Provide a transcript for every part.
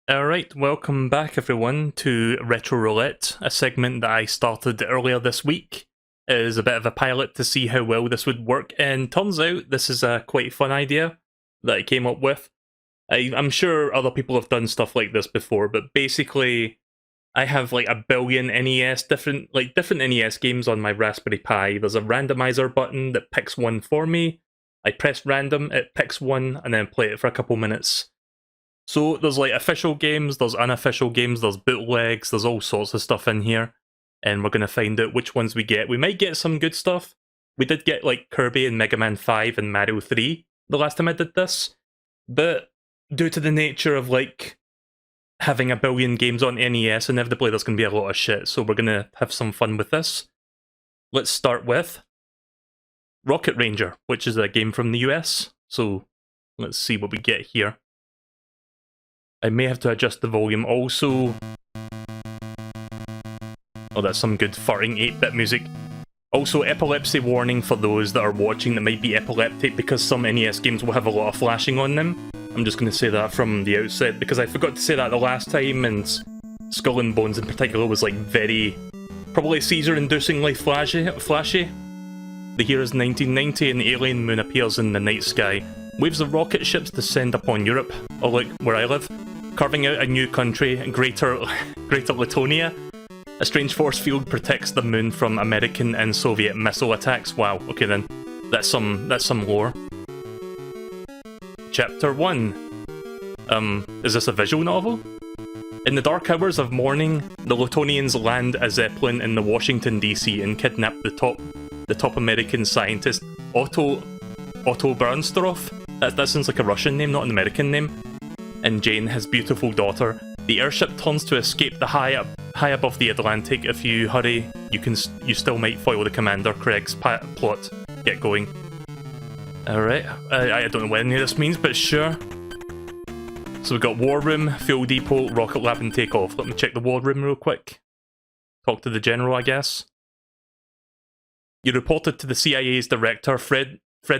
Alright, welcome back everyone to Retro Roulette, a segment that I started earlier this week. It is a bit of a pilot to see how well this would work, and turns out this is a quite fun idea that I came up with. I'm sure other people have done stuff like this before, but basically I have like a billion NES, different NES games on my Raspberry Pi. There's a randomizer button that picks one for me. I press random, it picks one, and then play it for a couple minutes. So there's like official games, there's unofficial games, there's bootlegs, there's all sorts of stuff in here. And we're going to find out which ones we get. We might get some good stuff. We did get like Kirby and Mega Man 5 and Mario 3 the last time I did this. But due to the nature of like having a billion games on NES, inevitably there's going to be a lot of shit. So we're going to have some fun with this. Let's start with Rocket Ranger, which is a game from the US. So let's see what we get here. I may have to adjust the volume also. Oh, that's some good farting 8-bit music. Also, epilepsy warning for those that are watching that might be epileptic, because some NES games will have a lot of flashing on them. I'm just going to say that from the outset, because I forgot to say that the last time, and Skull and Bones in particular was like very, probably seizure-inducingly flashy. The year is 1990 and the alien moon appears in the night sky. Waves of rocket ships descend upon Europe, or like where I live, carving out a new country, Greater Latonia. A strange force field protects the moon from American and Soviet missile attacks. Wow, okay then. That's some lore. Chapter 1. Is this a visual novel? In the dark hours of morning, the Latonians land a Zeppelin in the Washington DC and kidnap the top American scientist, Otto Bernstorff. That sounds like a Russian name, not an American name. And Jane, his beautiful daughter. The airship turns to escape the high above the Atlantic. If you hurry, you still might foil the commander. Craig's plot. Get going. Alright, I don't know what any of this means, but sure. So we've got War Room, Fuel Depot, Rocket Lab, and Takeoff. Let me check the War Room real quick. Talk to the General, I guess. You reported to the CIA's director, Fred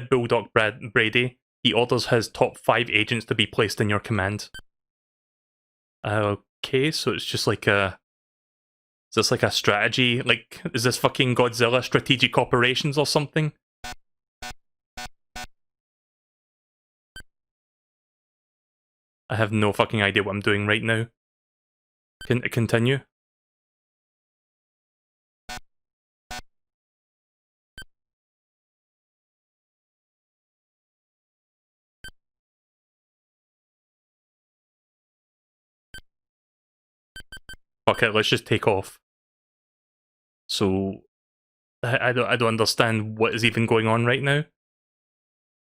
Bulldog Brady. He orders his top 5 agents to be placed in your command. Okay, so it's just like a... Is this like a strategy? Like, is this fucking Godzilla Strategic Operations or something? I have no fucking idea what I'm doing right now. Continue. Okay, let's just take off. So, I don't understand what is even going on right now.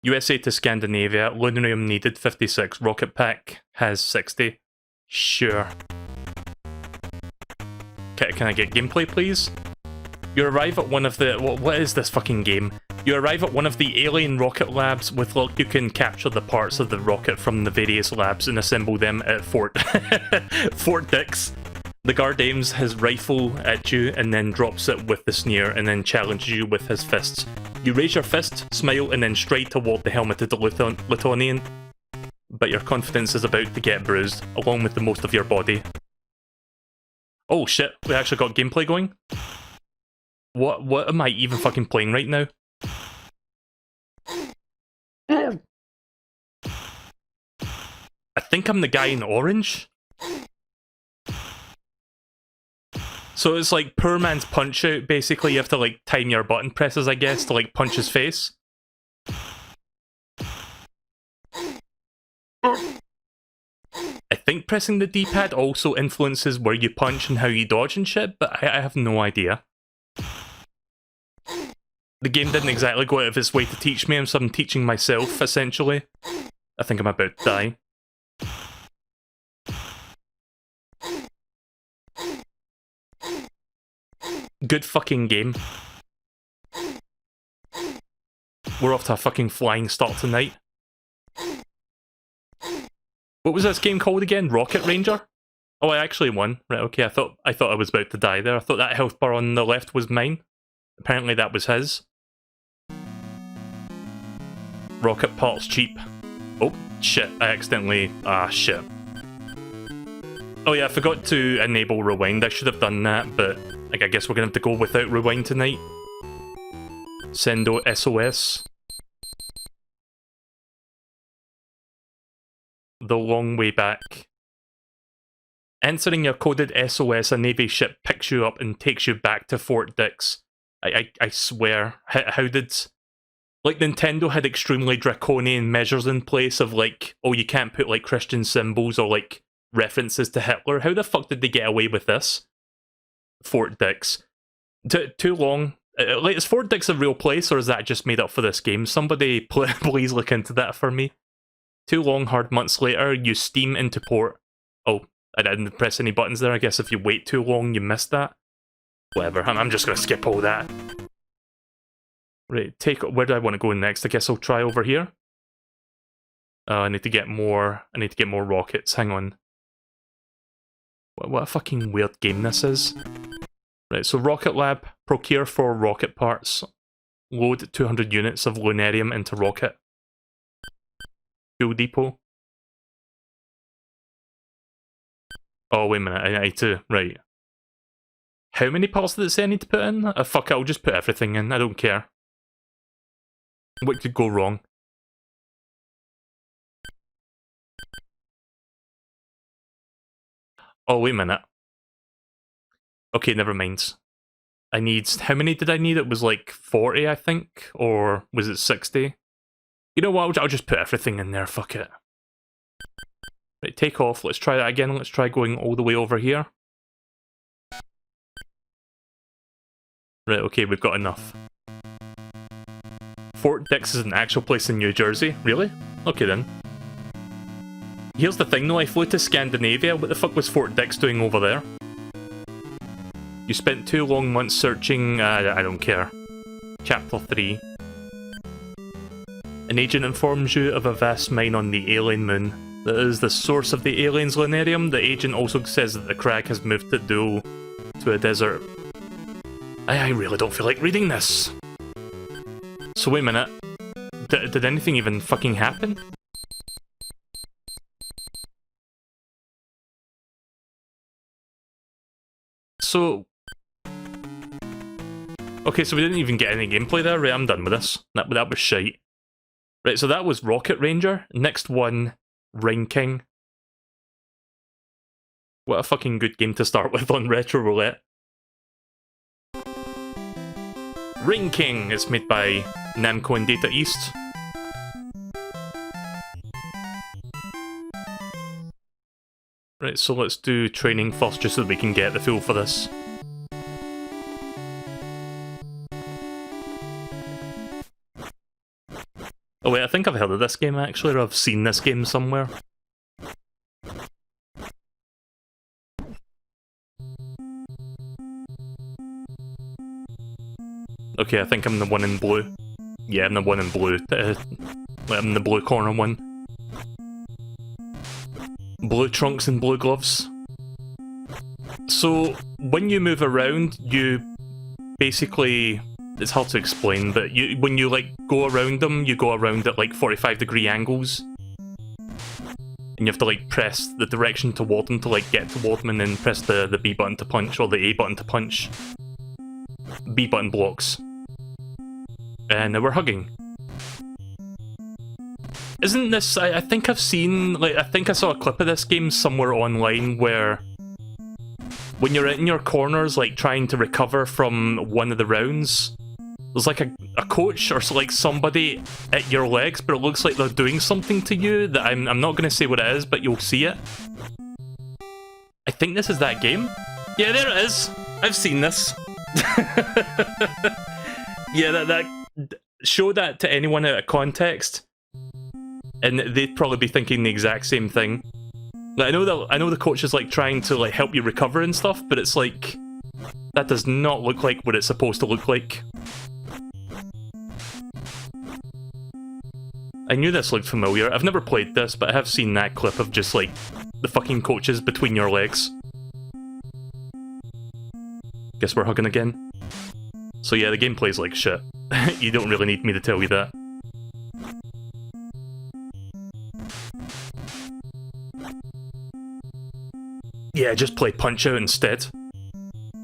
USA to Scandinavia, Lunarium needed 56, Rocket Pack has 60. Sure. Can I get gameplay, please? You arrive at one of the... What is this fucking game? You arrive at one of the alien rocket labs. With luck, you can capture the parts of the rocket from the various labs and assemble them at Fort Dix. The guard aims his rifle at you and then drops it with the sneer and then challenges you with his fists. You raise your fist, smile, and then stride toward the helmeted Latonian. But your confidence is about to get bruised, along with the most of your body. Oh shit, we actually got gameplay going? What am I even fucking playing right now? I think I'm the guy in orange? So it's like poor man's Punch Out, basically. You have to like time your button presses, I guess, to like punch his face. I think pressing the D-pad also influences where you punch and how you dodge and shit, but I have no idea. The game didn't exactly go out of its way to teach me, so I'm teaching myself, essentially. I think I'm about to die. Good fucking game. We're off to a fucking flying start tonight. What was this game called again? Rocket Ranger? Oh, I actually won. Right, okay, I thought I was about to die there. I thought that health bar on the left was mine. Apparently that was his. Rocket parts cheap. Oh, shit, I accidentally... Ah, shit. Oh yeah, I forgot to enable rewind. I should have done that, but like, I guess we're gonna have to go without rewind tonight. Sendo SOS. The long way back. Answering your coded SOS, a Navy ship picks you up and takes you back to Fort Dix. I swear. How did... Like, Nintendo had extremely draconian measures in place of, like, oh, you can't put, like, Christian symbols or, like, references to Hitler. How the fuck did they get away with this? Fort Dix. Too long. Like, is Fort Dix a real place, or is that just made up for this game? Somebody please look into that for me. Too long, hard months later, you steam into port. Oh, I didn't press any buttons there. I guess if you wait too long, you missed that. Whatever, I'm just gonna skip all that. Right, where do I want to go next? I guess I'll try over here. I need to get more rockets. Hang on. What a fucking weird game this is. Right, so Rocket Lab, procure 4 rocket parts. Load 200 units of lunarium into rocket. Fuel depot. Oh, wait a minute, I need to... Right. How many parts did it say I need to put in? Fuck it, I'll just put everything in, I don't care. What could go wrong? Oh, wait a minute. Okay, never mind. I need... How many did I need? It was like 40, I think? Or was it 60? You know what, I'll just put everything in there, fuck it. Right, take off, let's try that again, let's try going all the way over here. Right, okay, we've got enough. Fort Dix is an actual place in New Jersey? Really? Okay then. Here's the thing though, I flew to Scandinavia, what the fuck was Fort Dix doing over there? You spent 2 long months searching, I don't care. Chapter 3. An agent informs you of a vast mine on the alien moon. That is the source of the aliens' lunarium. The agent also says that the Crag has moved the duel to a desert. I really don't feel like reading this. So wait a minute. Did anything even fucking happen? So... Okay, so we didn't even get any gameplay there. Right, I'm done with this. That was shite. Right, so that was Rocket Ranger. Next one, Ring King. What a fucking good game to start with on Retro Roulette. Ring King is made by Namco and Data East. Right, so let's do training first just so that we can get the feel for this. Oh wait, I think I've heard of this game actually, or I've seen this game somewhere. Okay, I think I'm the one in blue. Yeah, I'm the one in blue. I'm the blue corner one. Blue trunks and blue gloves. So, when you move around, you basically... It's hard to explain, but when you like go around them, you go around at like 45-degree angles. And you have to like press the direction toward them to like get toward them and then press the B button to punch, or the A button to punch. B button blocks. And now we're hugging. Isn't this... I think I've seen... Like, I think I saw a clip of this game somewhere online where... When you're in your corners, like, trying to recover from one of the rounds, there's like a coach or so, like somebody at your legs, but it looks like they're doing something to you that I'm not going to say what it is, but you'll see it. I think this is that game. Yeah, there it is. I've seen this. Yeah, show that to anyone out of context, and they'd probably be thinking the exact same thing. Like, I know the coach is like trying to like help you recover and stuff, but it's like that does not look like what it's supposed to look like. I knew this looked familiar. I've never played this, but I have seen that clip of just like the fucking coaches between your legs. Guess we're hugging again. So yeah, the gameplay's like shit. You don't really need me to tell you that. Yeah, just play Punch-Out instead.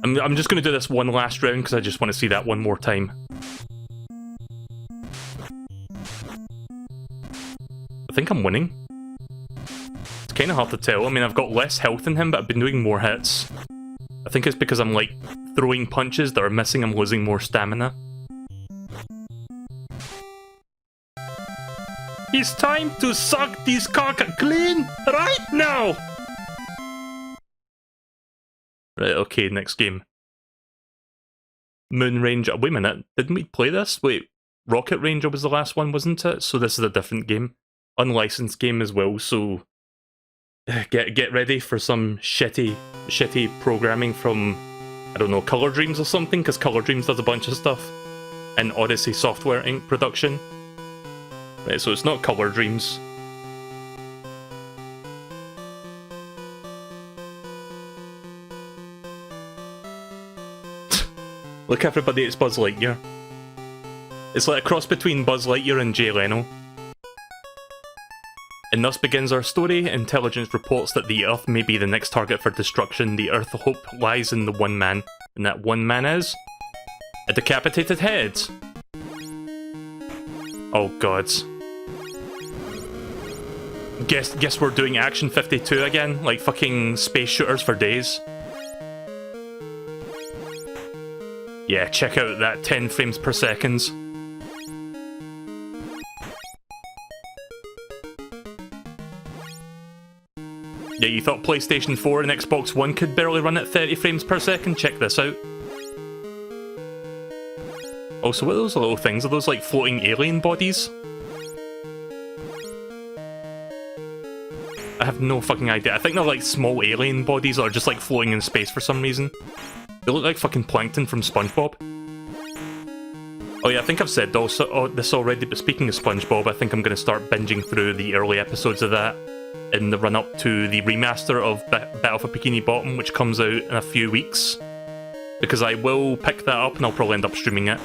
I'm just going to do this one last round because I just want to see that one more time. I think I'm winning. It's kind of hard to tell. I mean, I've got less health than him, but I've been doing more hits. I think it's because I'm, like, throwing punches that are missing. I'm losing more stamina. It's time to suck this cock clean right now! Right, okay, next game. Moon Ranger. Wait a minute, didn't we play this? Wait, Rocket Ranger was the last one, wasn't it? So this is a different game. Unlicensed game as well, so... Get ready for some shitty programming from, I don't know, Color Dreams or something, because Color Dreams does a bunch of stuff. And Odyssey Software Inc. production. Right, so it's not Color Dreams. Look, everybody, it's Buzz Lightyear. It's like a cross between Buzz Lightyear and Jay Leno. And thus begins our story. Intelligence reports that the Earth may be the next target for destruction. The Earth's hope lies in the one man. And that one man is... a decapitated head! Oh god. Guess we're doing Action 52 again? Like fucking space shooters for days? Yeah, check out that 10 frames per second. Yeah, you thought PlayStation 4 and Xbox One could barely run at 30 frames per second? Check this out. Oh, so what are those little things? Are those like floating alien bodies? I have no fucking idea. I think they're like small alien bodies that are just like floating in space for some reason. They look like fucking plankton from SpongeBob. Oh yeah, I think I've said this already, but speaking of SpongeBob, I think I'm going to start binging through the early episodes of that in the run-up to the remaster of Battle for Bikini Bottom, which comes out in a few weeks. Because I will pick that up and I'll probably end up streaming it.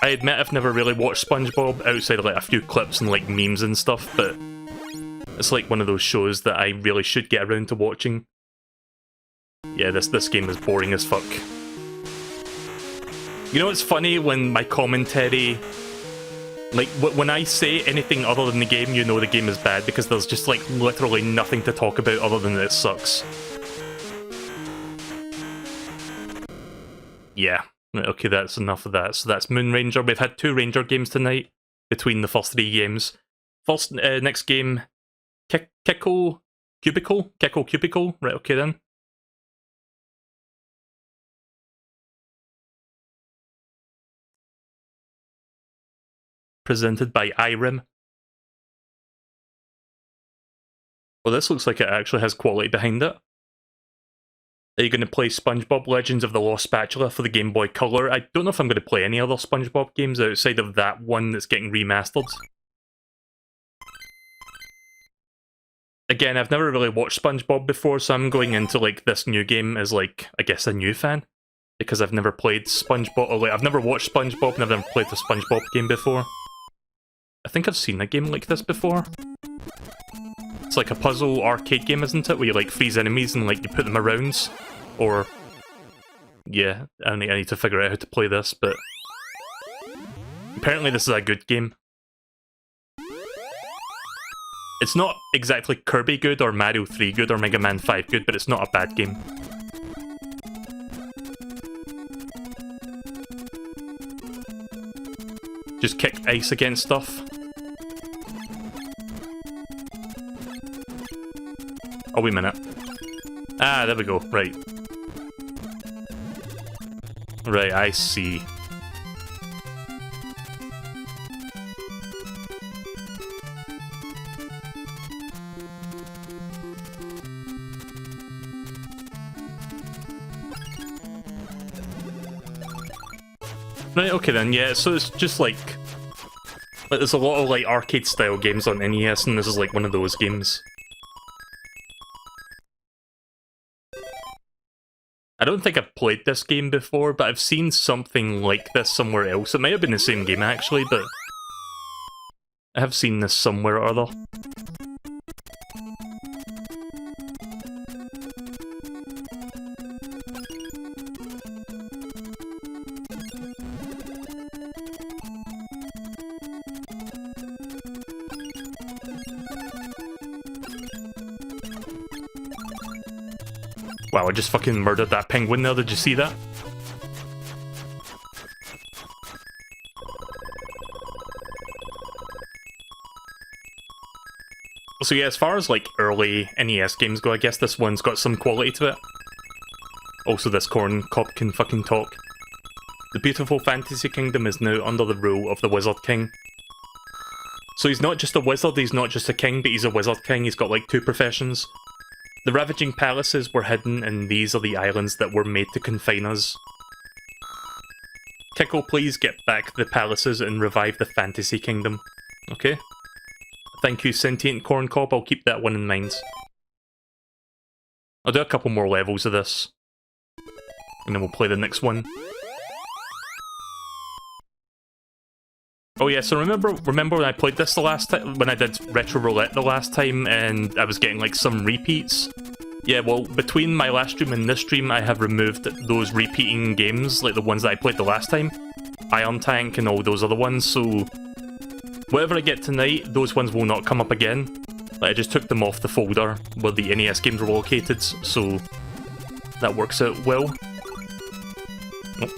I admit I've never really watched SpongeBob outside of like a few clips and like memes and stuff, but it's like one of those shows that I really should get around to watching. Yeah, this game is boring as fuck. You know, it's funny when my commentary... Like, when I say anything other than the game, you know the game is bad, because there's just, like, literally nothing to talk about other than that it sucks. Yeah. Okay, that's enough of that. So that's Moon Ranger. We've had 2 Ranger games tonight, between the first 3 games. First, next game... Kickle Cubicle? Kickle Cubicle? Right, okay then. Presented by IRIM. Well, this looks like it actually has quality behind it. Are you going to play SpongeBob Legends of the Lost Spatula for the Game Boy Color? I don't know if I'm going to play any other SpongeBob games outside of that one that's getting remastered. Again, I've never really watched SpongeBob before, so I'm going into like this new game as like, I guess, a new fan. Because I've never played SpongeBob, or like, I've never watched SpongeBob and I've never played the SpongeBob game before. I think I've seen a game like this before. It's like a puzzle arcade game, isn't it? Where you like freeze enemies and like you put them around. Or... yeah, I need to figure out how to play this, but... apparently this is a good game. It's not exactly Kirby good, or Mario 3 good, or Mega Man 5 good, but it's not a bad game. Just kick ice against stuff. Oh, wait a minute. Ah, there we go. Right. Right, I see. Right, okay then, yeah, so it's just like there's a lot of like arcade style games on NES, and this is like one of those games. I don't think I've played this game before, but I've seen something like this somewhere else. It might have been the same game actually, but I have seen this somewhere or other. Wow, I just fucking murdered that penguin there, did you see that? So yeah, as far as like early NES games go, I guess this one's got some quality to it. Also, this corn cob can fucking talk. The beautiful fantasy kingdom is now under the rule of the Wizard King. So he's not just a wizard, he's not just a king, but he's a Wizard King. He's got like 2 professions. The ravaging palaces were hidden, and these are the islands that were made to confine us. Kickle, please get back the palaces and revive the fantasy kingdom. Okay. Thank you, sentient corn cob, I'll keep that one in mind. I'll do a couple more levels of this. And then we'll play the next one. Oh yeah, so remember when I played this the last time, when I did Retro Roulette the last time, and I was getting like some repeats? Yeah, well, between my last stream and this stream, I have removed those repeating games, like the ones that I played the last time. Iron Tank and all those other ones, so whatever I get tonight, those ones will not come up again. Like, I just took them off the folder where the NES games were located, so that works out well. Oh,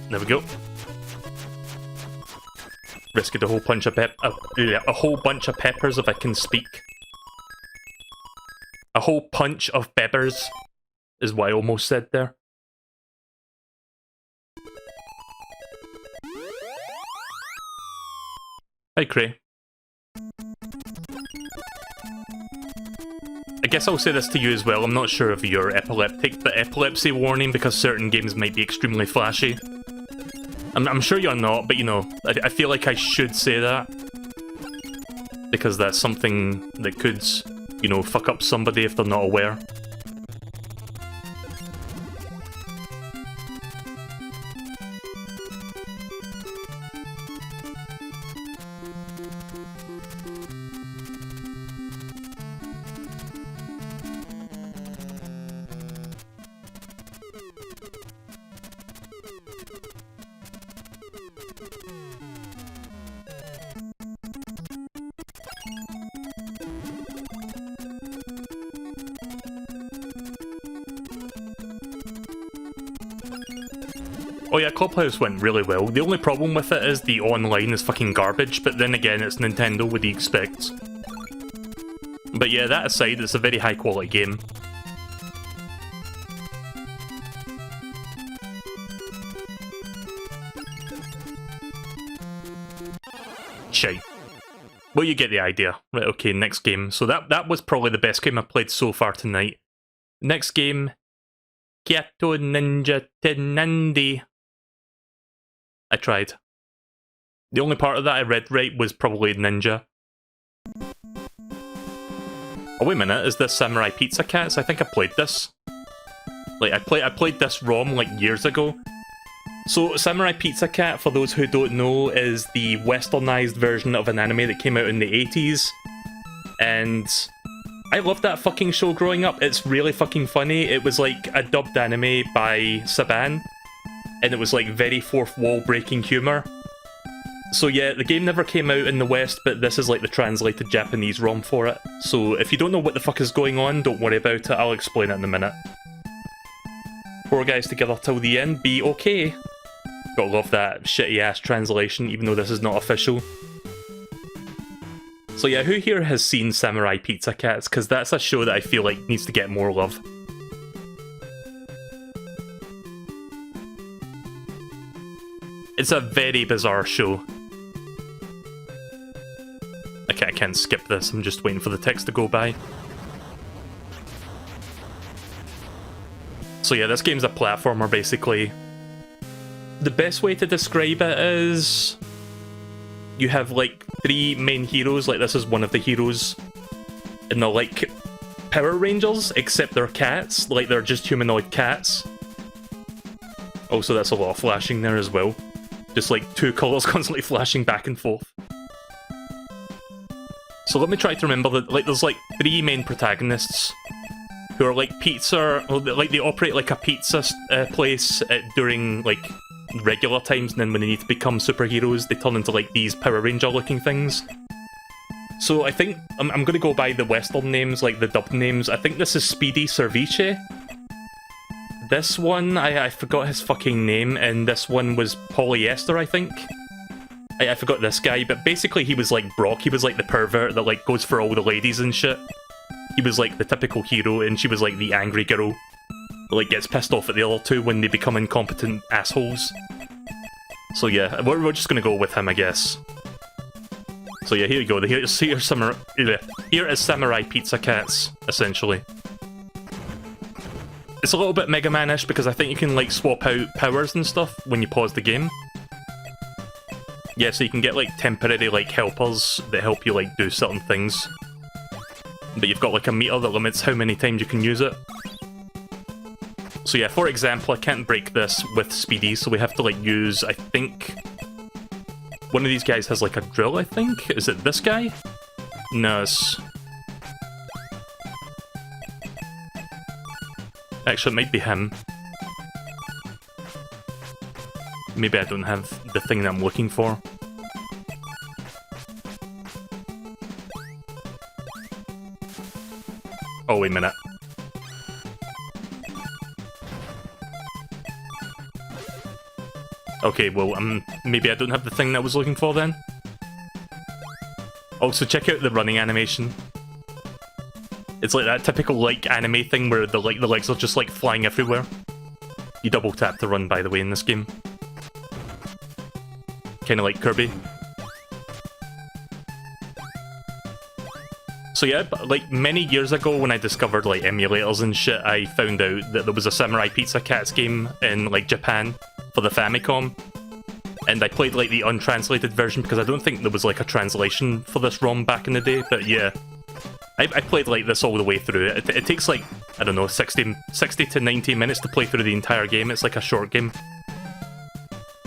there we go. Risked a whole bunch of a whole bunch of peppers if I can speak. A whole punch of peppers is what I almost said there. Hi, Cray. I guess I'll say this to you as well. I'm not sure if you're epileptic, but epilepsy warning because certain games might be extremely flashy. I'm sure you're not, but you know, I feel like I should say that. Because that's something that could, you know, fuck up somebody if they're not aware. Oh yeah, Clubhouse went really well. The only problem with it is the online is fucking garbage, but then again, it's Nintendo, what do you expect? But yeah, that aside, it's a very high quality game. Shite. Well, you get the idea. Right, okay, next game. So that was probably the best game I've played so far tonight. Next game, Kyatto Ninja Teyandee. I tried. The only part of that I read right was probably ninja. Oh wait a minute, is this Samurai Pizza Cats? I think I played this. Like, I played this ROM like years ago. So, Samurai Pizza Cat, for those who don't know, is the westernized version of an anime that came out in the 80s. And I loved that fucking show growing up. It's really fucking funny. It was like a dubbed anime by Saban. And it was like very fourth wall breaking humour. So yeah, the game never came out in the West, but this is like the translated Japanese ROM for it. So if you don't know what the fuck is going on, don't worry about it, I'll explain it in a minute. 4 guys together till the end, be okay. Gotta love that shitty ass translation, even though this is not official. So yeah, who here has seen Samurai Pizza Cats? Because that's a show that I feel like needs to get more love. It's a very bizarre show. Okay, I can't skip this, I'm just waiting for the text to go by. So yeah, this game's a platformer, basically. The best way to describe it is... you have, like, 3 main heroes, like this is one of the heroes. And they're like Power Rangers, except they're cats, like they're just humanoid cats. Also, that's a lot of flashing there as well. Just like 2 colours constantly flashing back and forth. So let me try to remember that, like, there's like 3 main protagonists who are like pizza, like they operate like a pizza place during like regular times, and then when they need to become superheroes, they turn into like these Power Ranger looking things. So I think I'm gonna go by the Western names, like the dubbed names. I think this is Speedy Cerviche, This one, I forgot his fucking name, and this one was Polyester, I think. I forgot this guy, but basically he was like Brock. He was like the pervert that like goes for all the ladies and shit. He was like the typical hero, and she was like the angry girl that like gets pissed off at the other two when they become incompetent assholes. So yeah, we're just gonna go with him, I guess. So yeah, here you go. Here is Samurai Pizza Cats, essentially. It's a little bit Mega Man-ish because I think you can like swap out powers and stuff when you pause the game. Yeah, so you can get like temporary like helpers that help you like do certain things. But you've got like a meter that limits how many times you can use it. So yeah, for example, I can't break this with Speedy, so we have to like use, I think... One of these guys has like a drill, I think? Is it this guy? No, it's... Actually, it might be him. Maybe I don't have the thing that I'm looking for. Oh, wait a minute. Okay, well, maybe I don't have the thing that I was looking for then. Also, check out the running animation. It's like that typical, like, anime thing where the legs are just, like, flying everywhere. You double tap to run, by the way, in this game. Kinda like Kirby. So yeah, like, many years ago when I discovered, like, emulators and shit, I found out that there was a Samurai Pizza Cats game in, like, Japan for the Famicom. And I played, like, the untranslated version because I don't think there was, like, a translation for this ROM back in the day, but yeah. I played like this all the way through. It takes like, I don't know, 60 to 90 minutes to play through the entire game. It's like a short game.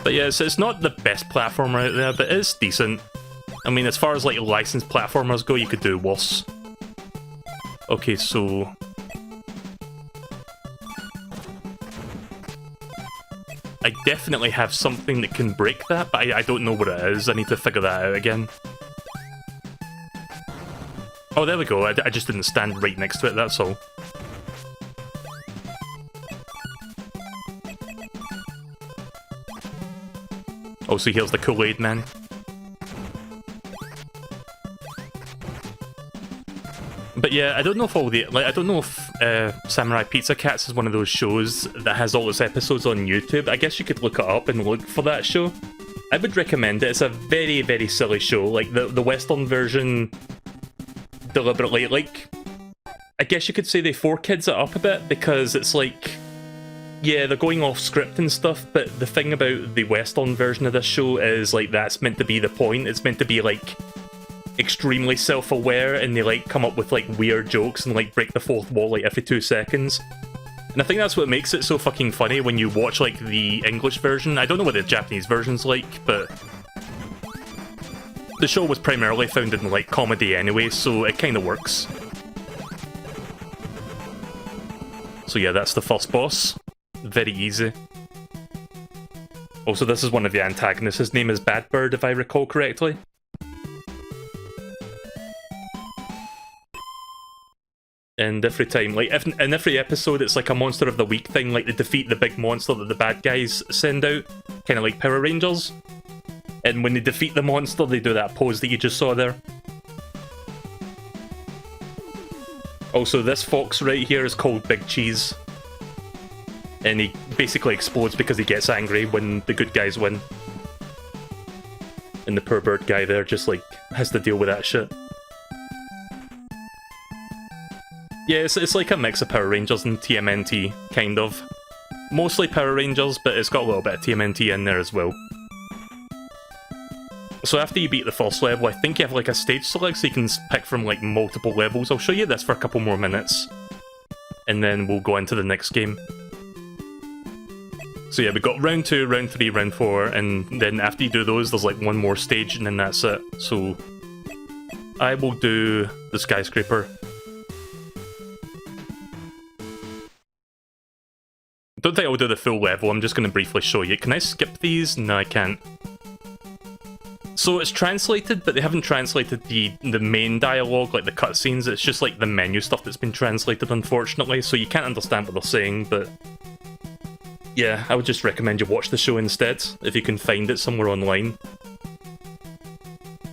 But yeah, it's not the best platformer out there, but it is decent. I mean, as far as like licensed platformers go, you could do worse. Okay, so... I definitely have something that can break that, but I don't know what it is. I need to figure that out again. Oh, there we go. I just didn't stand right next to it, that's all. Oh, so here's the Kool-Aid Man. But yeah, I don't know if all the... Like, I don't know if Samurai Pizza Cats is one of those shows that has all its episodes on YouTube. I guess you could look it up and look for that show. I would recommend it. It's a very, very silly show. Like, the Western version... deliberately, like, I guess you could say they 4Kids it up a bit, because it's like, yeah, they're going off script and stuff, but the thing about the Western version of this show is, like, that's meant to be the point. It's meant to be, like, extremely self-aware, and they, like, come up with, like, weird jokes and, like, break the fourth wall, like, every 2 seconds. And I think that's what makes it so fucking funny when you watch, like, the English version. I don't know what the Japanese version's like, but... The show was primarily found in, like, comedy anyway, so it kind of works. So yeah, that's the first boss. Very easy. Also, this is one of the antagonists. His name is Bad Bird, if I recall correctly. And every time, like, in every episode, it's like a Monster of the Week thing, like they defeat the big monster that the bad guys send out. Kind of like Power Rangers. And when they defeat the monster, they do that pose that you just saw there. Also, this fox right here is called Big Cheese. And he basically explodes because he gets angry when the good guys win. And the poor bird guy there just, like, has to deal with that shit. Yeah, it's like a mix of Power Rangers and TMNT, kind of. Mostly Power Rangers, but it's got a little bit of TMNT in there as well. So after you beat the first level, I think you have like a stage select so you can pick from like multiple levels. I'll show you this for a couple more minutes. And then we'll go into the next game. So yeah, we've got round 2, round 3, round 4, and then after you do those, there's like one more stage and then that's it. So I will do the skyscraper. Don't think I'll do the full level, I'm just going to briefly show you. Can I skip these? No, I can't. So it's translated, but they haven't translated the main dialogue, like the cutscenes. It's just like the menu stuff that's been translated, unfortunately, so you can't understand what they're saying, but Yeah, I would just recommend you watch the show instead, if you can find it somewhere online.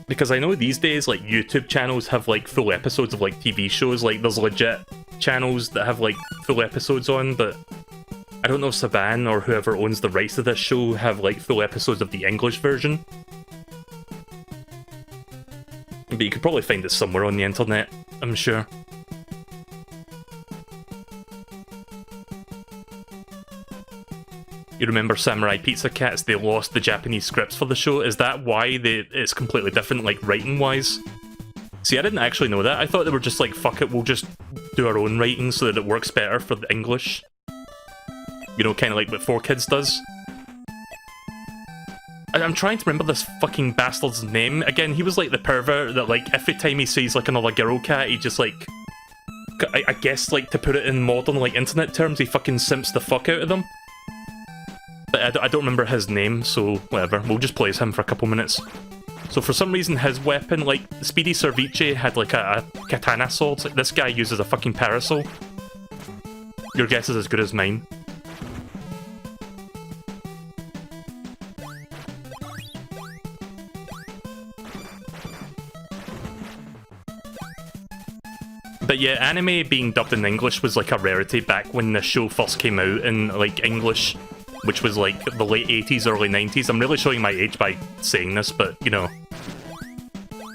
Because I know these days, like, YouTube channels have, like, full episodes of, like, TV shows. Like, there's legit channels that have, like, full episodes on, but I don't know if Saban or whoever owns the rights to this show have, like, full episodes of the English version. But you could probably find it somewhere on the internet, I'm sure. You remember Samurai Pizza Cats? They lost the Japanese scripts for the show. Is that why it's completely different, like, writing-wise? See, I didn't actually know that. I thought they were just like, fuck it, we'll just do our own writing so that it works better for the English. You know, kind of like what 4Kids does. I'm trying to remember this fucking bastard's name. Again, he was like the pervert that, like, every time he sees, like, another girl cat, he just, like... I guess, like, to put it in modern, like, internet terms, he fucking simps the fuck out of them. But I don't remember his name, so whatever. We'll just play as him for a couple minutes. So for some reason, his weapon, like, Speedy Cerviche had, like, a katana sword. Like, this guy uses a fucking parasol. Your guess is as good as mine. But yeah, anime being dubbed in English was, like, a rarity back when the show first came out in, like, English, which was, like, the late 80s, early 90s. I'm really showing my age by saying this, but, you know.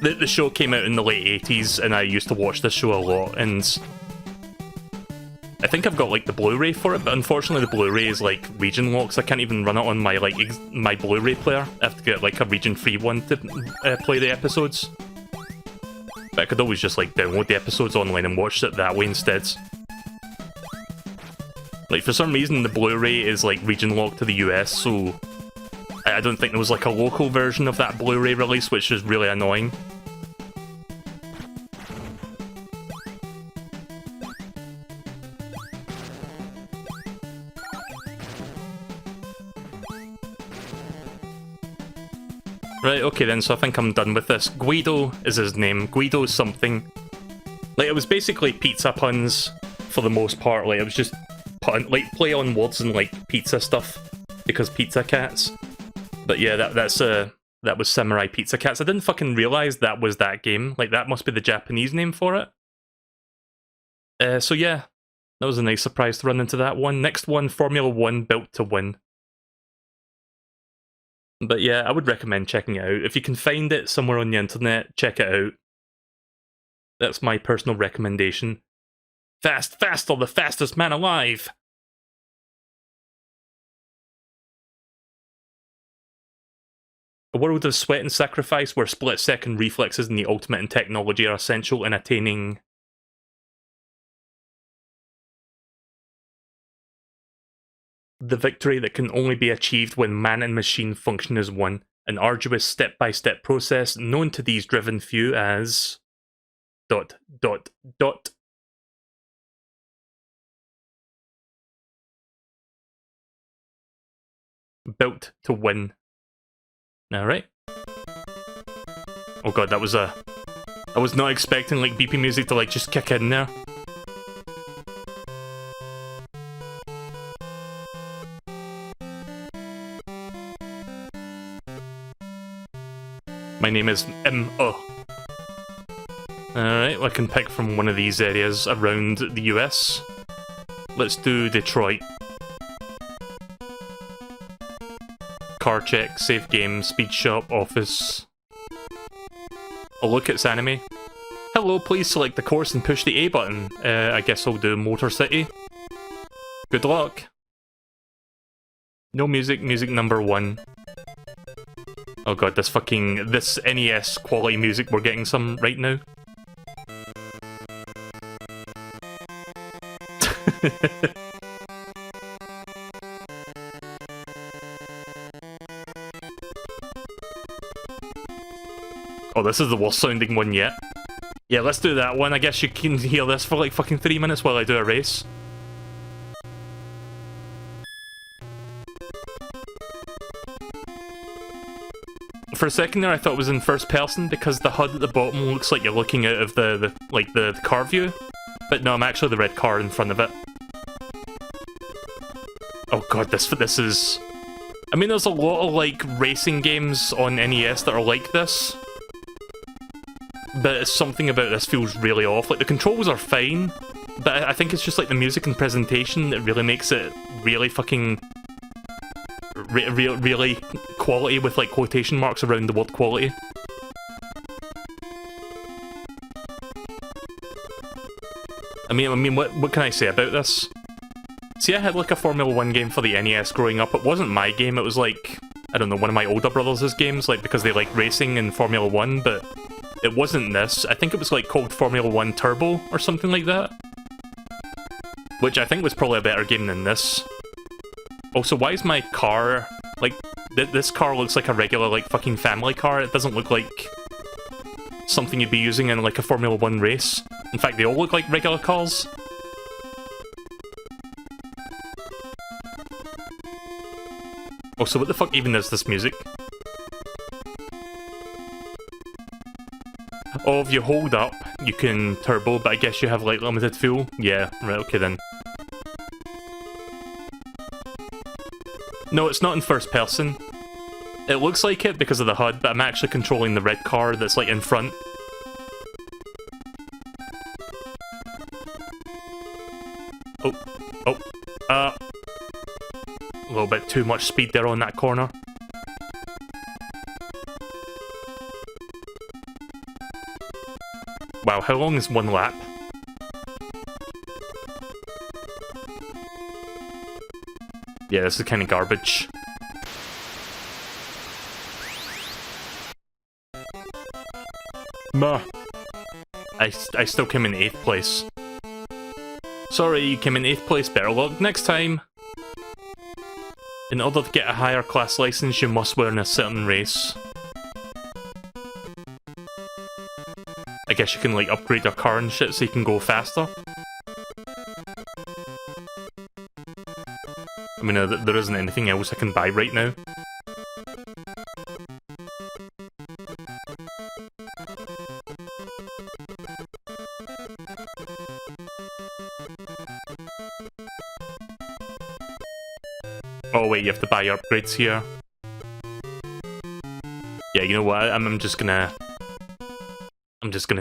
The show came out in the late 80s, and I used to watch this show a lot, and I think I've got, like, the Blu-ray for it, but unfortunately the Blu-ray is, like, region locked, so I can't even run it on my, like, my Blu-ray player. I have to get, like, a region-free one to play the episodes. But I could always just, like, download the episodes online and watch it that way instead. Like, for some reason, the Blu-ray is, like, region locked to the US, so I don't think there was, like, a local version of that Blu-ray release, which is really annoying. Right, okay then, so I think I'm done with this. Guido is his name. Guido something. Like, it was basically pizza puns, for the most part. Like, it was just like, play on words and, like, pizza stuff, because pizza cats. But yeah, that was Samurai Pizza Cats. I didn't fucking realise that was that game. Like, that must be the Japanese name for it. So yeah, that was a nice surprise to run into that one. Next one, Formula 1 Built to Win. But yeah, I would recommend checking it out. If you can find it somewhere on the internet, check it out. That's my personal recommendation. Fast, faster, the fastest man alive! A world of sweat and sacrifice where split-second reflexes and the ultimate in technology are essential in attaining... the victory that can only be achieved when man and machine function as one. An arduous step-by-step process known to these driven few as... ... Built to Win. Alright. Oh god, that was a... I was not expecting, like, beepy music to, like, just kick in there. My name is M.O. Alright, well, I can pick from one of these areas around the US. Let's do Detroit. Car check, save game, speed shop, office. Oh look, it's anime. Hello, please select the course and push the A button. I guess I'll do Motor City. Good luck. No music, music number 1. Oh god, this NES quality music, we're getting some right now. Oh, this is the worst sounding one yet. Yeah, let's do that one. I guess you can hear this for like fucking 3 minutes while I do a race. For a second there, I thought it was in first person because the HUD at the bottom looks like you're looking out of the car view. But no, I'm actually the red car in front of it. Oh god, this is... I mean, there's a lot of, like, racing games on NES that are like this. But something about this feels really off. Like, the controls are fine, but I think it's just, like, the music and presentation that really makes it really fucking... really quality with, like, quotation marks around the word quality. I mean, what can I say about this? See, I had like a Formula 1 game for the NES growing up. It wasn't my game, it was like, I don't know, one of my older brothers' games, like, because they like racing in Formula 1, but it wasn't this. I think it was like called Formula 1 Turbo or something like that. Which I think was probably a better game than this. Also, why is my car, like, this car looks like a regular, like, fucking family car. It doesn't look like something you'd be using in like a Formula 1 race. In fact, they all look like regular cars. Also, what the fuck even is this music? Oh, if you hold up, you can turbo, but I guess you have, like, limited fuel? Yeah, right, okay then. No, it's not in first person. It looks like it because of the HUD, but I'm actually controlling the red car that's, like, in front. A little bit too much speed there on that corner. Wow, how long is one lap? Yeah, this is kind of garbage. Meh. I still came in 8th place. Sorry, you came in 8th place, better luck next time. In order to get a higher class license, you must win a certain race. I guess you can, like, upgrade your car and shit so you can go faster. I mean, there isn't anything else I can buy right now. Oh wait, you have to buy upgrades here. Yeah, you know what? I'm just gonna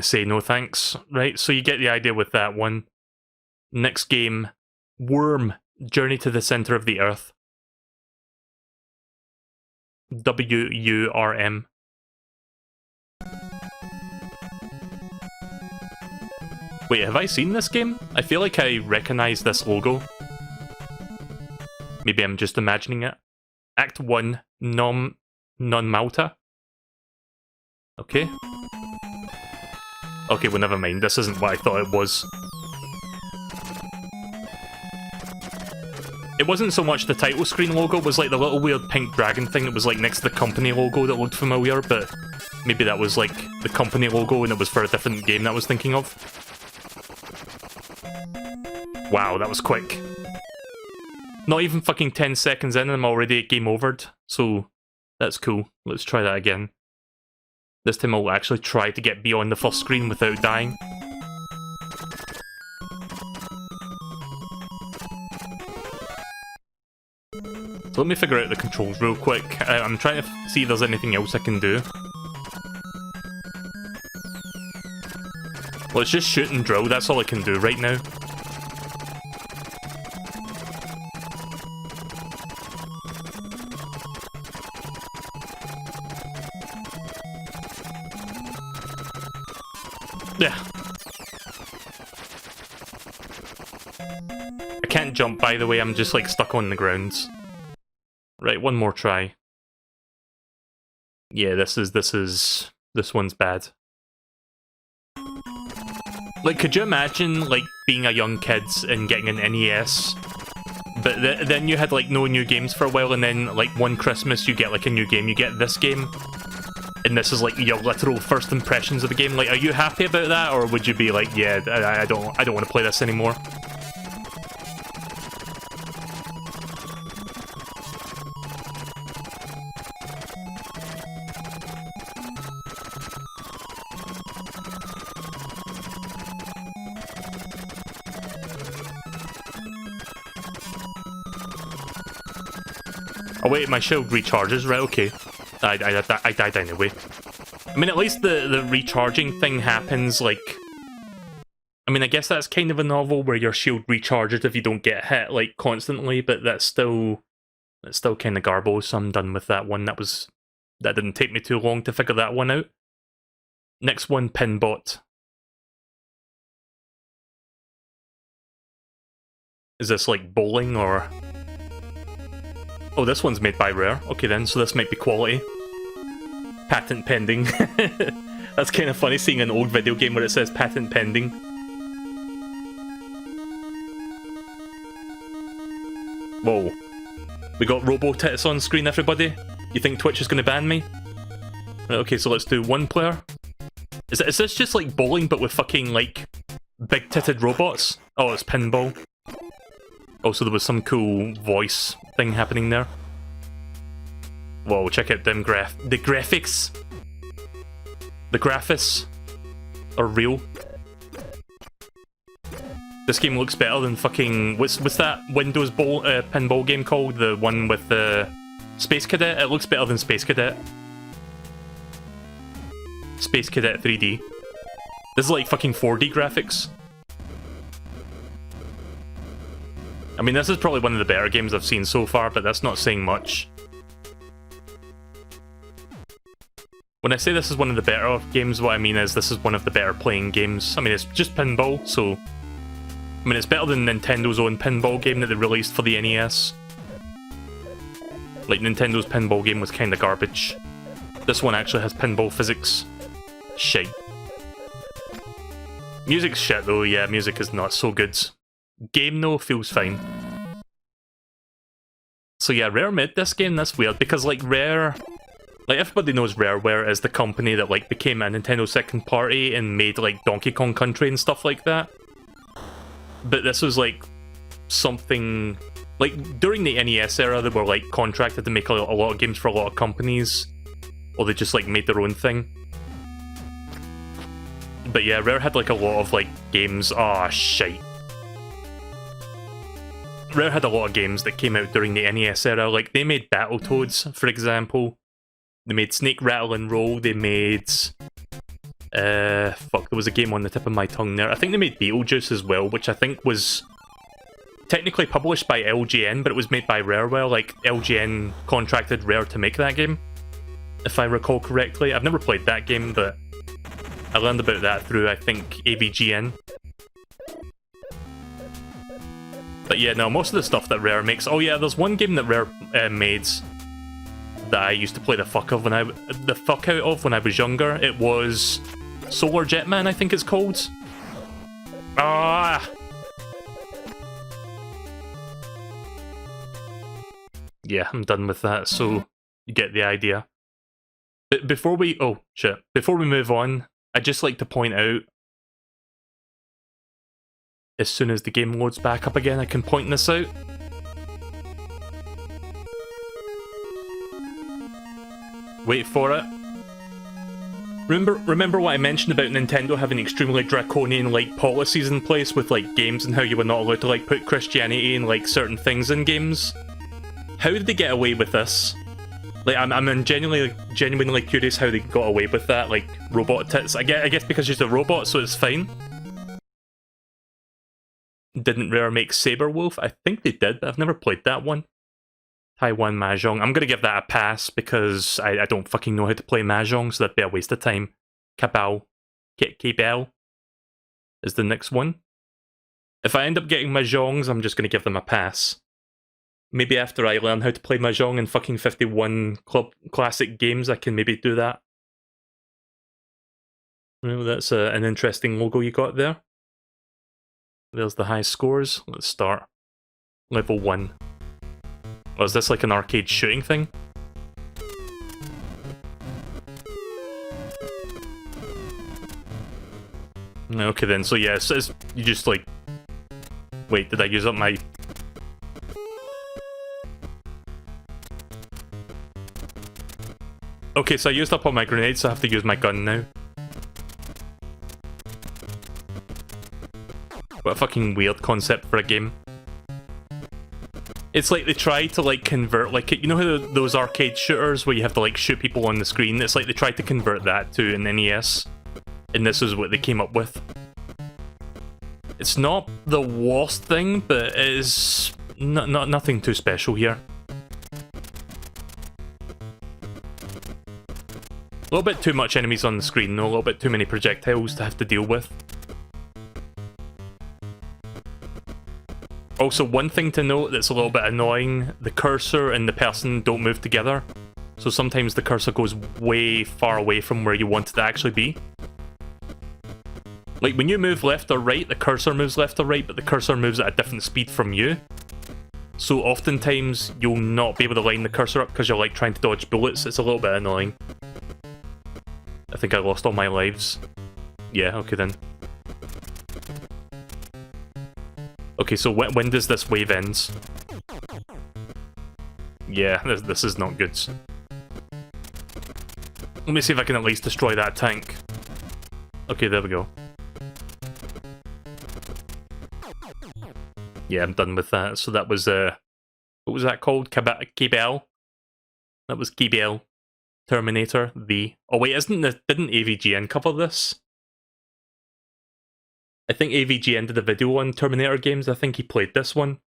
say no thanks. Right, so you get the idea with that one. Next game, Wurm, Journey to the Center of the Earth. W-U-R-M. Wait, have I seen this game? I feel like I recognize this logo. Maybe I'm just imagining it. Act 1, Non-Malta. Okay. Okay, well, never mind. This isn't what I thought it was. It wasn't so much the title screen logo, it was like the little weird pink dragon thing that was like next to the company logo that looked familiar, but maybe that was like the company logo and it was for a different game that I was thinking of. Wow, that was quick. Not even fucking 10 seconds in and I'm already game overed, so that's cool. Let's try that again. This time I'll actually try to get beyond the first screen without dying. So let me figure out the controls real quick. I'm trying to see if there's anything else I can do. Well, it's just shoot and drill, that's all I can do right now. Yeah. I can't jump, by the way, I'm just like stuck on the ground. Right, one more try. Yeah, this one's bad. Like, could you imagine, like, being a young kid and getting an NES, but then you had, like, no new games for a while, and then, like, one Christmas you get, like, a new game, you get this game, and this is, like, your literal first impressions of the game. Like, are you happy about that, or would you be like, yeah, I don't want to play this anymore? Oh wait, my shield recharges, right, okay. I died anyway. I mean, at least the recharging thing happens, like... I mean, I guess that's kind of a novel where your shield recharges if you don't get hit, like, constantly, but that's still kind of garbo, so I'm done with that one. That didn't take me too long to figure that one out. Next one, Pinbot. Is this like bowling or... Oh, this one's made by Rare. Okay then, so this might be quality. Patent pending. That's kind of funny seeing an old video game where it says patent pending. Whoa. We got Robo-Tits on screen, everybody. You think Twitch is going to ban me? Right, okay, so let's do one player. Is this just like bowling but with fucking like big-titted robots? Oh, it's pinball. Also, there was some cool voice thing happening there. Whoa, check out them the graphics. The graphics are real. This game looks better than fucking... What's that Windows pinball game called? The one with the Space Cadet? It looks better than Space Cadet. Space Cadet 3D. This is like fucking 4D graphics. I mean, this is probably one of the better games I've seen so far, but that's not saying much. When I say this is one of the better games, what I mean is this is one of the better playing games. I mean, it's just pinball, so... I mean, it's better than Nintendo's own pinball game that they released for the NES. Like, Nintendo's pinball game was kinda garbage. This one actually has pinball physics. Shite. Music's shit though, yeah, music is not so good. Game though, feels fine. So yeah, Rare made this game, that's weird, because like Rare... Like everybody knows Rareware is the company that like became a Nintendo second party and made like Donkey Kong Country and stuff like that. But this was like something... Like during the NES era they were like contracted to make a lot of games for a lot of companies. Or they just like made their own thing. But yeah, Rare had like a lot of like games... Ah, shite. Rare had a lot of games that came out during the NES era. Like, they made Battletoads, for example. They made Snake, Rattle, and Roll. They made... fuck, there was a game on the tip of my tongue there. I think they made Beetlejuice as well, which I think was technically published by LGN, but it was made by Rareware. Like, LGN contracted Rare to make that game, if I recall correctly. I've never played that game, but I learned about that through, I think, AVGN. But yeah, no, most of the stuff that Rare makes... Oh yeah, there's one game that Rare made that I used to play the fuck out of when I was younger. It was Solar Jetman, I think it's called. Ah! Yeah, I'm done with that, so you get the idea. But before we... Oh, shit. Before we move on, I'd just like to point out... As soon as the game loads back up again, I can point this out. Wait for it. Remember what I mentioned about Nintendo having extremely draconian like policies in place with like games and how you were not allowed to like put Christianity in like certain things in games? How did they get away with this? Like I'm genuinely curious how they got away with that. Like robot tits. I guess because she's a robot, so it's fine. Didn't Rare make Saber Wolf? I think they did, but I've never played that one. Taiwan Mahjong. I'm gonna give that a pass because I don't fucking know how to play Mahjong, so that'd be a waste of time. Cabal. Cabal is the next one. If I end up getting Mahjongs, I'm just gonna give them a pass. Maybe after I learn how to play Mahjong in fucking 51 classic games, I can maybe do that. Well, that's an interesting logo you got there. There's the high scores. Let's start. Level 1. Oh, is this like an arcade shooting thing? Okay then, so yeah, it's you just like... Wait, did I use up my... Okay, so I used up all my grenades, so I have to use my gun now. What a fucking weird concept for a game. It's like they try to like convert, like, you know how those arcade shooters where you have to like shoot people on the screen? It's like they tried to convert that to an NES, and this is what they came up with. It's not the worst thing, but it is nothing too special here. A little bit too much enemies on the screen, though. A little bit too many projectiles to have to deal with. Also, one thing to note that's a little bit annoying, the cursor and the person don't move together. So sometimes the cursor goes way far away from where you want it to actually be. Like, when you move left or right, the cursor moves left or right, but the cursor moves at a different speed from you. So oftentimes, you'll not be able to line the cursor up because you're, like, trying to dodge bullets. It's a little bit annoying. I think I lost all my lives. Yeah, okay then. Okay, so when does this wave end? Yeah, this is not good. Let me see if I can at least destroy that tank. Okay, there we go. Yeah, I'm done with that. So that was, what was that called? Cabal? That was Cabal. Terminator, the... Oh wait, didn't AVGN cover this? I think AVGN did a video on Terminator games. I think he played this one.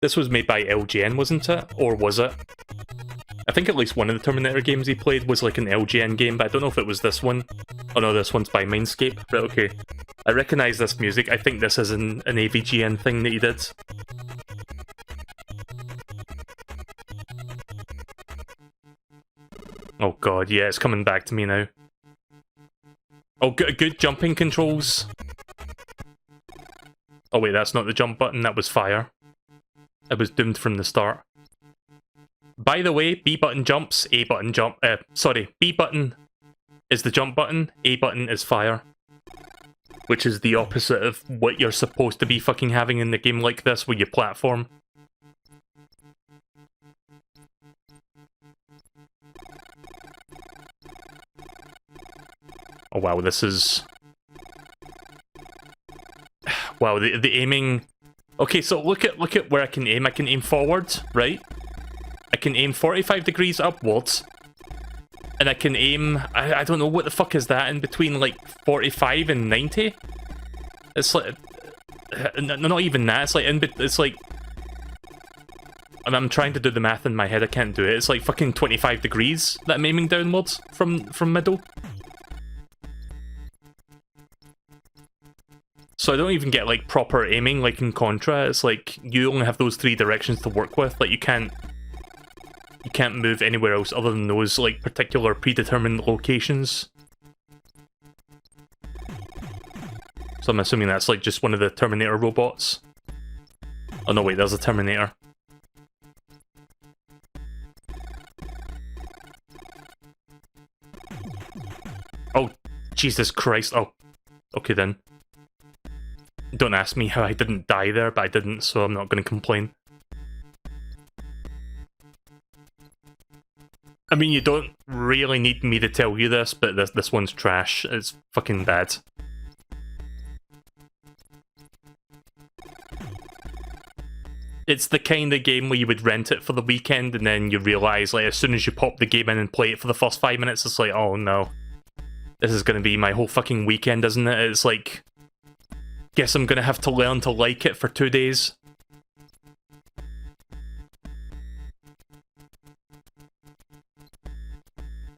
This was made by LGN, wasn't it? Or was it? I think at least one of the Terminator games he played was like an LGN game, but I don't know if it was this one. Oh no, this one's by Mindscape. Right, okay. I recognise this music. I think this is an AVGN thing that he did. Oh god, yeah, it's coming back to me now. Oh, good jumping controls. Oh wait, that's not the jump button, that was fire. It was doomed from the start. By the way, B button jumps, A button jump... sorry, B button is the jump button, A button is fire. Which is the opposite of what you're supposed to be fucking having in a game like this, where you platform. Oh wow, this is... Wow, the aiming... Okay, so look at where I can aim. I can aim forward, right? I can aim 45 degrees upwards. And I can aim... I don't know, what the fuck is that in between, like, 45 and 90? It's like... not even that, it's like... It's like... I'm trying to do the math in my head, I can't do it. It's like fucking 25 degrees that I'm aiming downwards from middle. So I don't even get, like, proper aiming, like in Contra. It's like, you only have those 3 directions to work with. Like, you can't move anywhere else other than those, like, particular predetermined locations. So I'm assuming that's, like, just one of the Terminator robots. Oh no, wait, there's a Terminator. Oh, Jesus Christ. Oh, okay then. Don't ask me how I didn't die there, but I didn't, so I'm not going to complain. I mean, you don't really need me to tell you this, but this one's trash. It's fucking bad. It's the kind of game where you would rent it for the weekend, and then you realise, like, as soon as you pop the game in and play it for the first 5 minutes, it's like, oh no. This is going to be my whole fucking weekend, isn't it? It's like... Guess I'm gonna have to learn to like it for 2 days.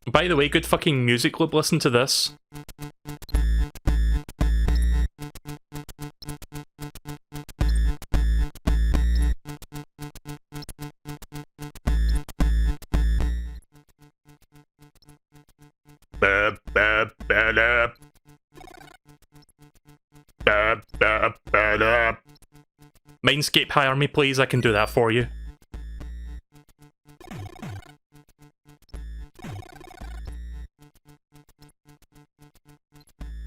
By the way, good fucking music loop, listen to this. Mindscape, hire me please, I can do that for you.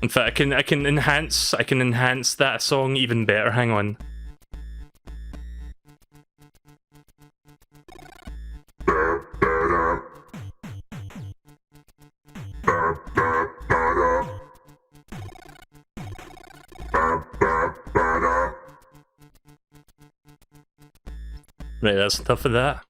In fact, I can enhance that song even better, hang on. Right, that's enough of that.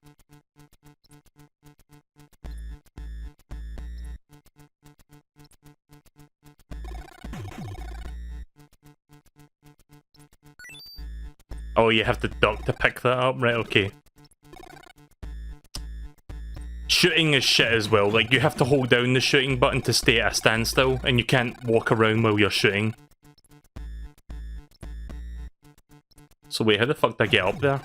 Oh, you have to duck to pick that up? Right, okay. Shooting is shit as well. Like, you have to hold down the shooting button to stay at a standstill, and you can't walk around while you're shooting. So wait, how the fuck did I get up there?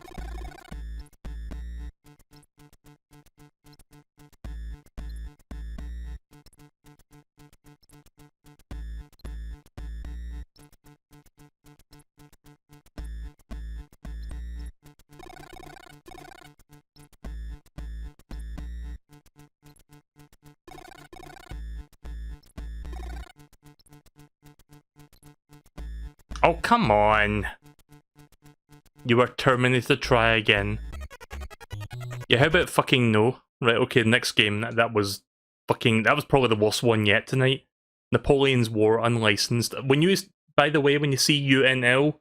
Oh, come on. You were Terminator, try again. Yeah, how about fucking no? Right, okay, next game, that was fucking, that was probably the worst one yet tonight. Napoleon's War, unlicensed. When you, by the way, when you see UNL,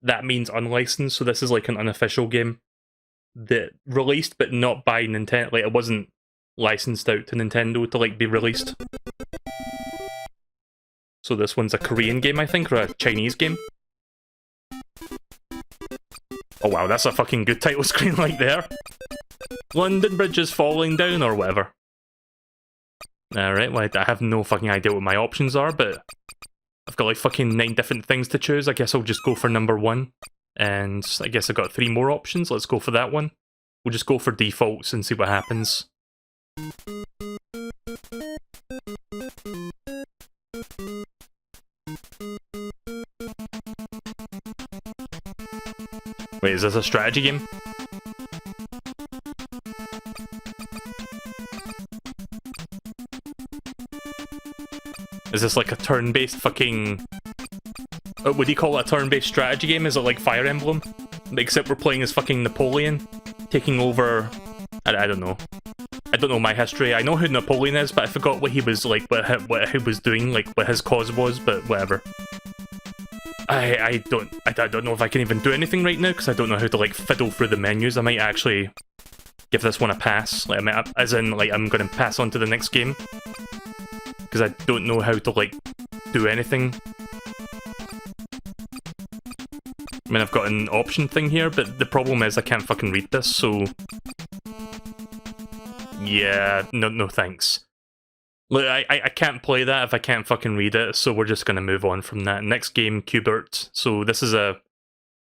that means unlicensed, so this is like an unofficial game. That released, but not by Nintendo, like it wasn't licensed out to Nintendo to like be released. So this one's a Korean game, I think, or a Chinese game. Oh wow, that's a fucking good title screen right there. London Bridge is falling down, or whatever. Alright, well, I have no fucking idea what my options are, but I've got like fucking 9 different things to choose. I guess I'll just go for number 1. And I guess I've got 3 more options. Let's go for that one. We'll just go for defaults and see what happens. Wait, is this a strategy game? Is this like a turn-based fucking... Would you call it a turn-based strategy game? Is it like Fire Emblem? Except we're playing as fucking Napoleon, taking over... I don't know. I don't know my history. I know who Napoleon is, but I forgot what he was like, what he was doing, like what his cause was, but whatever. I don't know if I can even do anything right now, because I don't know how to like fiddle through the menus. I might actually give this one a pass, like, as in like I'm going to pass on to the next game. Because I don't know how to like do anything. I mean, I've got an option thing here, but the problem is I can't fucking read this, so... Yeah, no thanks. Look, I can't play that if I can't fucking read it, so we're just gonna move on from that. Next game, Q*bert. So this is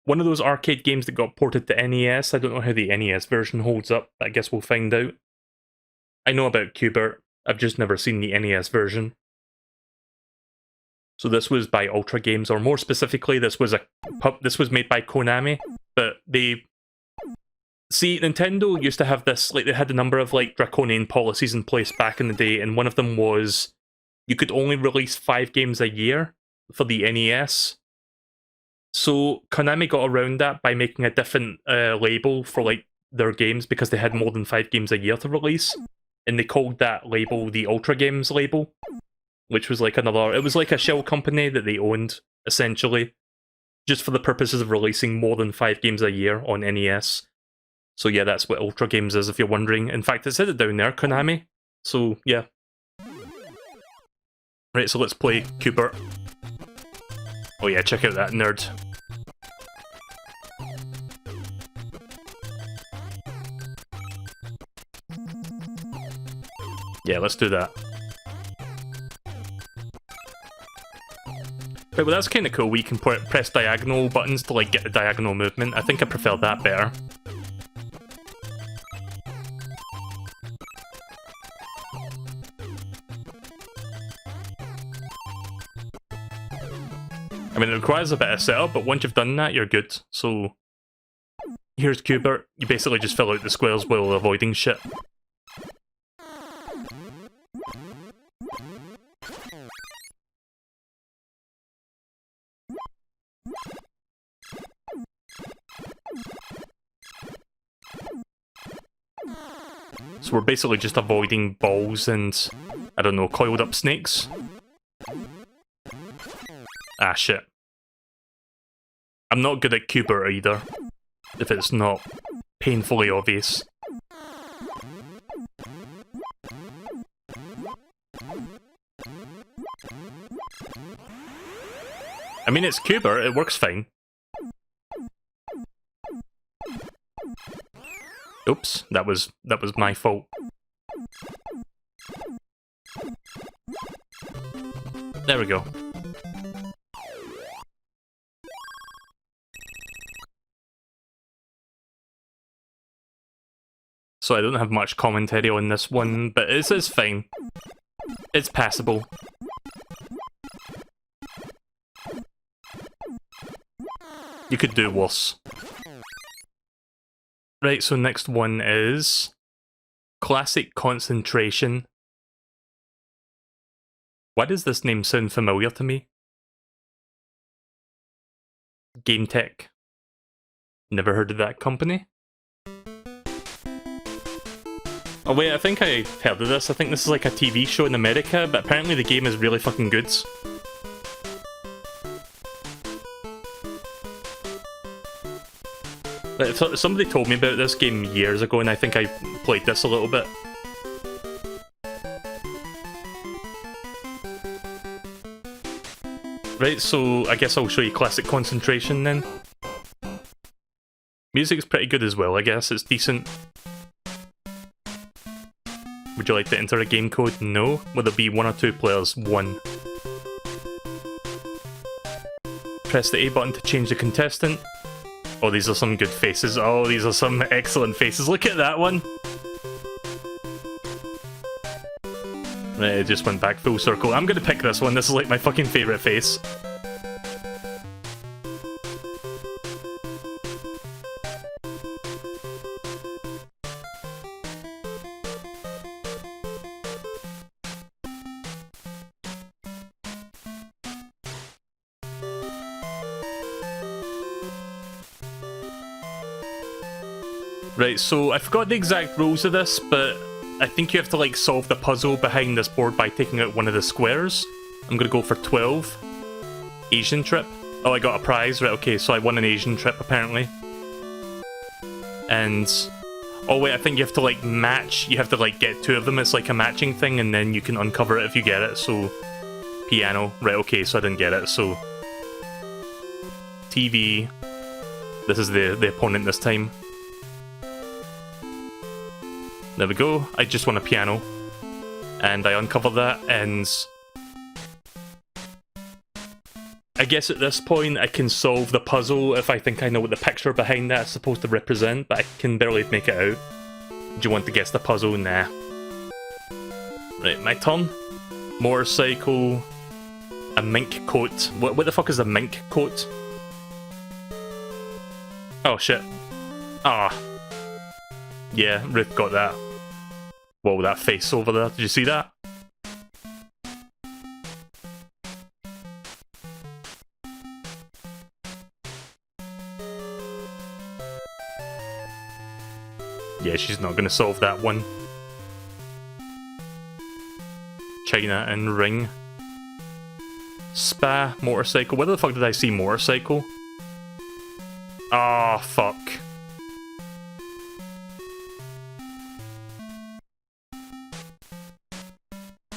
one of those arcade games that got ported to NES. I don't know how the NES version holds up, but I guess we'll find out. I know about Q*bert. I've just never seen the NES version. So this was by Ultra Games, or more specifically, this was made by Konami, but they... See, Nintendo used to have this, like, they had a number of, like, draconian policies in place back in the day, and one of them was you could only release 5 games a year for the NES. So Konami got around that by making a different label for, like, their games, because they had more than 5 games a year to release, and they called that label the Ultra Games label, which was like another... It was like a shell company that they owned, essentially, just for the purposes of releasing more than 5 games a year on NES. So yeah, that's what Ultra Games is, if you're wondering. In fact, it said it down there, Konami. So, yeah. Right, so let's play Q*bert. Oh yeah, check out that nerd. Yeah, let's do that. Right, well that's kind of cool. We can press diagonal buttons to like get the diagonal movement. I think I prefer that better. I mean, it requires a bit of setup, but once you've done that, you're good. So, here's Q*bert. You basically just fill out the squares while avoiding shit. So we're basically just avoiding balls and, I don't know, coiled up snakes. Ah, shit. I'm not good at Q*bert either, if it's not painfully obvious. I mean, it's Cuber, it works fine. Oops, that was my fault. There we go. So I don't have much commentary on this one, but it's fine. It's passable. You could do worse. Right, so next one is Classic Concentration. Why does this name sound familiar to me? Game Tech. Never heard of that company. Oh wait, I think I heard of this. I think this is like a TV show in America, but apparently the game is really fucking good. Somebody told me about this game years ago, and I think I played this a little bit. Right, so I guess I'll show you Classic Concentration then. Music's pretty good as well, I guess. It's decent. Would you like to enter a game code? No. Will there be 1 or 2 players? 1. Press the A button to change the contestant. Oh, these are some good faces. Oh, these are some excellent faces. Look at that one. Right, it just went back full circle. I'm gonna pick this one. This is like my fucking favourite face. Right, so I forgot the exact rules of this, but I think you have to like solve the puzzle behind this board by taking out one of the squares. I'm gonna go for 12. Asian trip. Oh, I got a prize. Right, okay, so I won an Asian trip apparently. And... oh wait, I think you have to like match, you have to like get 2 of them. It's like a matching thing, and then you can uncover it if you get it, so... piano. Right, okay, so I didn't get it, so... TV. This is the opponent this time. There we go, I just won a piano. And I uncover that, and... I guess at this point I can solve the puzzle if I think I know what the picture behind that is supposed to represent, but I can barely make it out. Do you want to guess the puzzle? Nah. Right, my turn. Motorcycle. A mink coat. What the fuck is a mink coat? Oh shit. Ah. Yeah, Ruth got that. Whoa, that face over there. Did you see that? Yeah, she's not going to solve that one. China and ring. Spa, motorcycle. Where the fuck did I see motorcycle? Ah, oh, fuck.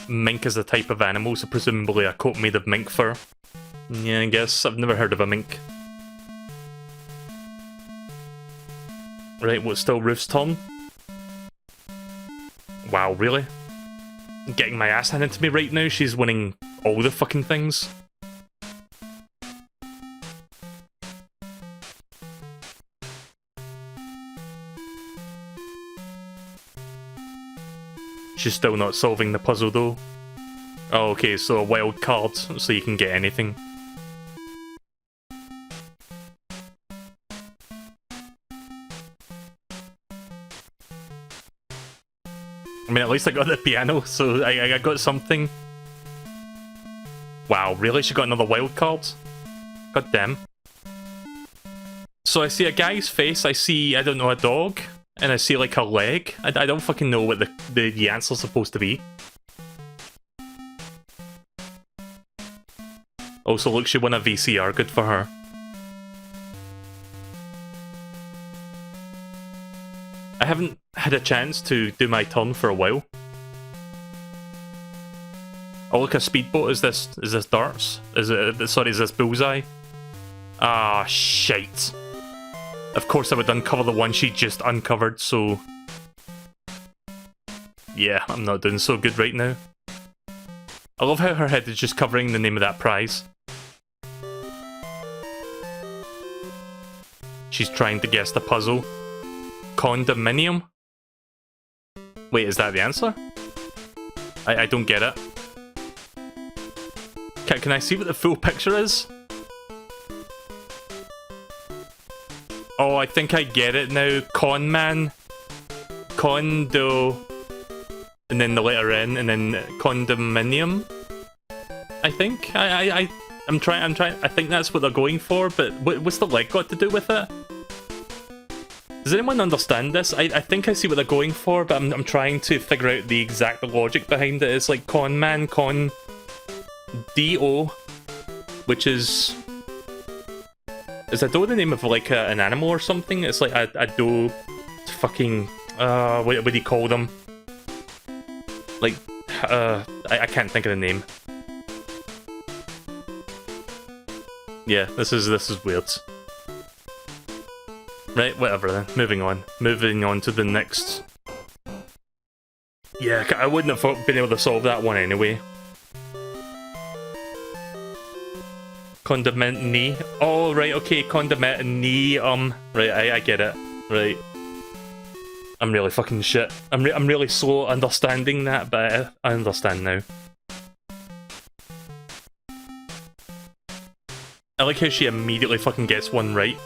Mink is a type of animal, so presumably a coat made of mink fur. Yeah, I guess. I've never heard of a mink. Right, what's still Ruth's turn? Wow, really? Getting my ass handed to me right now? She's winning all the fucking things? She's still not solving the puzzle though. Oh, okay, so a wild card, so you can get anything. I mean, at least I got the piano, so I got something. Wow, really? She got another wild card? God damn. So I see a guy's face, I see, I don't know, a dog, and I see like a leg. I don't fucking know what the answer's supposed to be. Also, look, she won a VCR, good for her. I haven't had a chance to do my turn for a while. Oh look, a speedboat. Is this darts? Is this bullseye? Ah, shite. Of course I would uncover the one she just uncovered, so... Yeah, I'm not doing so good right now. I love how her head is just covering the name of that prize. She's trying to guess the puzzle. Condominium? Wait, is that the answer? I don't get it. Can I see what the full picture is? Oh, I think I get it now. Con man. Condo. And then the letter N, and then condominium. I think. I'm trying. I think that's what they're going for, but what's the leg got to do with it? Does anyone understand this? I think I see what they're going for, but I'm trying to figure out the exact logic behind it. It's like con man, con D-O, which is a doe the name of like an animal or something? It's like a doe, fucking, what do you call them? Like, I can't think of the name. Yeah, this is weird. Right, whatever then. Moving on. Moving on to the next. Yeah, I wouldn't have been able to solve that one anyway. Condiment. Oh, right, okay, condiment. Right, I get it. Right. I'm really fucking shit. I'm really slow understanding that, but I understand now. I like how she immediately fucking gets one right.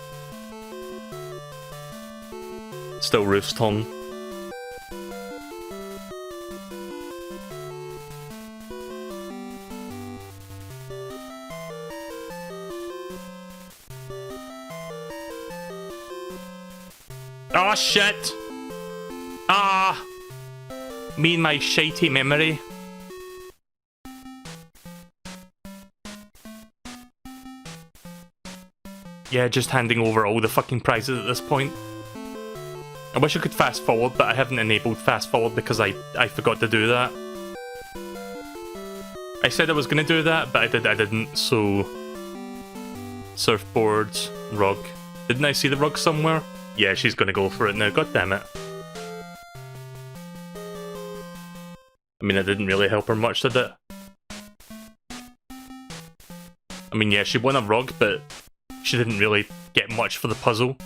Still Ruth's turn. Oh shit! Ah! Me and my shitey memory. Yeah, just handing over all the fucking prizes at this point. I wish I could fast forward, but I haven't enabled fast forward because I forgot to do that. I said I was gonna do that, but I didn't, so... Surfboards, rug. Didn't I see the rug somewhere? Yeah, she's gonna go for it now, god damn it. I mean, it didn't really help her much, did it? I mean, yeah, she won a rug, but she didn't really get much for the puzzle.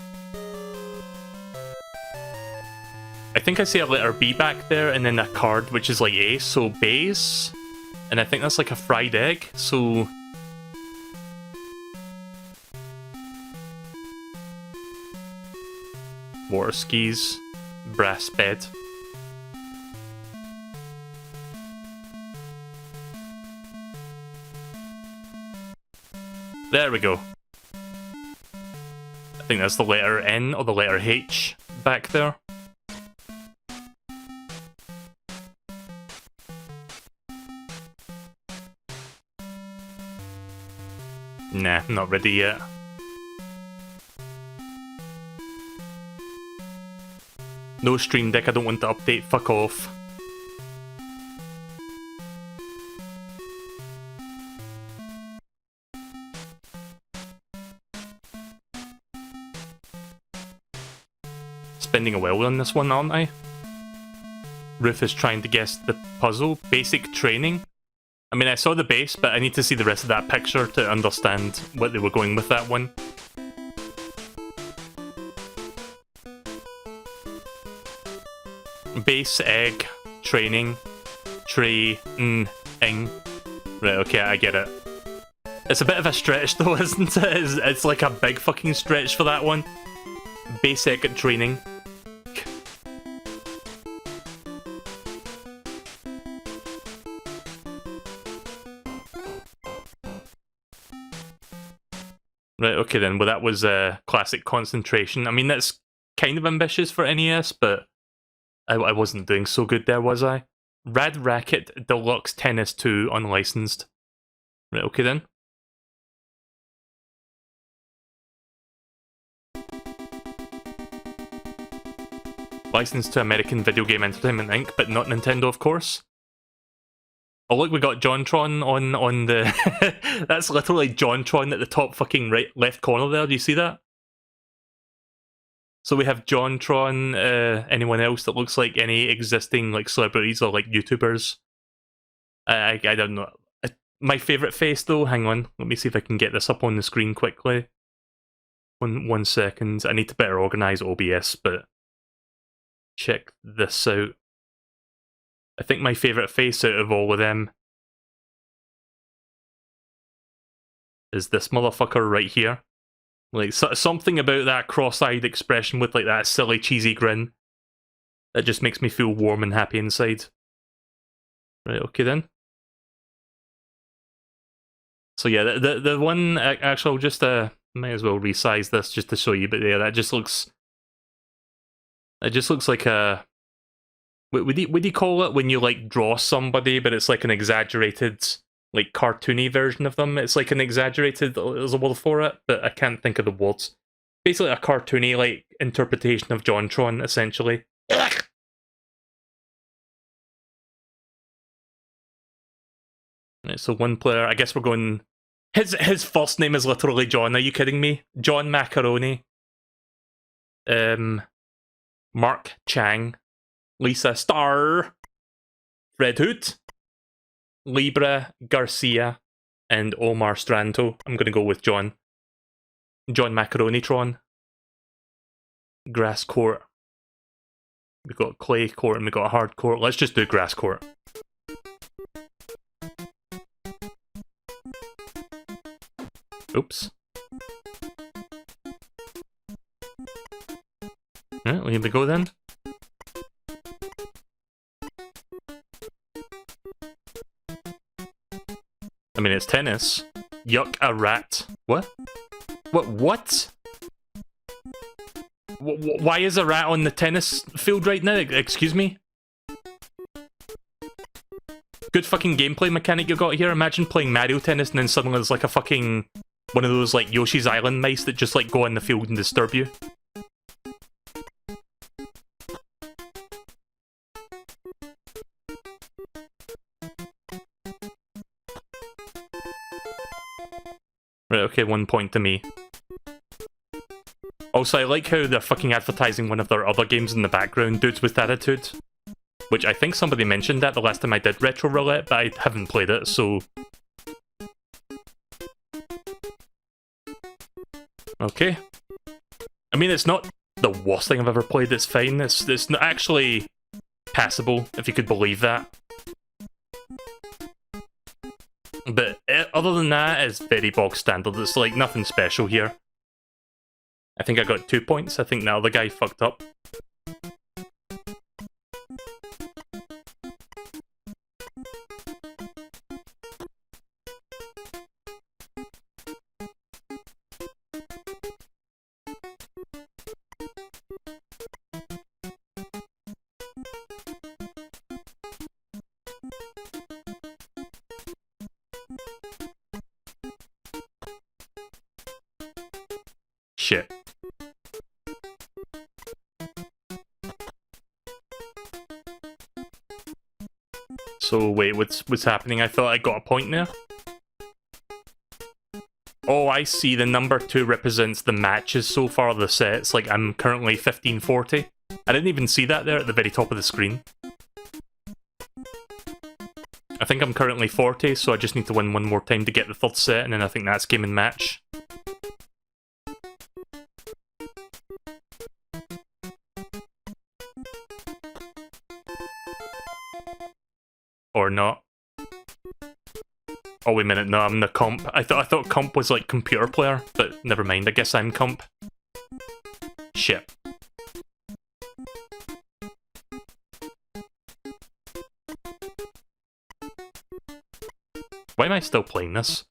I think I see a letter B back there, and then a card which is like A, so base. And I think that's like a fried egg, so... Water skis, brass bed. There we go. I think that's the letter N or the letter H back there. Nah, not ready yet. No Stream Deck, I don't want to update, fuck off. Spending a while on this one, aren't I? Ruth is trying to guess the puzzle. Basic training. I mean, I saw the base, but I need to see the rest of that picture to understand what they were going with that one. Base, egg, training, tree, ing. Right, okay, I get it. It's a bit of a stretch though, isn't it? It's like a big fucking stretch for that one. Basic training. Right, okay then, well that was classic concentration. I mean, that's kind of ambitious for NES, but I wasn't doing so good there, was I? Racket Deluxe Tennis 2 unlicensed. Right, okay then. Licensed to American Video Game Entertainment Inc., but not Nintendo, of course. Oh look, we got JonTron on the... That's literally JonTron at the top fucking left corner there, do you see that? So we have JonTron, anyone else that looks like any existing like celebrities or like YouTubers? I don't know. My favourite face though, hang on, let me see if I can get this up on the screen quickly. One second, I need to better organise OBS, but check this out. I think my favourite face out of all of them is this motherfucker right here. Like, something about that cross-eyed expression with like that silly cheesy grin that just makes me feel warm and happy inside. Right, okay then. So yeah, the one, actually I'll just, might as well resize this just to show you, but yeah, that just looks... It just looks like a... Would you call it when you like draw somebody, but it's like an exaggerated, like cartoony version of them? It's like an exaggerated, there's a word for it, but I can't think of the words. Basically a cartoony like interpretation of JonTron, essentially. Right, so one player, I guess we're going... His first name is literally John, are you kidding me? John Macaroni. Mark Chang. Lisa Starr, Red Hood, Libra Garcia, and Omar Stranto. I'm going to go with John. John Macaronitron. Grass Court. We've got Clay Court and we've got a Hard Court. Let's just do Grass Court. Oops. Yeah, well, here we go then. I mean, it's tennis. Yuck, a rat. What? What? Why is a rat on the tennis field right now? Excuse me? Good fucking gameplay mechanic you got here. Imagine playing Mario Tennis and then suddenly there's like a fucking... one of those like Yoshi's Island mice that just like go on the field and disturb you. Right, okay, 1 point to me. Also, I like how they're fucking advertising one of their other games in the background, Dudes with Attitude. Which I think somebody mentioned that the last time I did Retro Roulette, but I haven't played it, so... Okay. I mean, it's not the worst thing I've ever played, it's fine. It's not actually passable, if you could believe that. But other than that, it's very bog standard. It's like nothing special here. I think I got 2 points. I think the other guy fucked up. Shit. So wait, what's happening? I thought I got a point there. Oh, I see. The number 2 represents the matches so far of the sets. Like, I'm currently 1540. I didn't even see that there at the very top of the screen. I think I'm currently 40, so I just need to win one more time to get the third set, and then I think that's game and match. Or not. Oh, wait a minute, no, I'm the comp. I thought comp was like computer player, but never mind, I guess I'm comp. Shit. Why am I still playing this?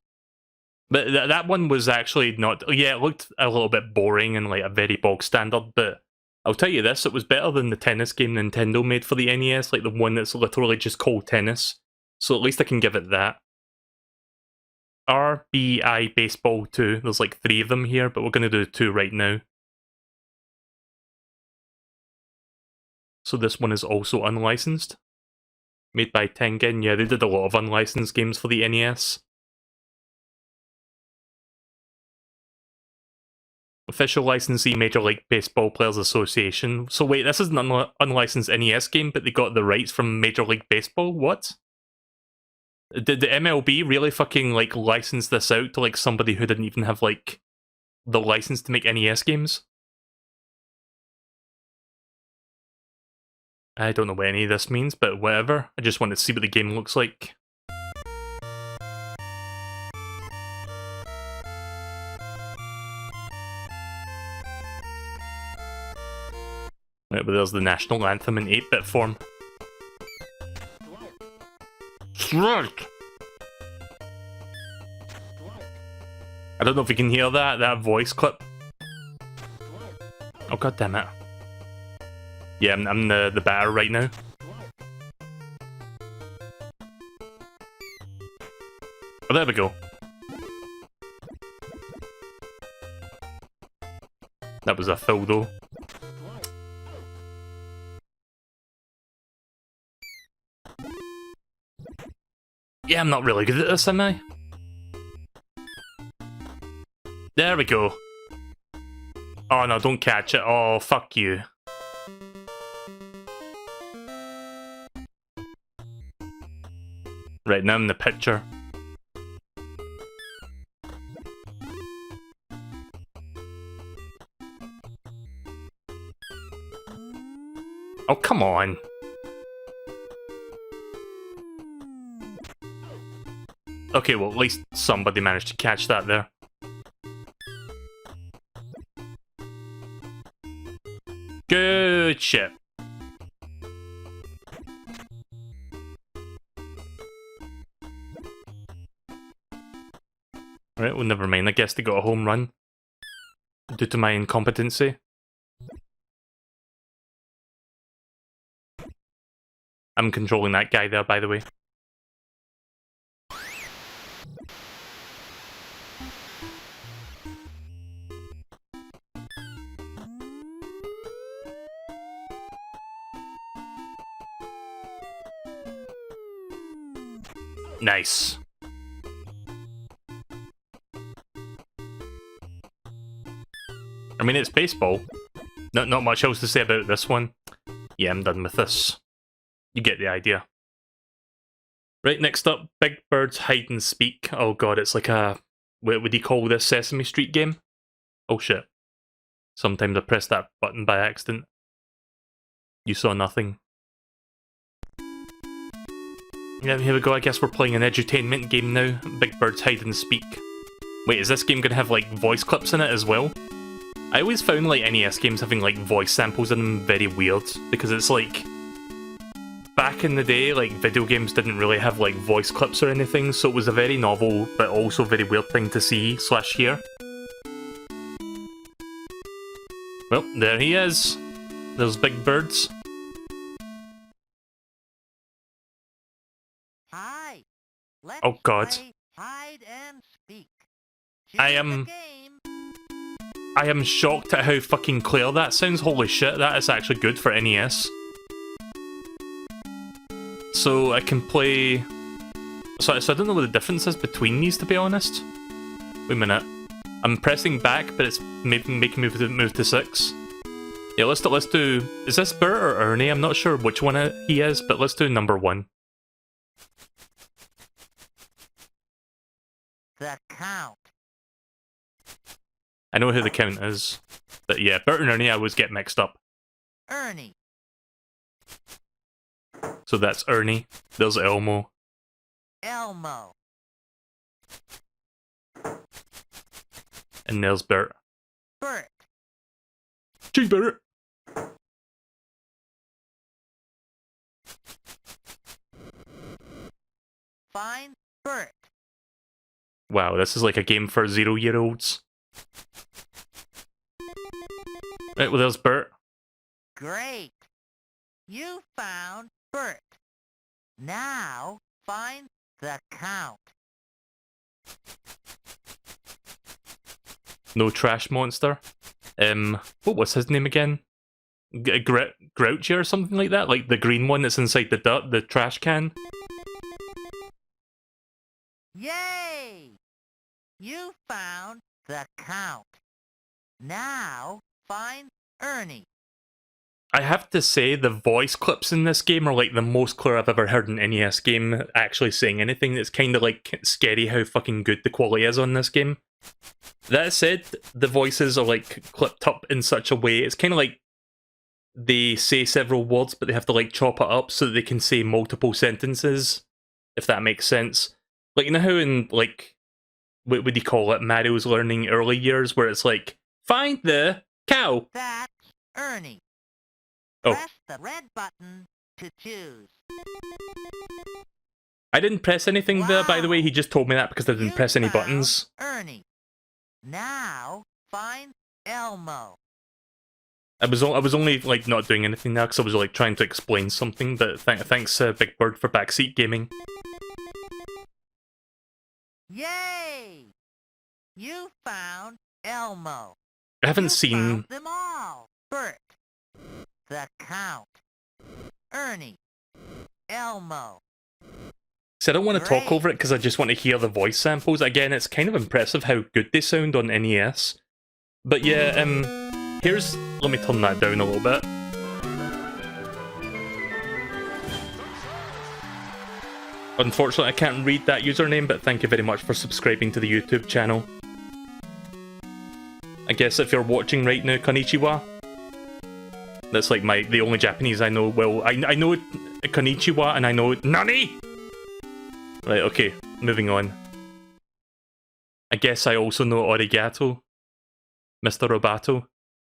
But that one was actually not... Yeah, it looked a little bit boring and like a very bog standard, but I'll tell you this, it was better than the tennis game Nintendo made for the NES, like the one that's literally just called Tennis. So at least I can give it that. R.B.I. Baseball 2, there's like 3 of them here, but we're going to do 2 right now. So this one is also unlicensed. Made by Tengen. Yeah, they did a lot of unlicensed games for the NES. Official licensee, Major League Baseball Players Association. So wait, this is an unlicensed NES game, but they got the rights from Major League Baseball? What? Did the MLB really fucking, like, license this out to, like, somebody who didn't even have, like, the license to make NES games? I don't know what any of this means, but whatever. I just want to see what the game looks like. Right, but there's the national anthem in 8-bit form. Strike! I don't know if you can hear that voice clip. Oh, god damn it. Yeah, I'm the batter right now. Oh, there we go. That was a fill though. Yeah, I'm not really good at this, am I? There we go. Oh no, don't catch it. Oh, fuck you. Right, now I'm in the picture. Oh, come on. Okay, well, at least somebody managed to catch that there. Good shit. Alright, well, never mind. I guess they got a home run. Due to my incompetency. I'm controlling that guy there, by the way. Nice. I mean, it's baseball. Not much else to say about this one. Yeah, I'm done with this. You get the idea. Right, next up, Big Bird's Hide and Speak. Oh god, it's like a... what would you call this, Sesame Street game? Oh shit. Sometimes I press that button by accident. You saw nothing. Yeah, here we go. I guess we're playing an edutainment game now. Big Bird's Hide and Speak. Wait, is this game gonna have, like, voice clips in it as well? I always found, like, NES games having, like, voice samples in them very weird. Because it's, like... back in the day, like, video games didn't really have, like, voice clips or anything, so it was a very novel, but also very weird thing to see / hear. Well, there he is. There's Big Bird's. Hi. Let's Oh god. play hide and speak. I am shocked at how fucking clear that sounds. Holy shit, that is actually good for NES. So I can play... So I don't know what the difference is between these, to be honest. Wait a minute. I'm pressing back, but it's making me move to 6. Yeah, let's do... Is this Bert or Ernie? I'm not sure which one he is, but let's do number 1. The count. I know who the count is. But yeah, Bert and Ernie I always get mixed up. Ernie. So that's Ernie. There's Elmo. Elmo. And there's Bert. Bert. Gee, Bert! Find Bert. Wow, this is like a game for 0-year-olds. Right, well there's Bert. Great. You found Bert. Now find the count. No trash monster. What was his name again? Grouchy or something like that, like the green one that's inside the trash can. Yay! You found the Count. Now find Ernie. I have to say, the voice clips in this game are like the most clear I've ever heard an NES game actually saying anything. It's kind of like scary how fucking good the quality is on this game. That said, the voices are like clipped up in such a way, it's kind of like they say several words, but they have to like chop it up so that they can say multiple sentences, if that makes sense. Like, you know how in, like, what would you call it, Mario's learning early years, where it's like, find the cow. That's Ernie. Oh. Press the red button to choose. I didn't press anything there, by the way. He just told me that because I didn't press any buttons. Ernie. Now find Elmo. I was only like not doing anything now because I was like trying to explain something. But thanks, Big Bird, for backseat gaming. Yay! You found Elmo. I haven't seen. Found them all. Bert. The Count. Ernie. Elmo. So I don't want to talk over it because I just want to hear the voice samples. Again, it's kind of impressive how good they sound on NES. But yeah, here's... Let me turn that down a little bit. Unfortunately, I can't read that username, but thank you very much for subscribing to the YouTube channel. I guess if you're watching right now, konnichiwa. That's like the only Japanese I know. Well, I know konnichiwa and I know NANI! Right, okay, moving on. I guess I also know arigato, Mr. Robato.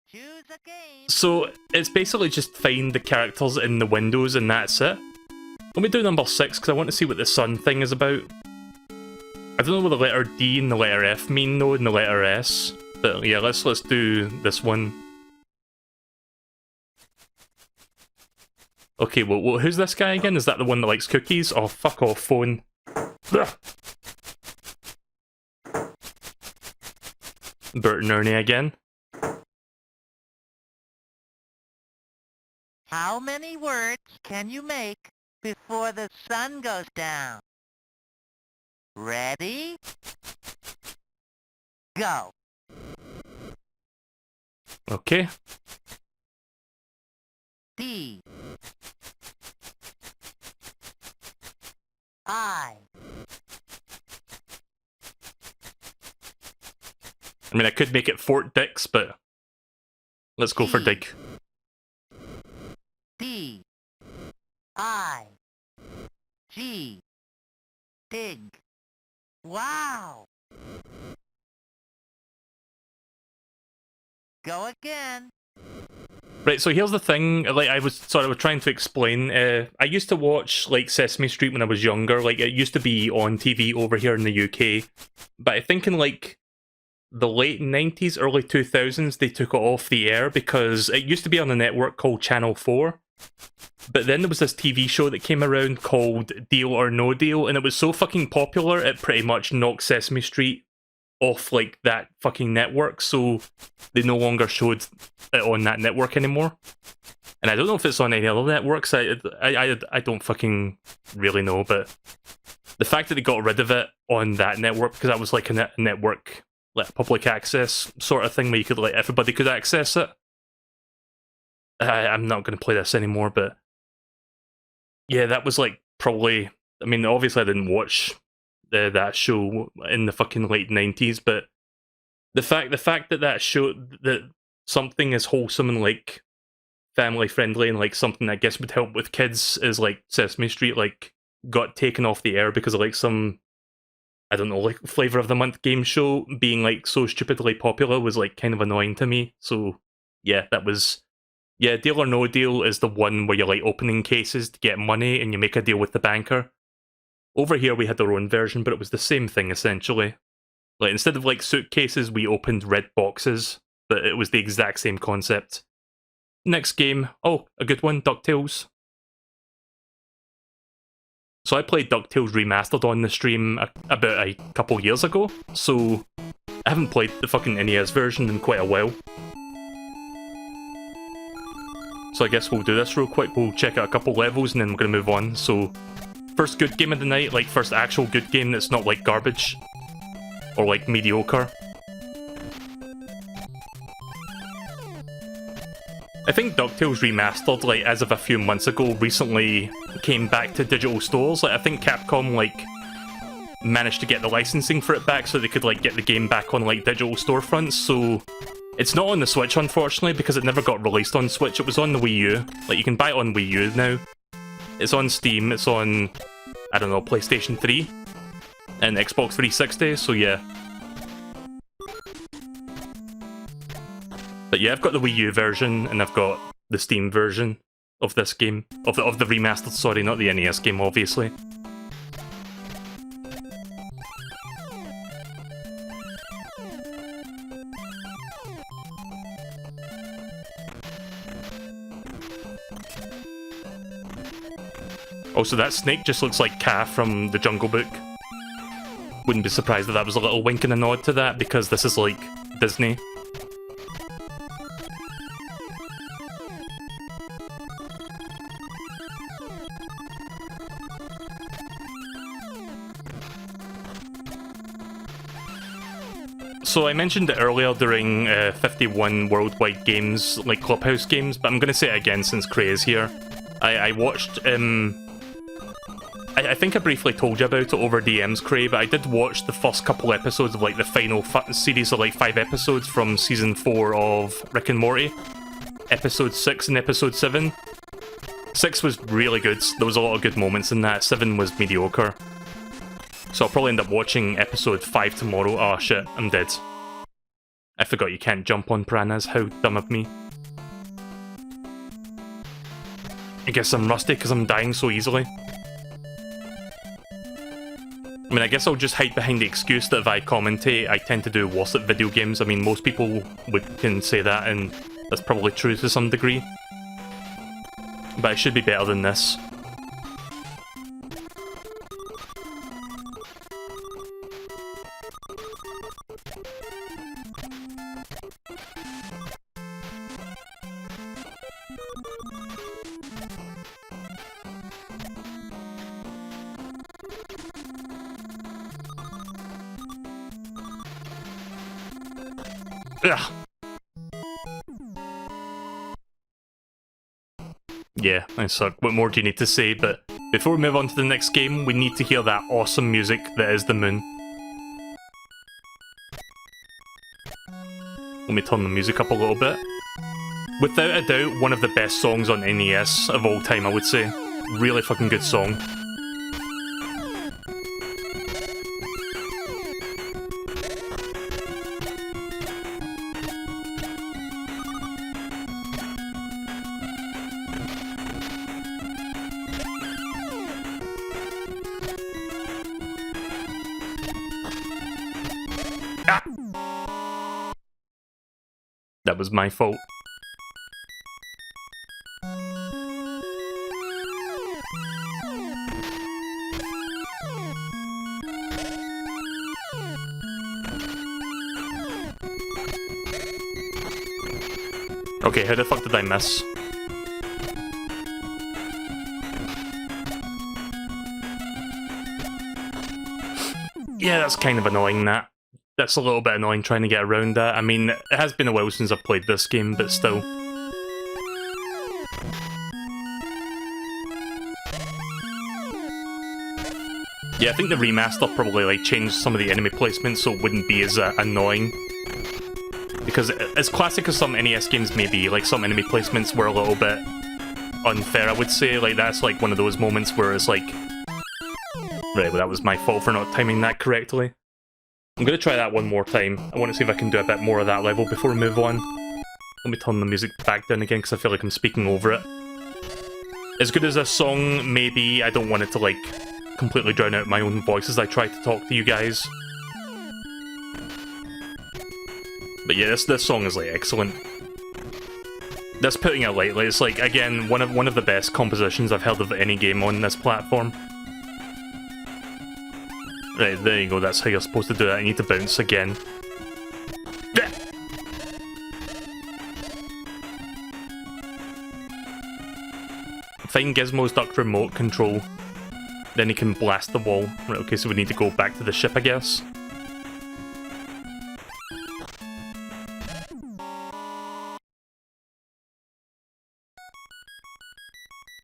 Choose a game. So, it's basically just find the characters in the windows and that's it. Let me do number 6 because I want to see what the sun thing is about. I don't know what the letter D and the letter F mean though, and the letter S. But yeah, let's do this one. Okay, well, who's this guy again? Is that the one that likes cookies? Oh, fuck off, phone. Ugh. Bert and Ernie again. How many words can you make before the sun goes down? Ready? Go. Okay. D. I. I mean, I could make it Fort Dix, but let's go for dig. D. I. G. Dig. Wow. Go again. Right, so here's the thing, like I was sort of trying to explain, I used to watch like Sesame Street when I was younger, like it used to be on TV over here in the UK, but I think in like the late 90s, early 2000s, they took it off the air because it used to be on a network called Channel 4, but then there was this TV show that came around called Deal or No Deal, and it was so fucking popular, it pretty much knocked Sesame Street off like that fucking network, so they no longer showed it on that network anymore. And I don't know if it's on any other networks, I don't fucking really know, but the fact that they got rid of it on that network, because that was like a network, like public access sort of thing where you could, like, everybody could access it. I'm not going to play this anymore, but yeah, that was like probably, I mean, obviously I didn't watch that show in the fucking late 90s, but the fact that show, that something is wholesome and like family friendly and like something that I guess would help with kids is like Sesame Street, like got taken off the air because of like some, I don't know, like flavor of the month game show being like so stupidly popular was like kind of annoying to me. So yeah, that was, yeah, Deal or No Deal is the one where you're like opening cases to get money and you make a deal with the banker. Over here we had our own version, but it was the same thing essentially. Like instead of like suitcases, we opened red boxes, but it was the exact same concept. Next game, oh, a good one, DuckTales. So I played DuckTales Remastered on the stream about a couple years ago, so I haven't played the fucking NES version in quite a while. So I guess we'll do this real quick. We'll check out a couple levels and then we're going to move on. So, first good game of the night, like first actual good game that's not like garbage. Or like mediocre. I think DuckTales Remastered, like as of a few months ago, recently came back to digital stores. Like I think Capcom like managed to get the licensing for it back so they could like get the game back on like digital storefronts. So it's not on the Switch unfortunately because it never got released on Switch. It was on the Wii U. Like you can buy it on Wii U now. It's on Steam. It's on, I don't know, PlayStation 3 and Xbox 360. So yeah. But yeah, I've got the Wii U version, and I've got the Steam version of this game. Of the remastered, sorry, not the NES game, obviously. Also, that snake just looks like Ka from the Jungle Book. Wouldn't be surprised if that was a little wink and a nod to that, because this is like Disney. So I mentioned it earlier during 51 worldwide games, like Clubhouse games, but I'm going to say it again since Cray is here. I watched, I think I briefly told you about it over DMs, Cray, but I did watch the first couple episodes of like the final series of like 5 episodes from season 4 of Rick and Morty. Episode 6 and episode 7. 6 was really good, there was a lot of good moments in that, 7 was mediocre. So I'll probably end up watching episode 5 tomorrow. Oh shit, I'm dead. I forgot you can't jump on piranhas, how dumb of me. I guess I'm rusty because I'm dying so easily. I mean, I guess I'll just hide behind the excuse that if I commentate, I tend to do worse at video games. I mean, most people can say that, and that's probably true to some degree. But I should be better than this. Ugh. Yeah, I suck. What more do you need to say? But before we move on to the next game, we need to hear that awesome music that is the moon. Let me turn the music up a little bit. Without a doubt, one of the best songs on NES of all time, I would say. Really fucking good song. That was my fault. Okay, how the fuck did I miss? Yeah, that's kind of annoying, that. That's a little bit annoying trying to get around that. I mean, it has been a while since I've played this game, but still. Yeah, I think the remaster probably like changed some of the enemy placements so it wouldn't be as annoying. Because as classic as some NES games may be, like some enemy placements were a little bit unfair, I would say. Like that's like one of those moments where it's like, right, well that was my fault for not timing that correctly. I'm going to try that one more time. I want to see if I can do a bit more of that level before we move on. Let me turn the music back down again because I feel like I'm speaking over it. As good as this song may be, I don't want it to like completely drown out my own voice as I try to talk to you guys. But yeah, this song is like excellent. That's putting it lightly. It's like, again, one of the best compositions I've heard of any game on this platform. Right, there you go, that's how you're supposed to do that. I need to bounce again. Find Gizmo's duct remote control. Then he can blast the wall. Right, okay, so we need to go back to the ship, I guess.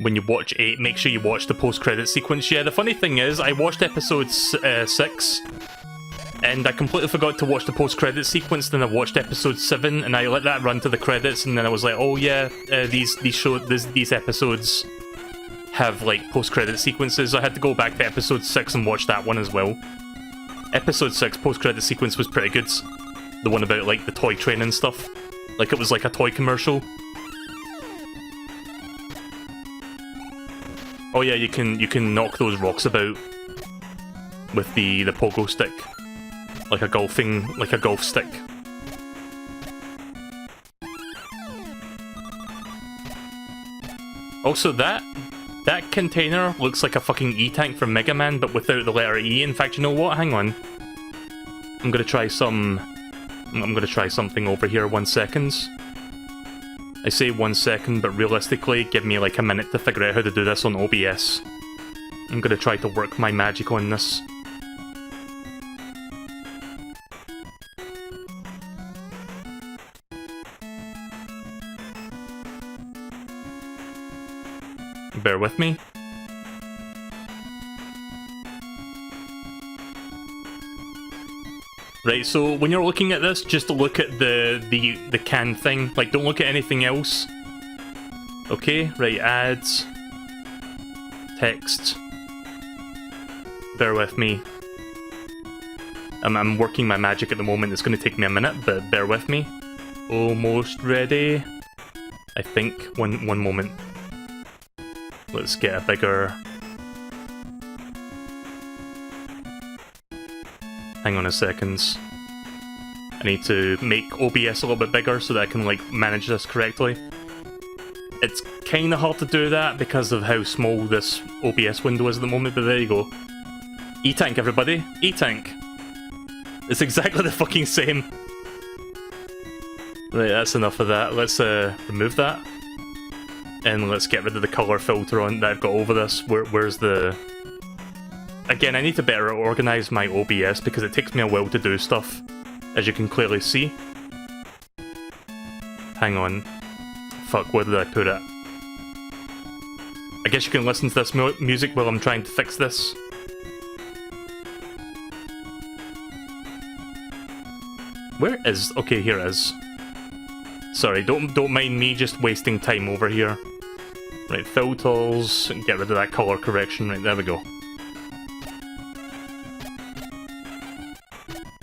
When you watch 8, make sure you watch the post-credit sequence. Yeah, the funny thing is, I watched episode 6, and I completely forgot to watch the post-credit sequence. Then I watched episode 7, and I let that run to the credits, and then I was like, oh yeah, these episodes have like post-credit sequences. So I had to go back to episode 6 and watch that one as well. Episode 6 post-credit sequence was pretty good. The one about like the toy train and stuff. Like it was like a toy commercial. Oh yeah, you can knock those rocks about with the pogo stick, like a golf stick. Also, that container looks like a fucking E-tank from Mega Man, but without the letter E. In fact, you know what? Hang on. I'm gonna try something over here. 1 second. I say 1 second, but realistically, give me like a minute to figure out how to do this on OBS. I'm gonna try to work my magic on this. Bear with me. Right, so when you're looking at this, just look at the can thing. Like, don't look at anything else. Okay, right, ads. Text. Bear with me. I'm working my magic at the moment. It's going to take me a minute, but bear with me. Almost ready. I think. One moment. Let's get a bigger... Hang on a second. I need to make OBS a little bit bigger so that I can like manage this correctly. It's kind of hard to do that because of how small this OBS window is at the moment, but there you go. E-tank, everybody. E-tank. It's exactly the fucking same. Right, that's enough of that. Let's remove that. And let's get rid of the colour filter on that I've got over this. Where's the... Again, I need to better organise my OBS because it takes me a while to do stuff, as you can clearly see. Hang on. Fuck, where did I put it? I guess you can listen to this music while I'm trying to fix this. Where is... Okay, here it is. Sorry, don't mind me just wasting time over here. Right, filters, get rid of that colour correction. Right, there we go.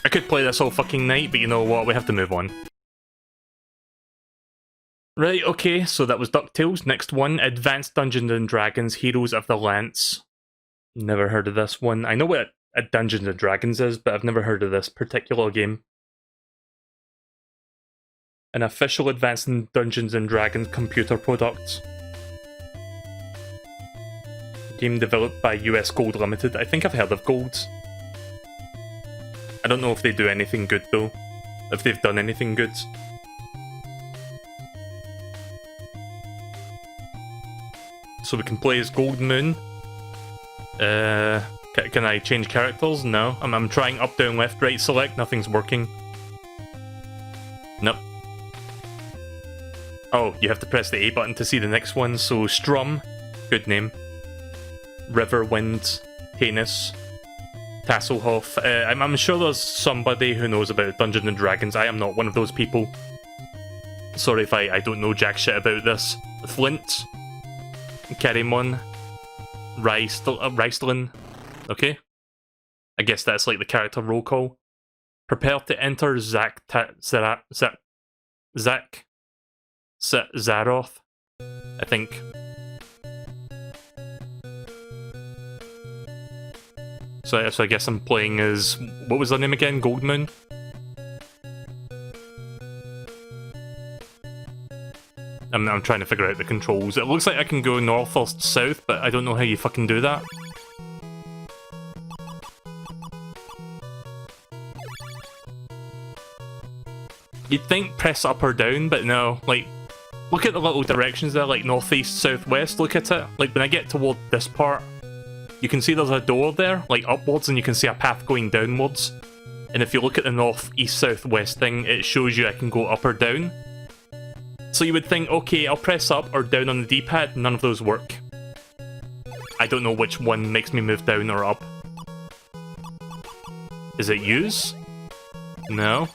I could play this all fucking night, but you know what, we have to move on. Right, okay, so that was DuckTales. Next one, Advanced Dungeons and Dragons, Heroes of the Lance. Never heard of this one. I know what a Dungeons and Dragons is, but I've never heard of this particular game. An official Advanced Dungeons and Dragons computer product. Game developed by US Gold Limited. I think I've heard of Gold. I don't know if they do anything good though. If they've done anything good. So we can play as Gold Moon. Can I change characters? No. I'm trying up, down, left, right, select. Nothing's working. Nope. Oh, you have to press the A button to see the next one. So Strum, good name. Riverwind, Canis. Tasselhoff. I'm sure there's somebody who knows about Dungeons and Dragons. I am not one of those people. Sorry if I don't know jack shit about this. Flint. Karimon. Ricelin. Okay. I guess that's like the character roll call. Prepare to enter Zaroth. I think. So I guess I'm playing as... What was their name again? Goldmoon? I'm trying to figure out the controls. It looks like I can go north or south, but I don't know how you fucking do that. You'd think press up or down, but no. Like, Look at the little directions there, like northeast, southwest, look at it. Like when I get toward this part, you can see there's a door there, like upwards, and you can see a path going downwards. And if you look at the north, east, southwest thing, it shows you I can go up or down. So you would think, okay, I'll press up or down on the D-pad, none of those work. I don't know which one makes me move down or up. Is it use? No.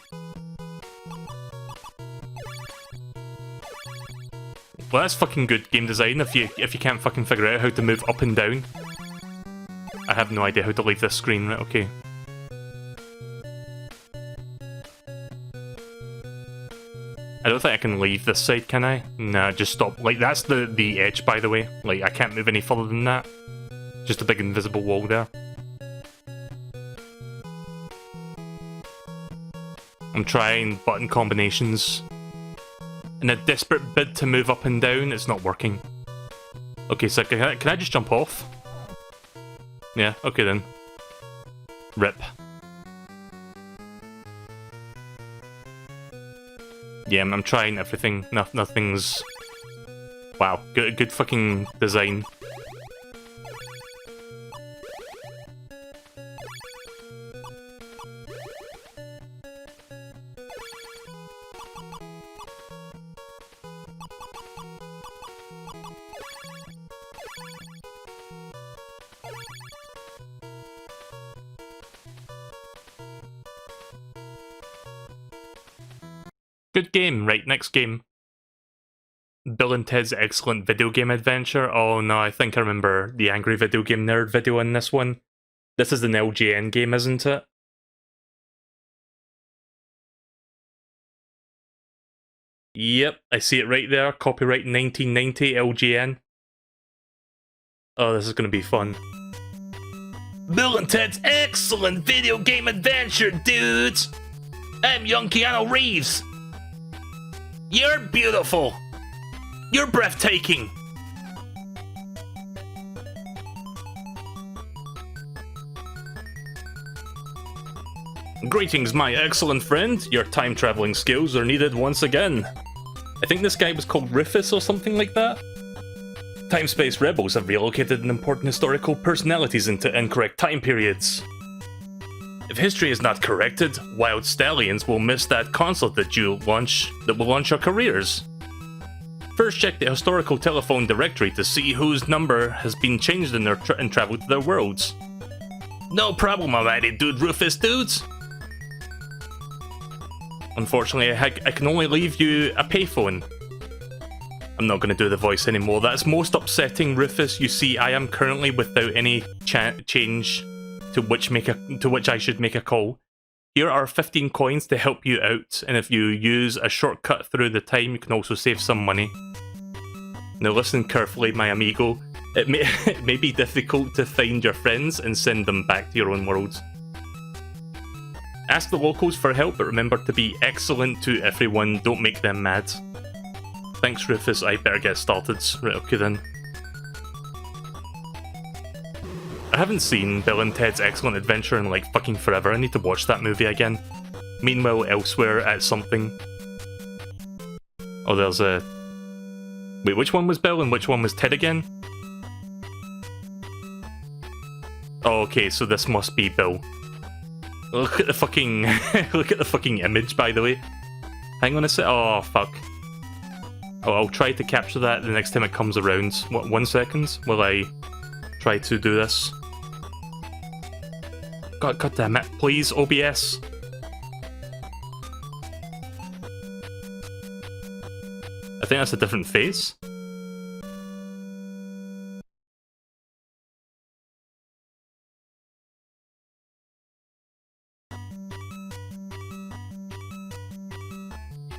Well, that's fucking good game design if you can't fucking figure out how to move up and down. I have no idea how to leave this screen, right? Okay. I don't think I can leave this side, can I? Nah, just stop. Like, that's the edge, by the way. Like, I can't move any further than that. Just a big invisible wall there. I'm trying button combinations. In a desperate bid to move up and down, it's not working. Okay, so can I just jump off? Yeah, okay then. Rip. Yeah, I'm trying everything. Nothing's... Wow, good fucking design. Good game. Right, next game. Bill and Ted's Excellent Video Game Adventure. Oh no, I think I remember the Angry Video Game Nerd video in this one. This is an LJN game, isn't it? Yep, I see it right there. Copyright 1990 LJN. Oh, this is going to be fun. Bill and Ted's Excellent Video Game Adventure, dudes! I'm young Keanu Reeves! You're beautiful! You're breathtaking! Greetings, my excellent friend. Your time-traveling skills are needed once again. I think this guy was called Rufus or something like that. Time-space rebels have relocated important historical personalities into incorrect time periods. If history is not corrected, wild stallions will miss that concert that will launch your careers. First, check the historical telephone directory to see whose number has been changed in and traveled to their worlds. No problem, alrighty, dude, Rufus dudes. Unfortunately, I can only leave you a payphone. I'm not going to do the voice anymore. That's most upsetting, Rufus. You see, I am currently without any change to which I should make a call. Here are 15 coins to help you out, and if you use a shortcut through the time, you can also save some money. Now listen carefully, my amigo. It may be difficult to find your friends and send them back to your own worlds. Ask the locals for help, but remember to be excellent to everyone. Don't make them mad. Thanks, Rufus. I better get started. Right, okay then. I haven't seen Bill and Ted's Excellent Adventure in like fucking forever. I need to watch that movie again. Meanwhile, elsewhere at something. Oh, there's a... Wait, which one was Bill and which one was Ted again? Oh, okay, so this must be Bill. Look at the fucking... look at the fucking image, by the way. Hang on a sec. Oh, fuck. Oh, I'll try to capture that the next time it comes around. What, 1 second? Will I try to do this? God damn it. Please, OBS. I think that's a different face.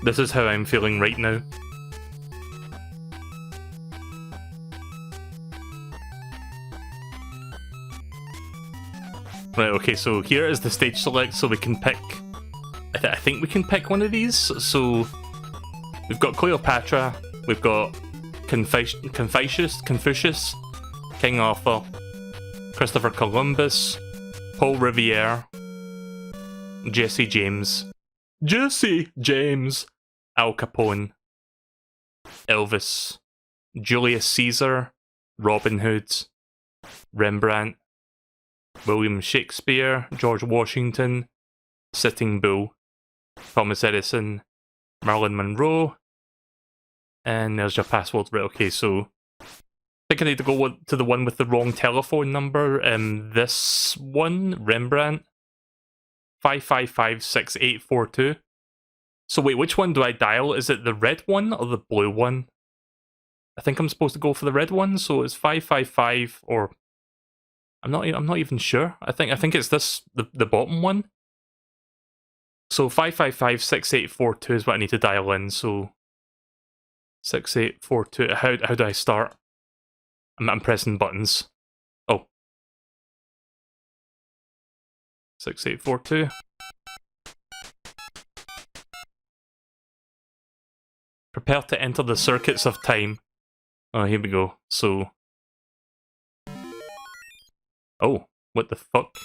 This is how I'm feeling right now. Right, okay, so here is the stage select, so we can pick... I think we can pick one of these. So, we've got Cleopatra, we've got Confucius, King Arthur, Christopher Columbus, Paul Revere, Jesse James, Al Capone. Elvis, Julius Caesar, Robin Hood, Rembrandt, William Shakespeare, George Washington, Sitting Bull, Thomas Edison, Marilyn Monroe, and there's your password. Right, okay, so I think I need to go to the one with the wrong telephone number. This one, Rembrandt, 5556842. So wait, which one do I dial? Is it the red one or the blue one? I think I'm supposed to go for the red one, so it's 555, or I'm not even sure. I think it's this, the bottom one. So 5556842 is what I need to dial in. So 6842. How do I start? I'm pressing buttons. Oh. 6842. Prepare to enter the circuits of time. Oh, here we go. So... Oh, what the fuck?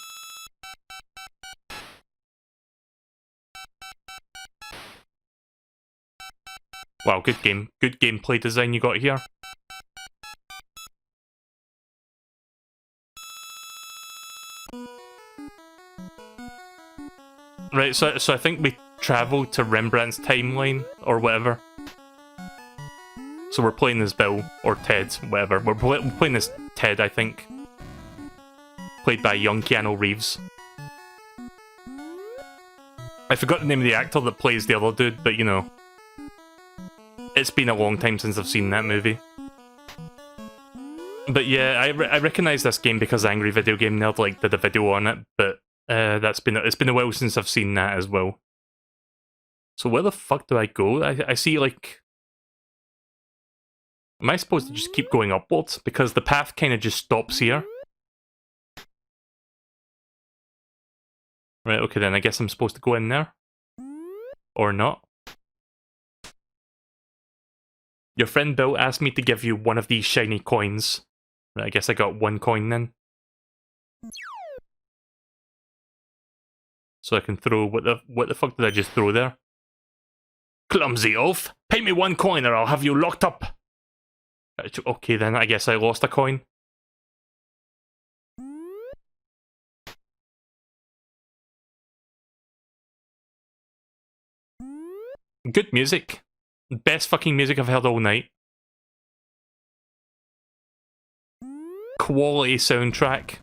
Wow, good game. Good gameplay design you got here. Right, so I think we travelled to Rembrandt's timeline, or whatever. So we're playing as Bill, or Ted, whatever. We're playing as Ted, I think. Played by young Keanu Reeves. I forgot the name of the actor that plays the other dude, but you know. It's been a long time since I've seen that movie. But yeah, I recognise this game because Angry Video Game Nerd like did a video on it, but it's been a while since I've seen that as well. So where the fuck do I go? I see like... Am I supposed to just keep going upwards? Because the path kind of just stops here. Right, okay then, I guess I'm supposed to go in there. Or not. Your friend Bill asked me to give you one of these shiny coins. Right, I guess I got one coin then. So I can throw... What the fuck did I just throw there? Clumsy oaf! Pay me one coin or I'll have you locked up! Okay then, I guess I lost a coin. Good music. Best fucking music I've heard all night. Quality soundtrack.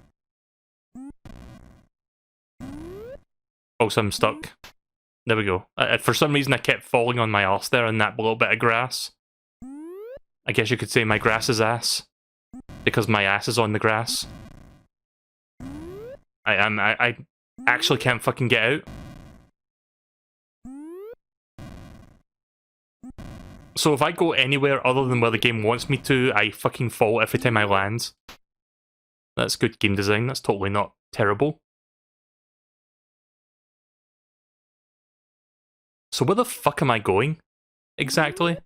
Also, I'm stuck. There we go. For some reason I kept falling on my arse there in that little bit of grass. I guess you could say my grass is ass. Because my ass is on the grass. I actually can't fucking get out. So if I go anywhere other than where the game wants me to, I fucking fall every time I land. That's good game design, that's totally not terrible. So where the fuck am I going? Exactly?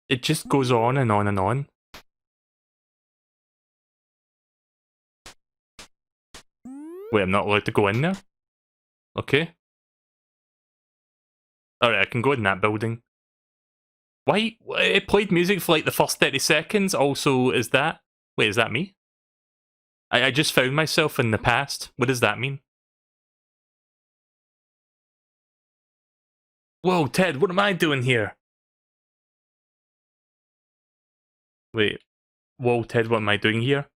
It just goes on and on and on. Wait, I'm not allowed to go in there? Okay. Alright, I can go in that building. Why? It played music for like the first 30 seconds, also, is that... Wait, is that me? I just found myself in the past. What does that mean? Whoa, Ted, what am I doing here? Wait. Whoa, Ted, what am I doing here?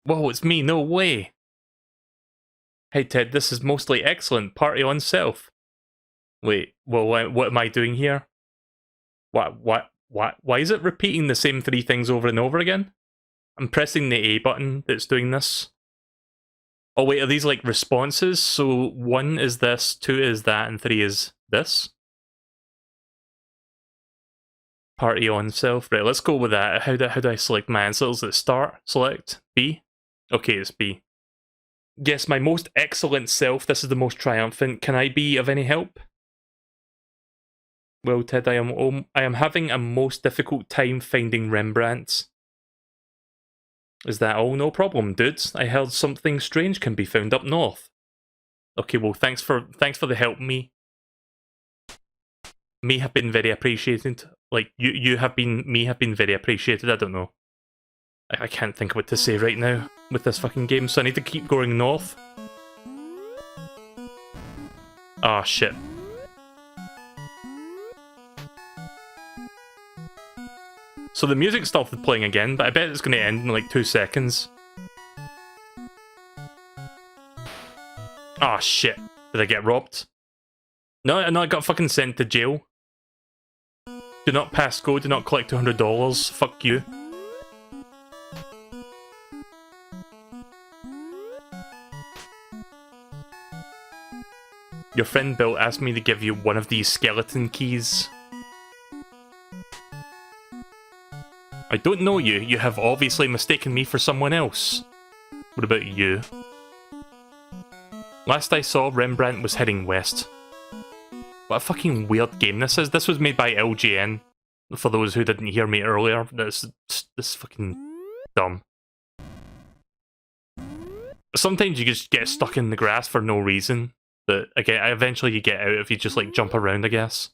Whoa, it's me, no way! Hey Ted, this is mostly excellent. Party on self. Wait, well, what am I doing here? Why is it repeating the same 3 things over and over again? I'm pressing the A button that's doing this. Oh wait, are these like responses? So 1 is this, 2 is that, and 3 is this? Party on self. Right, let's go with that. How do I select my answers? Is it start? Select? B? Okay, it's B. Yes, my most excellent self. This is the most triumphant. Can I be of any help? Well, Ted, I am having a most difficult time finding Rembrandts. Is that all? No problem, dudes. I heard something strange can be found up north. Okay, well, thanks for the help, me. Me have been very appreciated. Like, you have been very appreciated, I don't know. I can't think of what to say right now with this fucking game, so I need to keep going north. Ah, shit. So the music started playing again, but I bet it's going to end in like 2 seconds. Ah, shit. Did I get robbed? No, I got fucking sent to jail. Do not pass go, do not collect $200. Fuck you. Your friend Bill asked me to give you one of these skeleton keys. I don't know you. You have obviously mistaken me for someone else. What about you? Last I saw, Rembrandt was heading west. What a fucking weird game this is. This was made by LJN. For those who didn't hear me earlier, this fucking dumb. Sometimes you just get stuck in the grass for no reason. But again, eventually you get out if you just like jump around, I guess.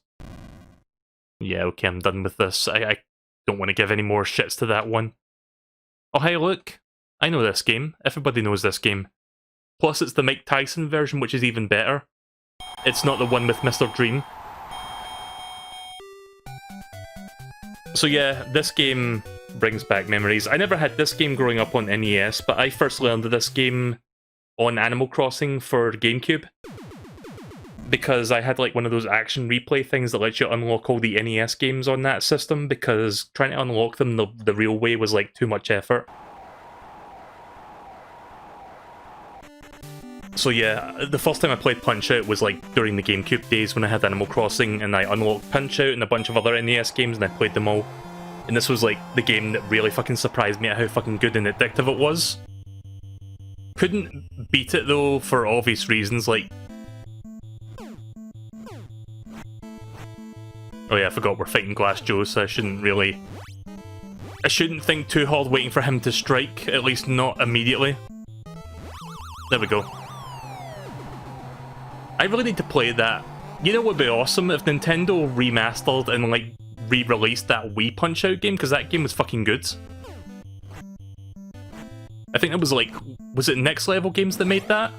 Yeah, okay, I'm done with this. I don't want to give any more shits to that one. Oh, hey, look. I know this game. Everybody knows this game. Plus, it's the Mike Tyson version, which is even better. It's not the one with Mr. Dream. So yeah, this game brings back memories. I never had this game growing up on NES, but I first learned of this game on Animal Crossing for GameCube. Because I had like one of those action replay things that lets you unlock all the NES games on that system, because trying to unlock them the real way was like too much effort. So yeah, the first time I played Punch-Out was like during the GameCube days when I had Animal Crossing, and I unlocked Punch-Out and a bunch of other NES games and I played them all. And this was like the game that really fucking surprised me at how fucking good and addictive it was. Couldn't beat it though for obvious reasons, like... Oh yeah, I forgot we're fighting Glass Joe, so I shouldn't think too hard waiting for him to strike, at least not immediately. There we go. I really need to play that. You know what would be awesome? If Nintendo remastered and like re-released that Wii Punch-Out game, because that game was fucking good. I think it was like, was it Next Level Games that made that?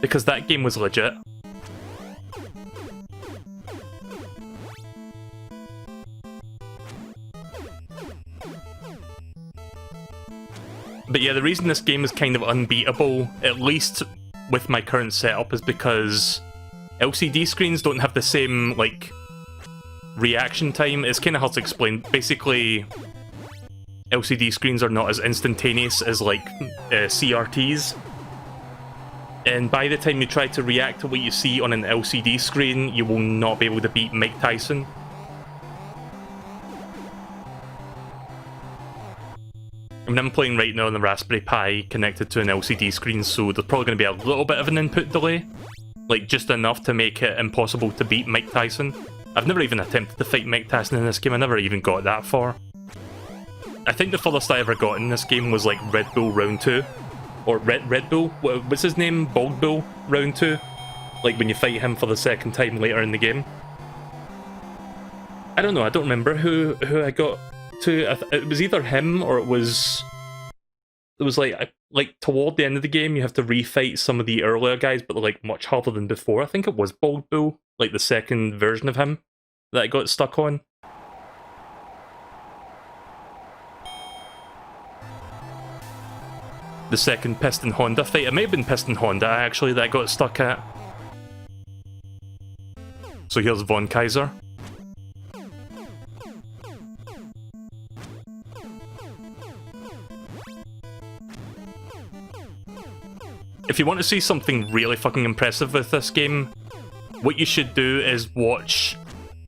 Because that game was legit. But yeah, the reason this game is kind of unbeatable, at least with my current setup, is because LCD screens don't have the same, like, reaction time. It's kind of hard to explain. Basically, LCD screens are not as instantaneous as, like, CRTs. And by the time you try to react to what you see on an LCD screen, you will not be able to beat Mike Tyson. I mean, I'm playing right now on the Raspberry Pi connected to an LCD screen, so there's probably going to be a little bit of an input delay. Like, just enough to make it impossible to beat Mike Tyson. I've never even attempted to fight Mike Tyson in this game, I never even got that far. I think the furthest I ever got in this game was like Red Bull Round 2. Or Red Bull? What's his name? Bald Bull Round 2? Like when you fight him for the second time later in the game. I don't know, I don't remember who I got to. It was either him or it was like toward the end of the game you have to refight some of the earlier guys, but they're like much harder than before. I think it was Bald Bull, like the second version of him that I got stuck on. The second Piston Honda fight. It may have been Piston Honda actually that I got stuck at. So here's Von Kaiser. If you want to see something really fucking impressive with this game, what you should do is watch...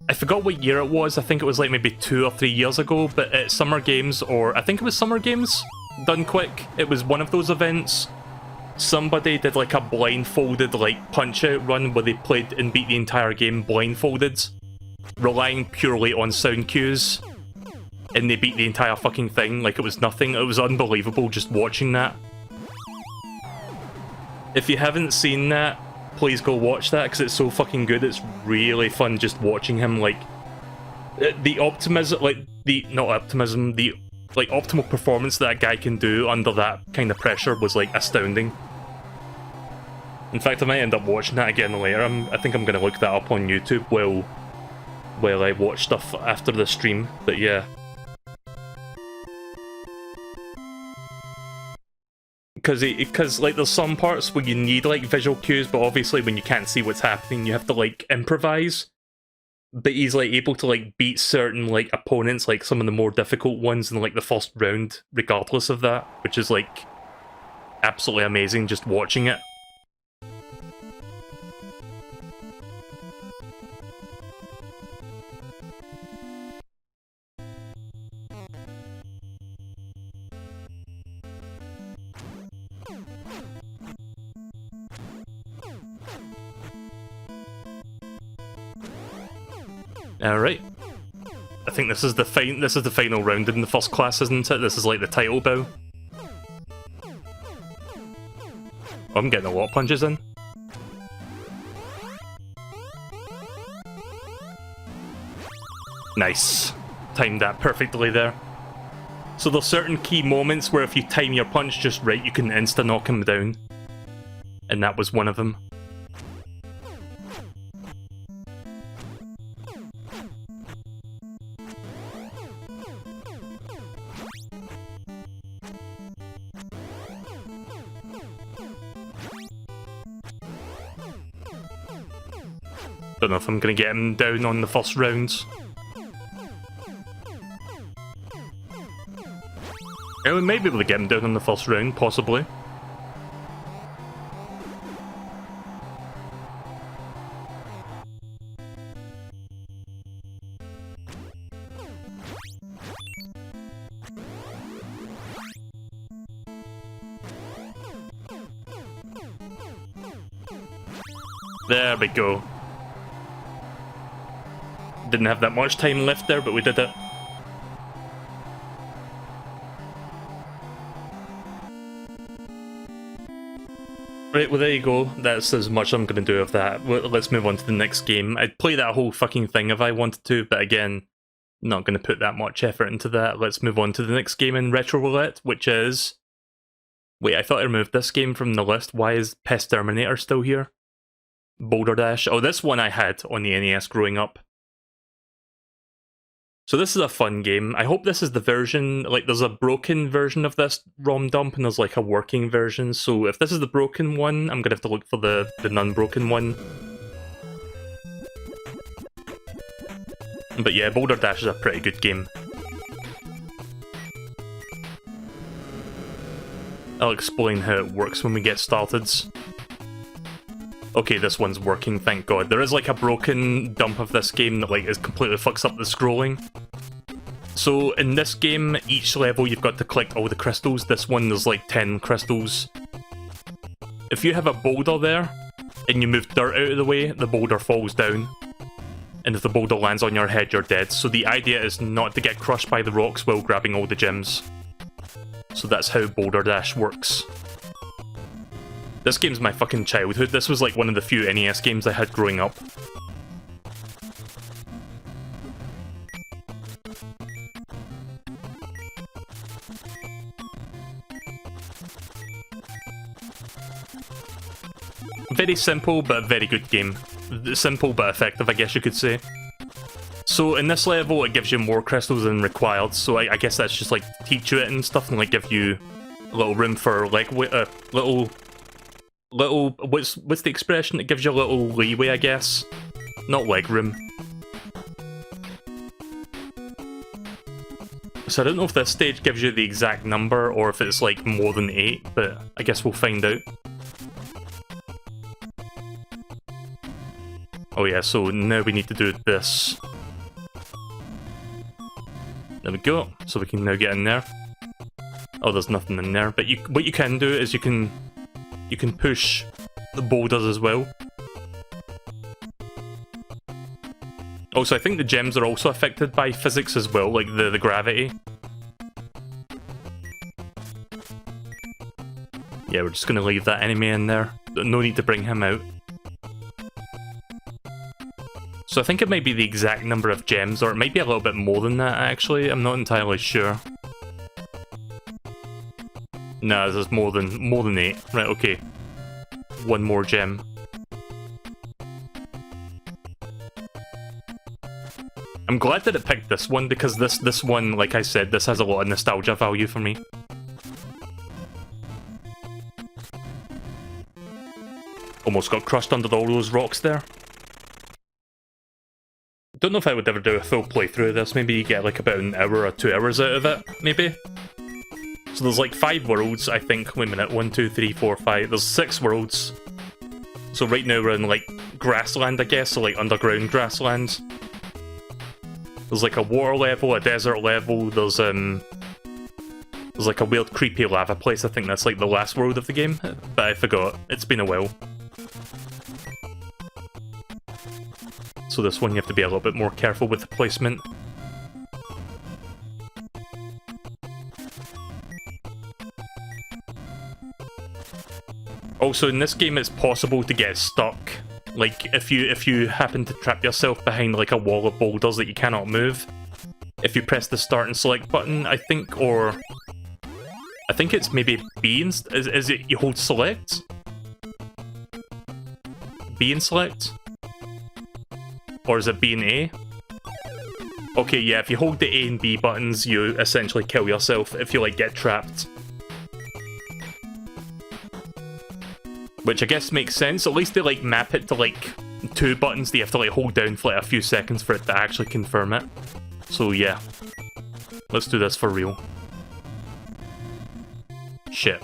I forgot what year it was, I think it was like maybe 2 or 3 years ago, but at Summer Games, or I think it was Summer Games Done Quick, it was one of those events. Somebody did like a blindfolded like Punch-Out run where they played and beat the entire game blindfolded, relying purely on sound cues. and they beat the entire fucking thing like it was nothing. It was unbelievable just watching that. If you haven't seen that, please go watch that because it's so fucking good. It's really fun just watching him, like, the optimism, like, not optimism, the, like, optimal performance that guy can do under that kind of pressure was, like, astounding. In fact, I might end up watching that again later. I think I'm going to look that up on YouTube while I watch stuff after the stream, but yeah. Because like, there's some parts where you need, like, visual cues, but obviously when you can't see what's happening, you have to, like, improvise. But he's, like, able to, like, beat certain, like, opponents, like, some of the more difficult ones in, like, the first round, regardless of that, which is, like, absolutely amazing just watching it. Alright. I think this is the final round in the first class, isn't it? This is like the title bow. Oh, I'm getting a lot of punches in. Nice. Timed that perfectly there. So there's certain key moments where if you time your punch just right, you can insta-knock him down. And that was one of them. Don't know if I'm gonna get him down on the first rounds. Yeah, we may be able to get him down on the first round, possibly. There we go. Didn't have that much time left there, but we did it. Right, well there you go. That's as much I'm going to do of that. Let's move on to the next game. I'd play that whole fucking thing if I wanted to, but again, not going to put that much effort into that. Let's move on to the next game in Retro Roulette, which is... Wait, I thought I removed this game from the list. Why is Pest Terminator still here? Boulder Dash. Oh, this one I had on the NES growing up. So this is a fun game. I hope this is the version, like there's a broken version of this ROM dump and there's like a working version. So if this is the broken one, I'm gonna have to look for the non-broken one. But yeah, Boulder Dash is a pretty good game. I'll explain how it works when we get started. Okay, this one's working, thank god. There is like a broken dump of this game that like is completely fucks up the scrolling. So in this game, each level you've got to collect all the crystals. This one there's like 10 crystals. If you have a boulder there, and you move dirt out of the way, the boulder falls down. And if the boulder lands on your head, you're dead. So the idea is not to get crushed by the rocks while grabbing all the gems. So that's how Boulder Dash works. This game's my fucking childhood. This was like one of the few NES games I had growing up. Very simple, but a very good game. Simple, but effective, I guess you could say. So in this level, it gives you more crystals than required, so I guess that's just like teach you it and stuff, and like give you a little room for like little what's the expression? It gives you a little leeway, I guess. Not leg room. So I don't know if this stage gives you the exact number or if it's like more than 8, but I guess we'll find out. Oh yeah, so now we need to do this. There we go. So we can now get in there. Oh, there's nothing in there. But what you can do is you can push the boulders as well. Also, I think the gems are also affected by physics as well, like the gravity. Yeah, we're just gonna leave that enemy in there. No need to bring him out. So I think it might be the exact number of gems, or it might be a little bit more than that, actually. I'm not entirely sure. No, there's more than 8. Right, okay. One more gem. I'm glad that it picked this one, because this one, like I said, this has a lot of nostalgia value for me. Almost got crushed under all those rocks there. Don't know if I would ever do a full playthrough of this. Maybe you get like about an hour or 2 hours out of it, maybe. So there's like 5 worlds, I think. Wait a minute, 1, 2, 3, 4, 5. There's 6 worlds. So right now we're in like grassland, I guess, so like underground grasslands. There's like a water level, a desert level, there's like a weird creepy lava place. I think that's like the last world of the game, but I forgot. It's been a while. So this one you have to be a little bit more careful with the placement. Also, in this game, it's possible to get stuck. Like, if you happen to trap yourself behind like a wall of boulders that you cannot move, if you press the start and select button, I think, or I think it's maybe B and is it you hold select? B and select? Or is it B and A? Okay, yeah, if you hold the A and B buttons, you essentially kill yourself if you, like, get trapped. Which I guess makes sense. At least they, like, map it to, like, 2 buttons that you have to, like, hold down for, like, a few seconds for it to actually confirm it. So, yeah. Let's do this for real. Shit.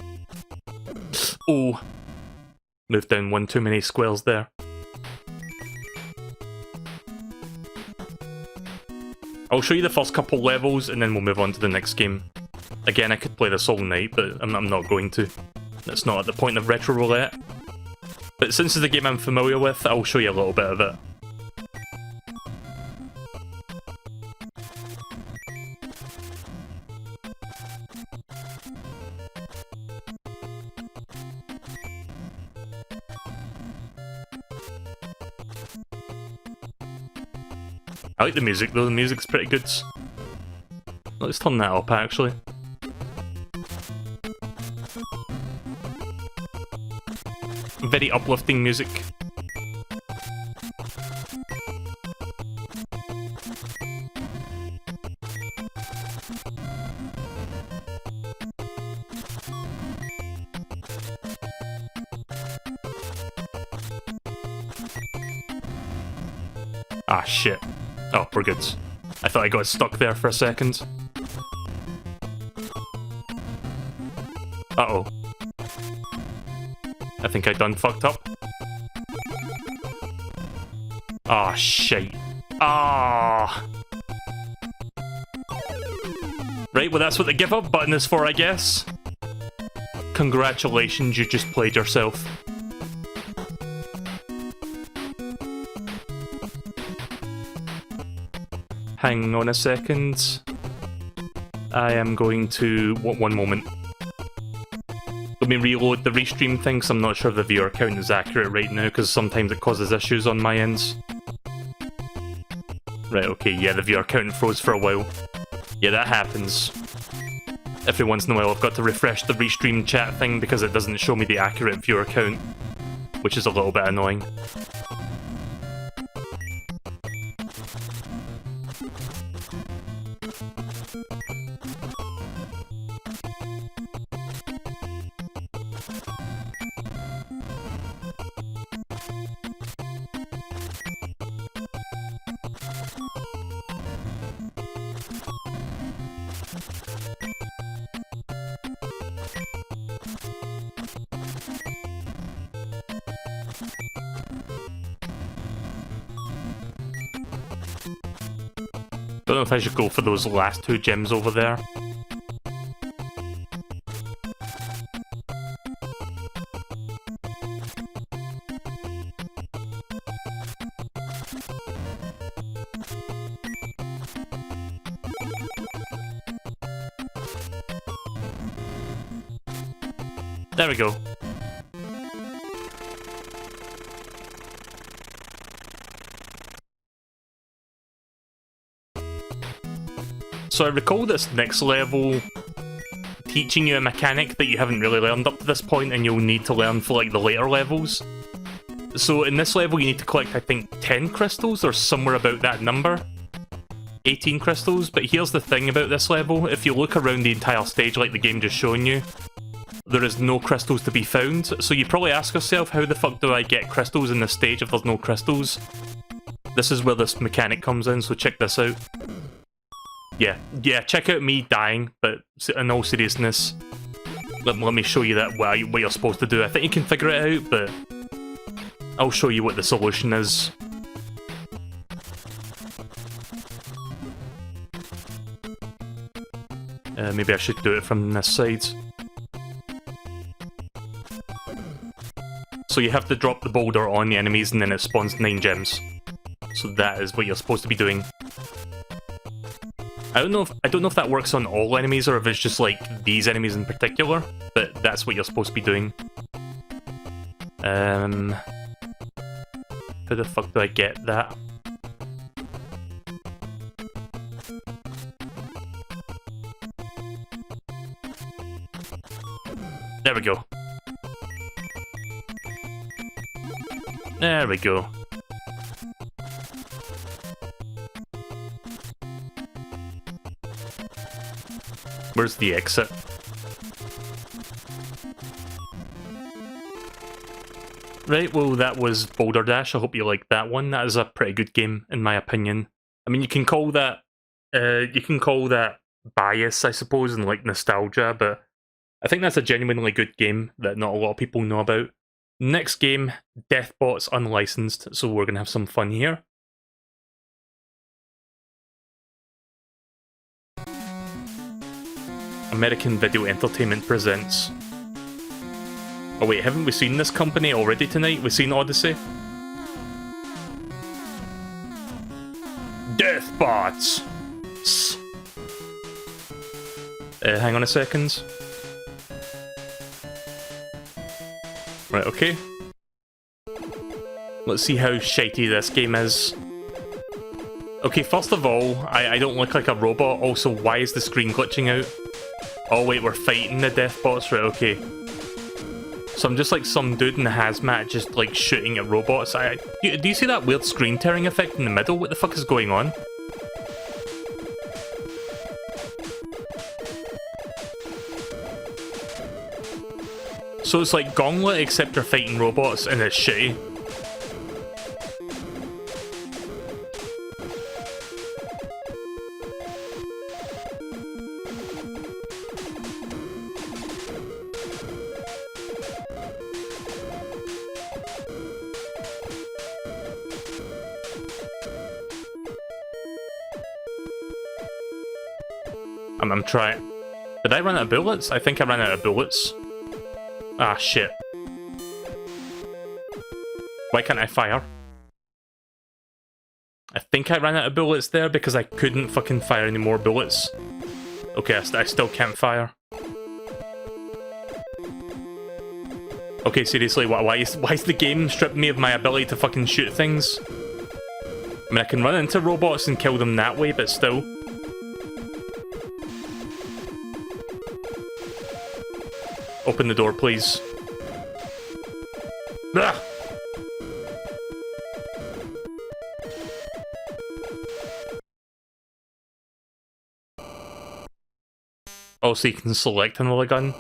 Oh. Moved down one too many squares there. I'll show you the first couple levels, and then we'll move on to the next game. Again, I could play this all night, but I'm not going to. That's not at the point of Retro Roulette. But since it's a game I'm familiar with, I'll show you a little bit of it. I like the music though, the music's pretty good. Let's turn that up actually. Very uplifting music. Ah shit. Oh, we're good. I thought I got stuck there for a second. Uh-oh. I think I done fucked up. Ah, shit. Ah. Right, well that's what the give up button is for, I guess. Congratulations, you just played yourself. Hang on a second. I am going to... one moment. Let me reload the restream thing, because I'm not sure if the viewer count is accurate right now, because sometimes it causes issues on my ends. Right, okay, yeah, the viewer count froze for a while. Yeah, that happens. Every once in a while I've got to refresh the restream chat thing because it doesn't show me the accurate viewer count, which is a little bit annoying. Don't know if I should go for those last 2 gems over there. There we go. So I recall this next level teaching you a mechanic that you haven't really learned up to this point and you'll need to learn for like the later levels. So in this level you need to collect, I think, 10 crystals or somewhere about that number. 18 crystals, but here's the thing about this level. If you look around the entire stage like the game just showing you, there is no crystals to be found. So you probably ask yourself, how the fuck do I get crystals in this stage if there's no crystals? This is where this mechanic comes in, so check this out. Yeah, check out me dying, but in all seriousness, let me show you that what you're supposed to do. I think you can figure it out, but I'll show you what the solution is. Maybe I should do it from this side. So you have to drop the boulder on the enemies and then it spawns 9 gems. So that is what you're supposed to be doing. I don't know if that works on all enemies or if it's just like these enemies in particular, but that's what you're supposed to be doing. How the fuck do I get that? There we go. There we go. Where's the exit? Right, well that was Boulder Dash. I hope you liked that one. That is a pretty good game, in my opinion. I mean, you can call that bias, I suppose, and like nostalgia, but I think that's a genuinely good game that not a lot of people know about. Next game, DeathBots Unlicensed, so we're gonna have some fun here. American Video Entertainment presents. Oh wait, haven't we seen this company already tonight? We've seen Odyssey. DeathBots! Hang on a second. Right, okay. Let's see how shitey this game is. Okay, first of all, I don't look like a robot. Also, why is the screen glitching out? Oh wait, we're fighting the DeathBots, right, okay. So I'm just like some dude in a hazmat just like shooting at robots. Do you see that weird screen tearing effect in the middle? What the fuck is going on? So it's like Gauntlet except you're fighting robots and it's shitty. I'm trying. Did I run out of bullets? I think I ran out of bullets. Ah, shit. Why can't I fire? I think I ran out of bullets there because I couldn't fucking fire any more bullets. Okay, I still can't fire. Okay, seriously, why is the game stripping me of my ability to fucking shoot things? I mean, I can run into robots and kill them that way, but still. Open the door, please. Ah! Oh, so you can select another gun.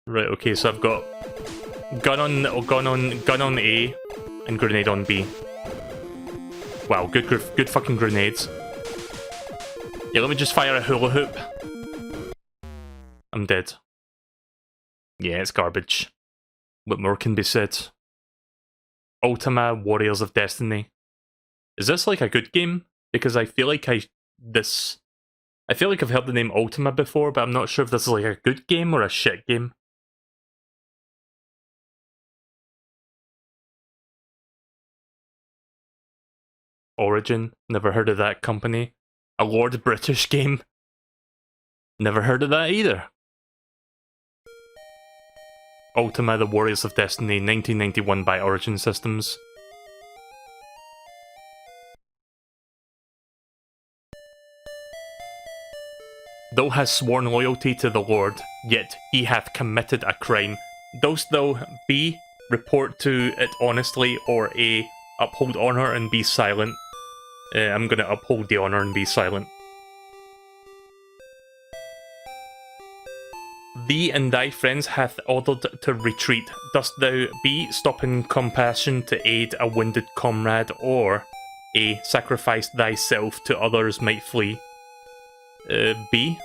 Right, okay, so I've got gun on A and grenade on B. Wow, good fucking grenades. Yeah, let me just fire a hula hoop. I'm dead. Yeah, it's garbage. What more can be said? Ultima, Warriors of Destiny. Is this like a good game? Because I feel like I've heard the name Ultima before, but I'm not sure if this is like a good game or a shit game. Origin, never heard of that company. A Lord British game. Never heard of that either. Ultima, The Warriors of Destiny, 1991 by Origin Systems. Thou hast sworn loyalty to the Lord, yet he hath committed a crime. Dost thou B. report to it honestly, or A. uphold honour and be silent? I'm gonna uphold the honour and be silent. Thee and thy friends hath ordered to retreat. Dost thou B. stop in compassion to aid a wounded comrade, or A. sacrifice thyself to others might flee? B.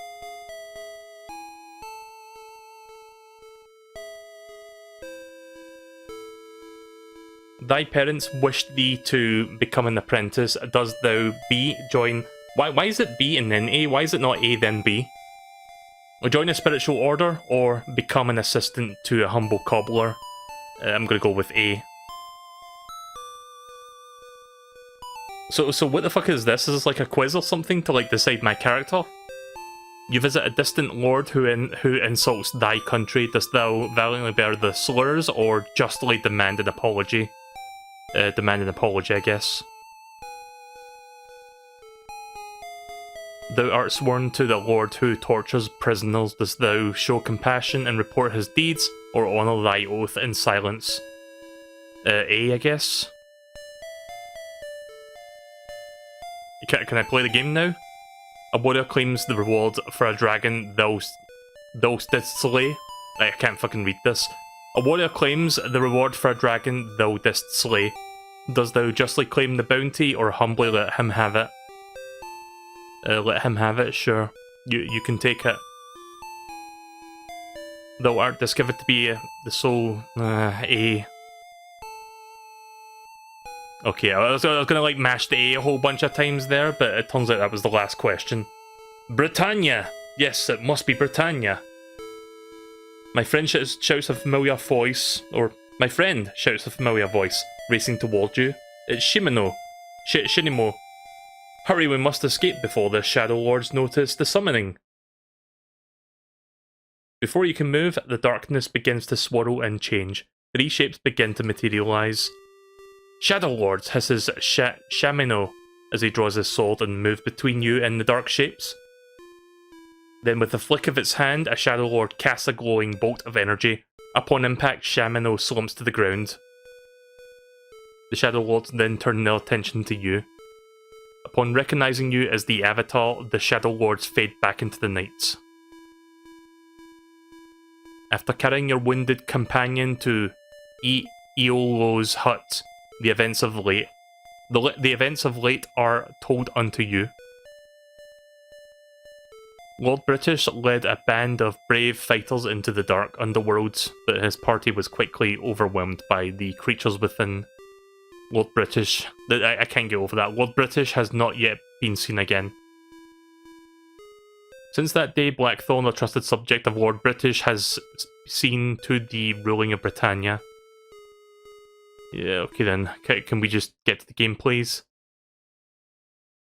Thy parents wished thee to become an apprentice. Does thou B. join... Why is it B and then A? Why is it not A then B? Or join a spiritual order, or become an assistant to a humble cobbler? I'm gonna go with A. So what the fuck is this? Is this like a quiz or something to like decide my character? You visit a distant lord who insults thy country. Dost thou valiantly bear the slurs, or justly demand an apology? Demand an apology, I guess. Thou art sworn to the lord who tortures prisoners. Dost thou show compassion and report his deeds, or honour thy oath in silence? A, I guess. Can I play the game now? A warrior claims the reward for a dragon thou didst slay. I can't fucking read this. A warrior claims the reward for a dragon thou didst slay. Does thou justly claim the bounty, or humbly let him have it? Let him have it, sure. You can take it. Thou art discovered to be the sole... A... Okay, I was gonna like mash the A a whole bunch of times there, but it turns out that was the last question. Britannia! Yes, it must be Britannia. My friend shouts a familiar voice, or my friend shouts a familiar voice, racing toward you. It's Shimano. Shinimo. Hurry, we must escape before the Shadow Lords notice the summoning. Before you can move, the darkness begins to swirl and change. 3 shapes begin to materialize. Shadow Lords hisses Shamino as he draws his sword and moves between you and the dark shapes. Then with a flick of its hand, a Shadow Lord casts a glowing bolt of energy. Upon impact, Shamino slumps to the ground. The Shadow Lords then turn their attention to you. Upon recognizing you as the Avatar, the Shadow Lords fade back into the night. After carrying your wounded companion to Iolo's hut, the events of late are told unto you. Lord British led a band of brave fighters into the dark underworld, but his party was quickly overwhelmed by the creatures within. Lord British... I can't get over that. Lord British has not yet been seen again. Since that day, Blackthorn, a trusted subject of Lord British, has seen to the ruling of Britannia. Yeah, okay then. Can we just get to the game, please?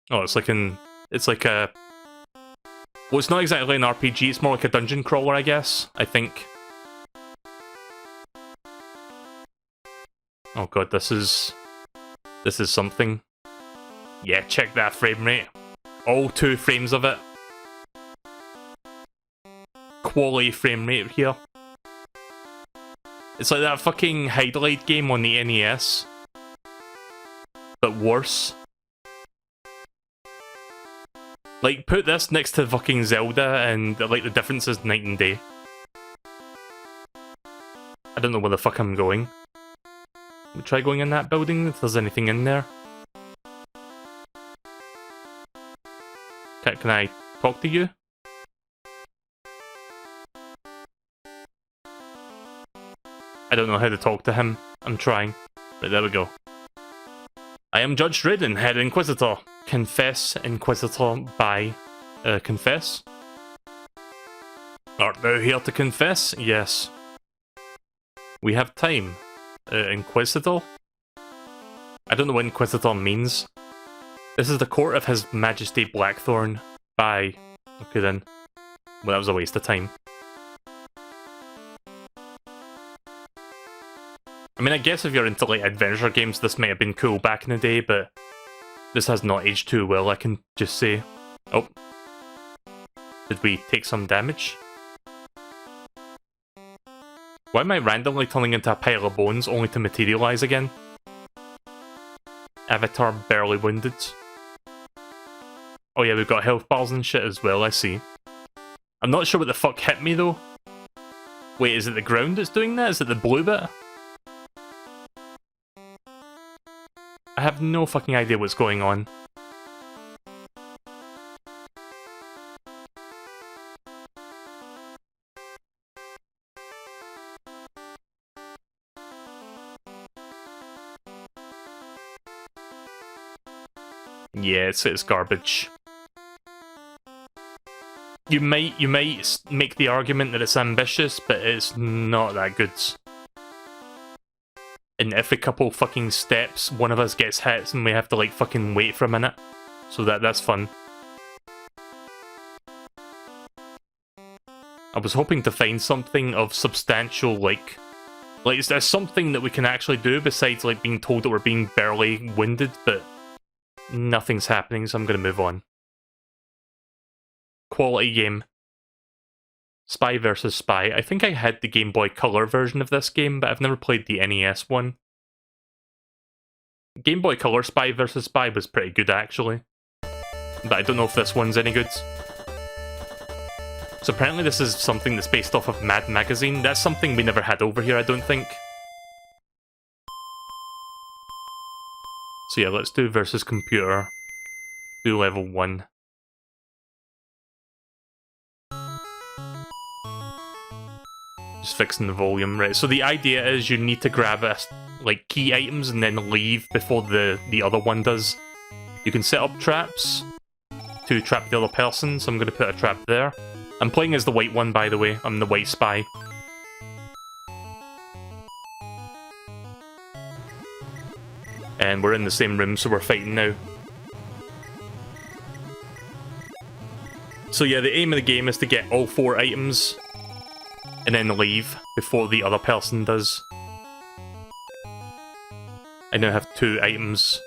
Oh, it's like a... Well, it's not exactly an RPG, it's more like a dungeon crawler, I guess. I think. Oh god, this is something. Yeah, check that frame rate. All 2 frames of it. Quality frame rate here. It's like that fucking Hideaway game on the NES. But worse. Like, put this next to fucking Zelda and, like, the difference is night and day. I don't know where the fuck I'm going. We'll try going in that building if there's anything in there. Can I talk to you? I don't know how to talk to him. I'm trying. Right, there we go. I am Judge Drayden, Head Inquisitor. Confess, Inquisitor, by... confess? Art thou here to confess? Yes. We have time. Inquisitor? I don't know what Inquisitor means. This is the court of His Majesty Blackthorn. By... Okay then. Well, that was a waste of time. I mean, I guess if you're into, like, adventure games, this might have been cool back in the day, but this has not aged too well, I can just say. Oh. Did we take some damage? Why am I randomly turning into a pile of bones only to materialize again? Avatar barely wounded. Oh yeah, we've got health bars and shit as well, I see. I'm not sure what the fuck hit me though. Wait, is it the ground that's doing that? Is it the blue bit? I have no fucking idea what's going on. Yeah, it's garbage. You might make the argument that it's ambitious, but it's not that good. And every couple fucking steps, one of us gets hit and we have to like fucking wait for a minute. So that's fun. I was hoping to find something of substantial, like is there something that we can actually do besides like being told that we're being barely wounded, but nothing's happening, so I'm gonna move on. Quality game. Spy vs. Spy. I think I had the Game Boy Color version of this game, but I've never played the NES one. Game Boy Color Spy vs. Spy was pretty good, actually. But I don't know if this one's any good. So apparently this is something that's based off of Mad Magazine. That's something we never had over here, I don't think. So yeah, let's do versus computer. Do level 1. Just fixing the volume, right? So the idea is you need to grab like key items and then leave before the other one does. You can set up traps to trap the other person, so I'm going to put a trap there. I'm playing as the white one, by the way. I'm the white spy. And we're in the same room, so we're fighting now. So yeah, the aim of the game is to get all 4 items and then leave before the other person does. I now have 2 items,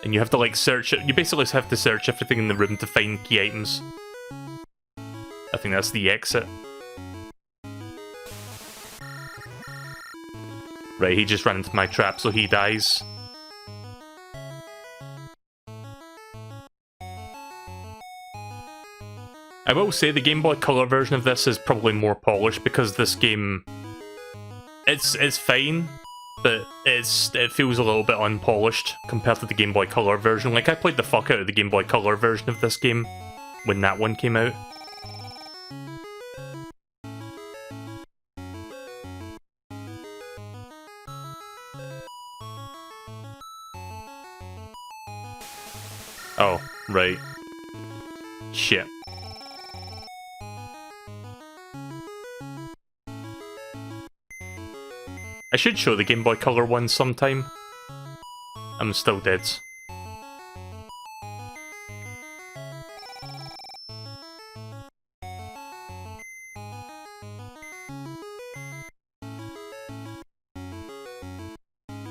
and you have to like search it. You basically have to search everything in the room to find key items. I think that's the exit. Right, he just ran into my trap, so he dies. I will say the Game Boy Color version of this is probably more polished because this game, it's fine, but it feels a little bit unpolished compared to the Game Boy Color version. Like, I played the fuck out of the Game Boy Color version of this game when that one came out. Oh, right. Shit. I should show the Game Boy Color one sometime. I'm still dead.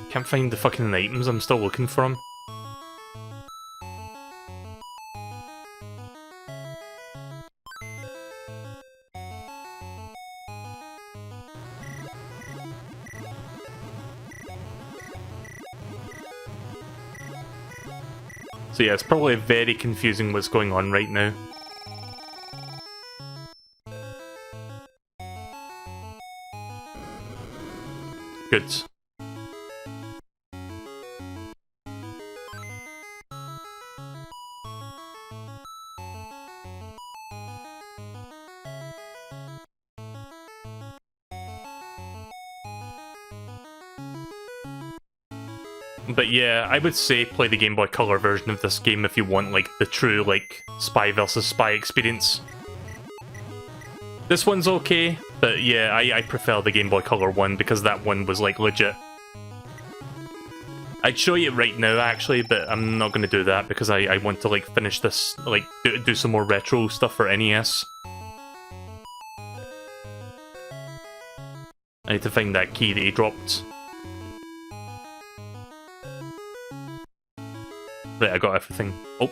Can't find the fucking items, I'm still looking for them. So yeah, it's probably very confusing what's going on right now. Good. But yeah, I would say play the Game Boy Color version of this game if you want, like, the true, like, spy versus spy experience. This one's okay, but yeah, I prefer the Game Boy Color one because that one was, like, legit. I'd show you right now, actually, but I'm not going to do that because I want to, like, finish this, like, do some more retro stuff for NES. I need to find that key that he dropped. Right, I got everything. Oh.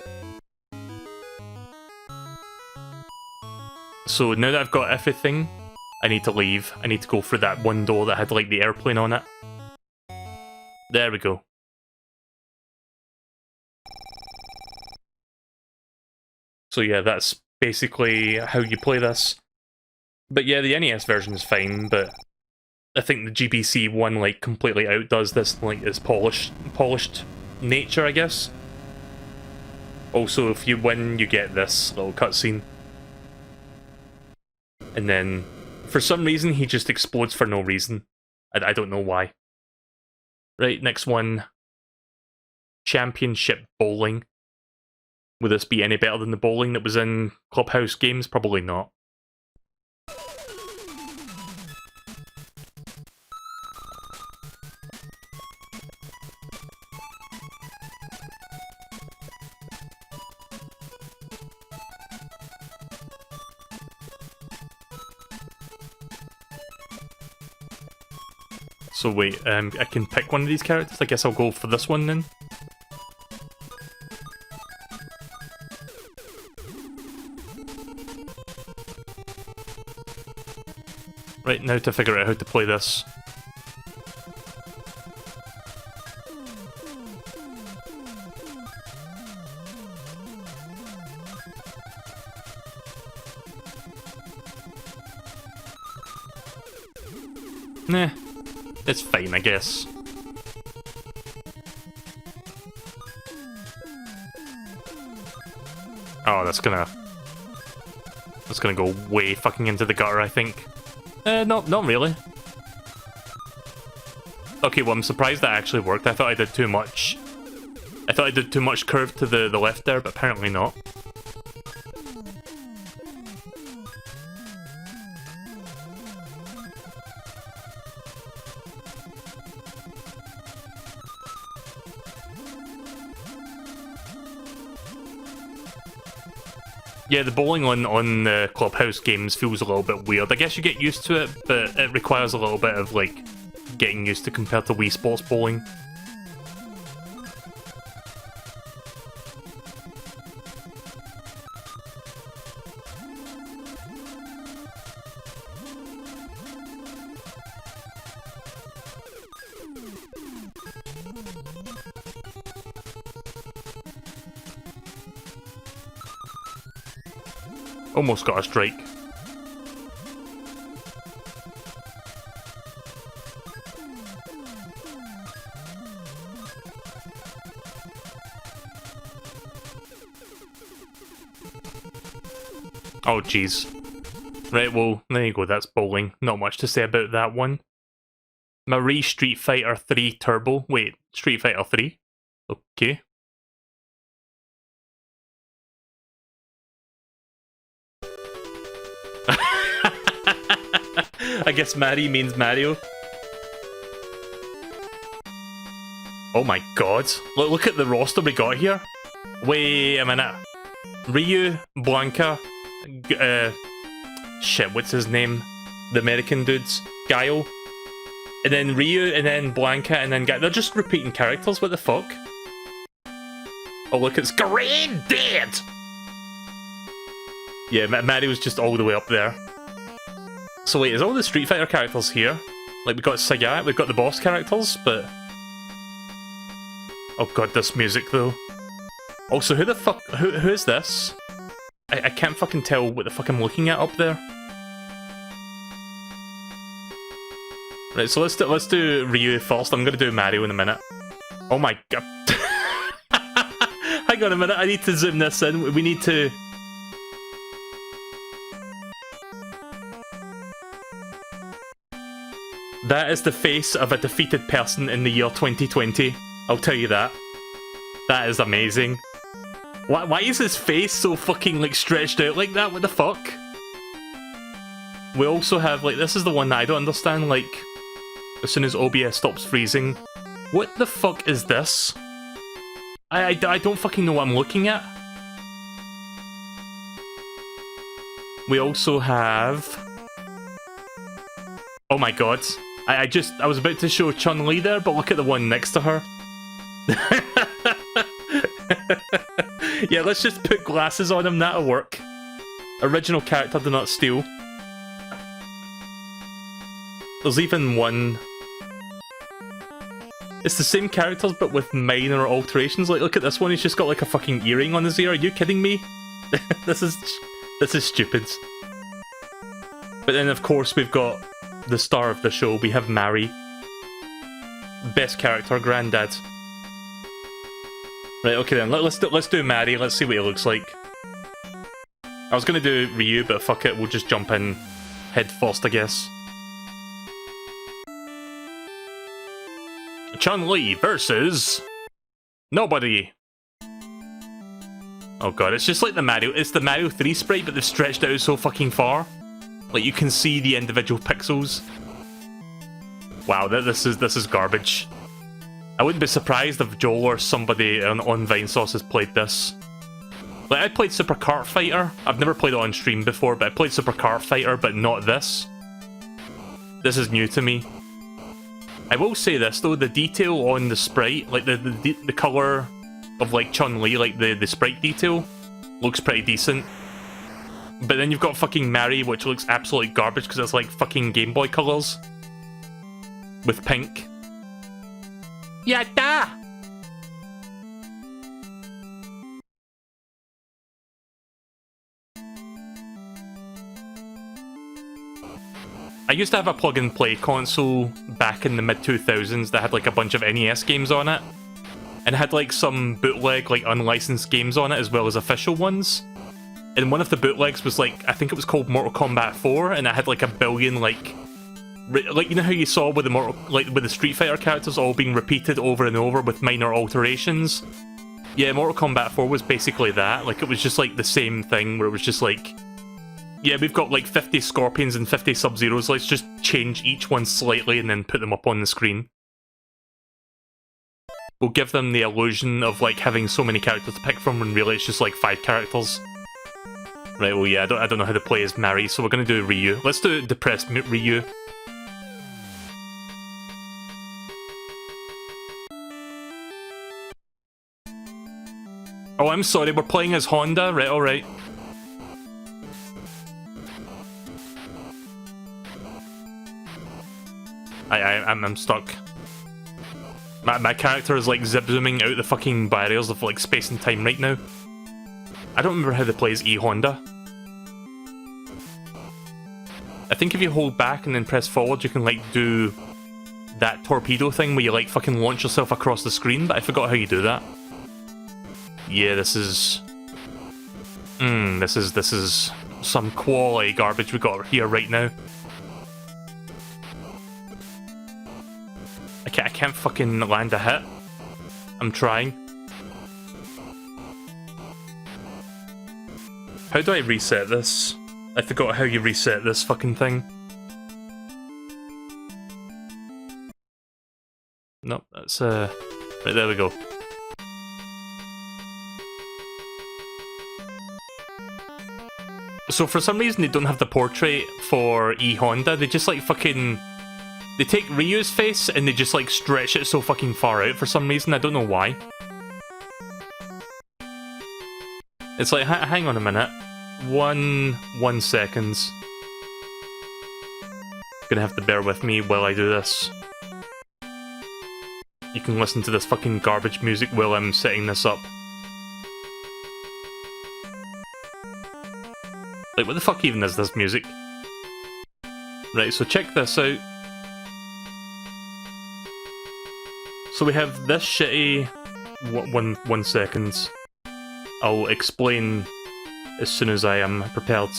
So now that I've got everything, I need to leave. I need to go through that one door that had like the airplane on it. There we go. So yeah, that's basically how you play this. But yeah, the NES version is fine, but I think the GBC one like completely outdoes this, like its polished nature, I guess. Also, if you win, you get this little cutscene. And then, for some reason, he just explodes for no reason. I don't know why. Right, next one. Championship Bowling. Would this be any better than the bowling that was in Clubhouse games? Probably not. So wait, I can pick one of these characters? I guess I'll go for this one then. Right, now to figure out how to play this. Nah. It's fine, I guess. Oh, that's gonna go way fucking into the gutter, I think. Not really. Okay, well, I'm surprised that actually worked. I thought I did too much. I thought I did too much curve to the left there, but apparently not. Yeah, the bowling on the Clubhouse games feels a little bit weird. I guess you get used to it, but it requires a little bit of, like, getting used to compared to Wii Sports bowling. Almost got a strike. Oh, jeez. Right, well, there you go, that's bowling. Not much to say about that one. Marie Street Fighter 3 Turbo. Wait, Street Fighter 3? Okay. I guess Marie means Mario. Oh my god. Look at the roster we got here. Wait a minute. Ryu, Blanca, shit, what's his name? The American dudes. Guile. And then Ryu, and then Blanca, and then Guile. They're just repeating characters, what the fuck? Oh look, it's Granddad! Yeah, Mario's just all the way up there. So wait, is all the Street Fighter characters here? Like, we've got Sagat, we've got the boss characters, but... Oh god, this music though. Also, who the fuck... Who is this? I can't fucking tell what the fuck I'm looking at up there. Right, so let's do Ryu first. I'm gonna do Mario in a minute. Oh my god. Hang on a minute, I need to zoom this in. We need to... That is the face of a defeated person in the year 2020. I'll tell you that. That is amazing. Why is his face so fucking, like, stretched out like that? What the fuck? We also have, like, this is the one that I don't understand, like, as soon as OBS stops freezing. What the fuck is this? I don't fucking know what I'm looking at. We also have... Oh my god. I was about to show Chun-Li there, but look at the one next to her. Yeah, let's just put glasses on him, that'll work. Original character, do not steal. There's even one... It's the same characters, but with minor alterations. Like, look at this one, he's just got like a fucking earring on his ear. Are you kidding me? This is stupid. But then, of course, we've got the star of the show. We have Mary. Best character, Granddad. Right, okay then, let's do Mary, let's see what he looks like. I was gonna do Ryu, but fuck it, we'll just jump in head first, I guess. Chun-Li versus... nobody. Oh god, it's just like the Mario, it's the Mario 3 sprite, but they've stretched it out so fucking far. Like, you can see the individual pixels. Wow, this is garbage. I wouldn't be surprised if Joel or somebody on Vinesauce has played this. Like, I played Super Kart Fighter. I've never played it on stream before, but I played Super Kart Fighter, but not this. This is new to me. I will say this though, the detail on the sprite, like the colour of like Chun-Li, like the sprite detail, looks pretty decent. But then you've got fucking Mary, which looks absolutely garbage because it's like fucking Game Boy colours. With pink. Yatta! I used to have a plug-and-play console back in the mid-2000s that had like a bunch of NES games on it. And had like some bootleg, like unlicensed games on it as well as official ones. And one of the bootlegs was like, I think it was called Mortal Kombat 4, and it had like a billion like you know how you saw with the with the Street Fighter characters all being repeated over and over with minor alterations? Yeah, Mortal Kombat 4 was basically that. Like, it was just like the same thing where it was just like, yeah, we've got like 50 Scorpions and 50 Sub-Zeros, let's just change each one slightly and then put them up on the screen. We'll give them the illusion of like having so many characters to pick from when really it's just like 5 characters. Right, well yeah, I don't know how to play as Mary, so we're gonna do Ryu. Let's do Depressed Ryu. Oh, I'm sorry, we're playing as Honda? Right, alright. I'm stuck. My character is like zip-zooming out the fucking barriers of like space and time right now. I don't remember how to play as E-Honda. I think if you hold back and then press forward, you can like do that torpedo thing where you like fucking launch yourself across the screen, but I forgot how you do that. Yeah, this is some quality garbage we got here right now. I can't fucking land a hit. I'm trying. How do I reset this? I forgot how you reset this fucking thing. Nope, that's right, there we go. So for some reason they don't have the portrait for E-Honda, they just like fucking... They take Ryu's face and they just like stretch it so fucking far out for some reason, I don't know why. It's like, hang on a minute. 1 second. Gonna have to bear with me while I do this. You can listen to this fucking garbage music while I'm setting this up. Like, what the fuck even is this music? Right, so check this out. So we have this shitty... One second. I'll explain as soon as I am prepared.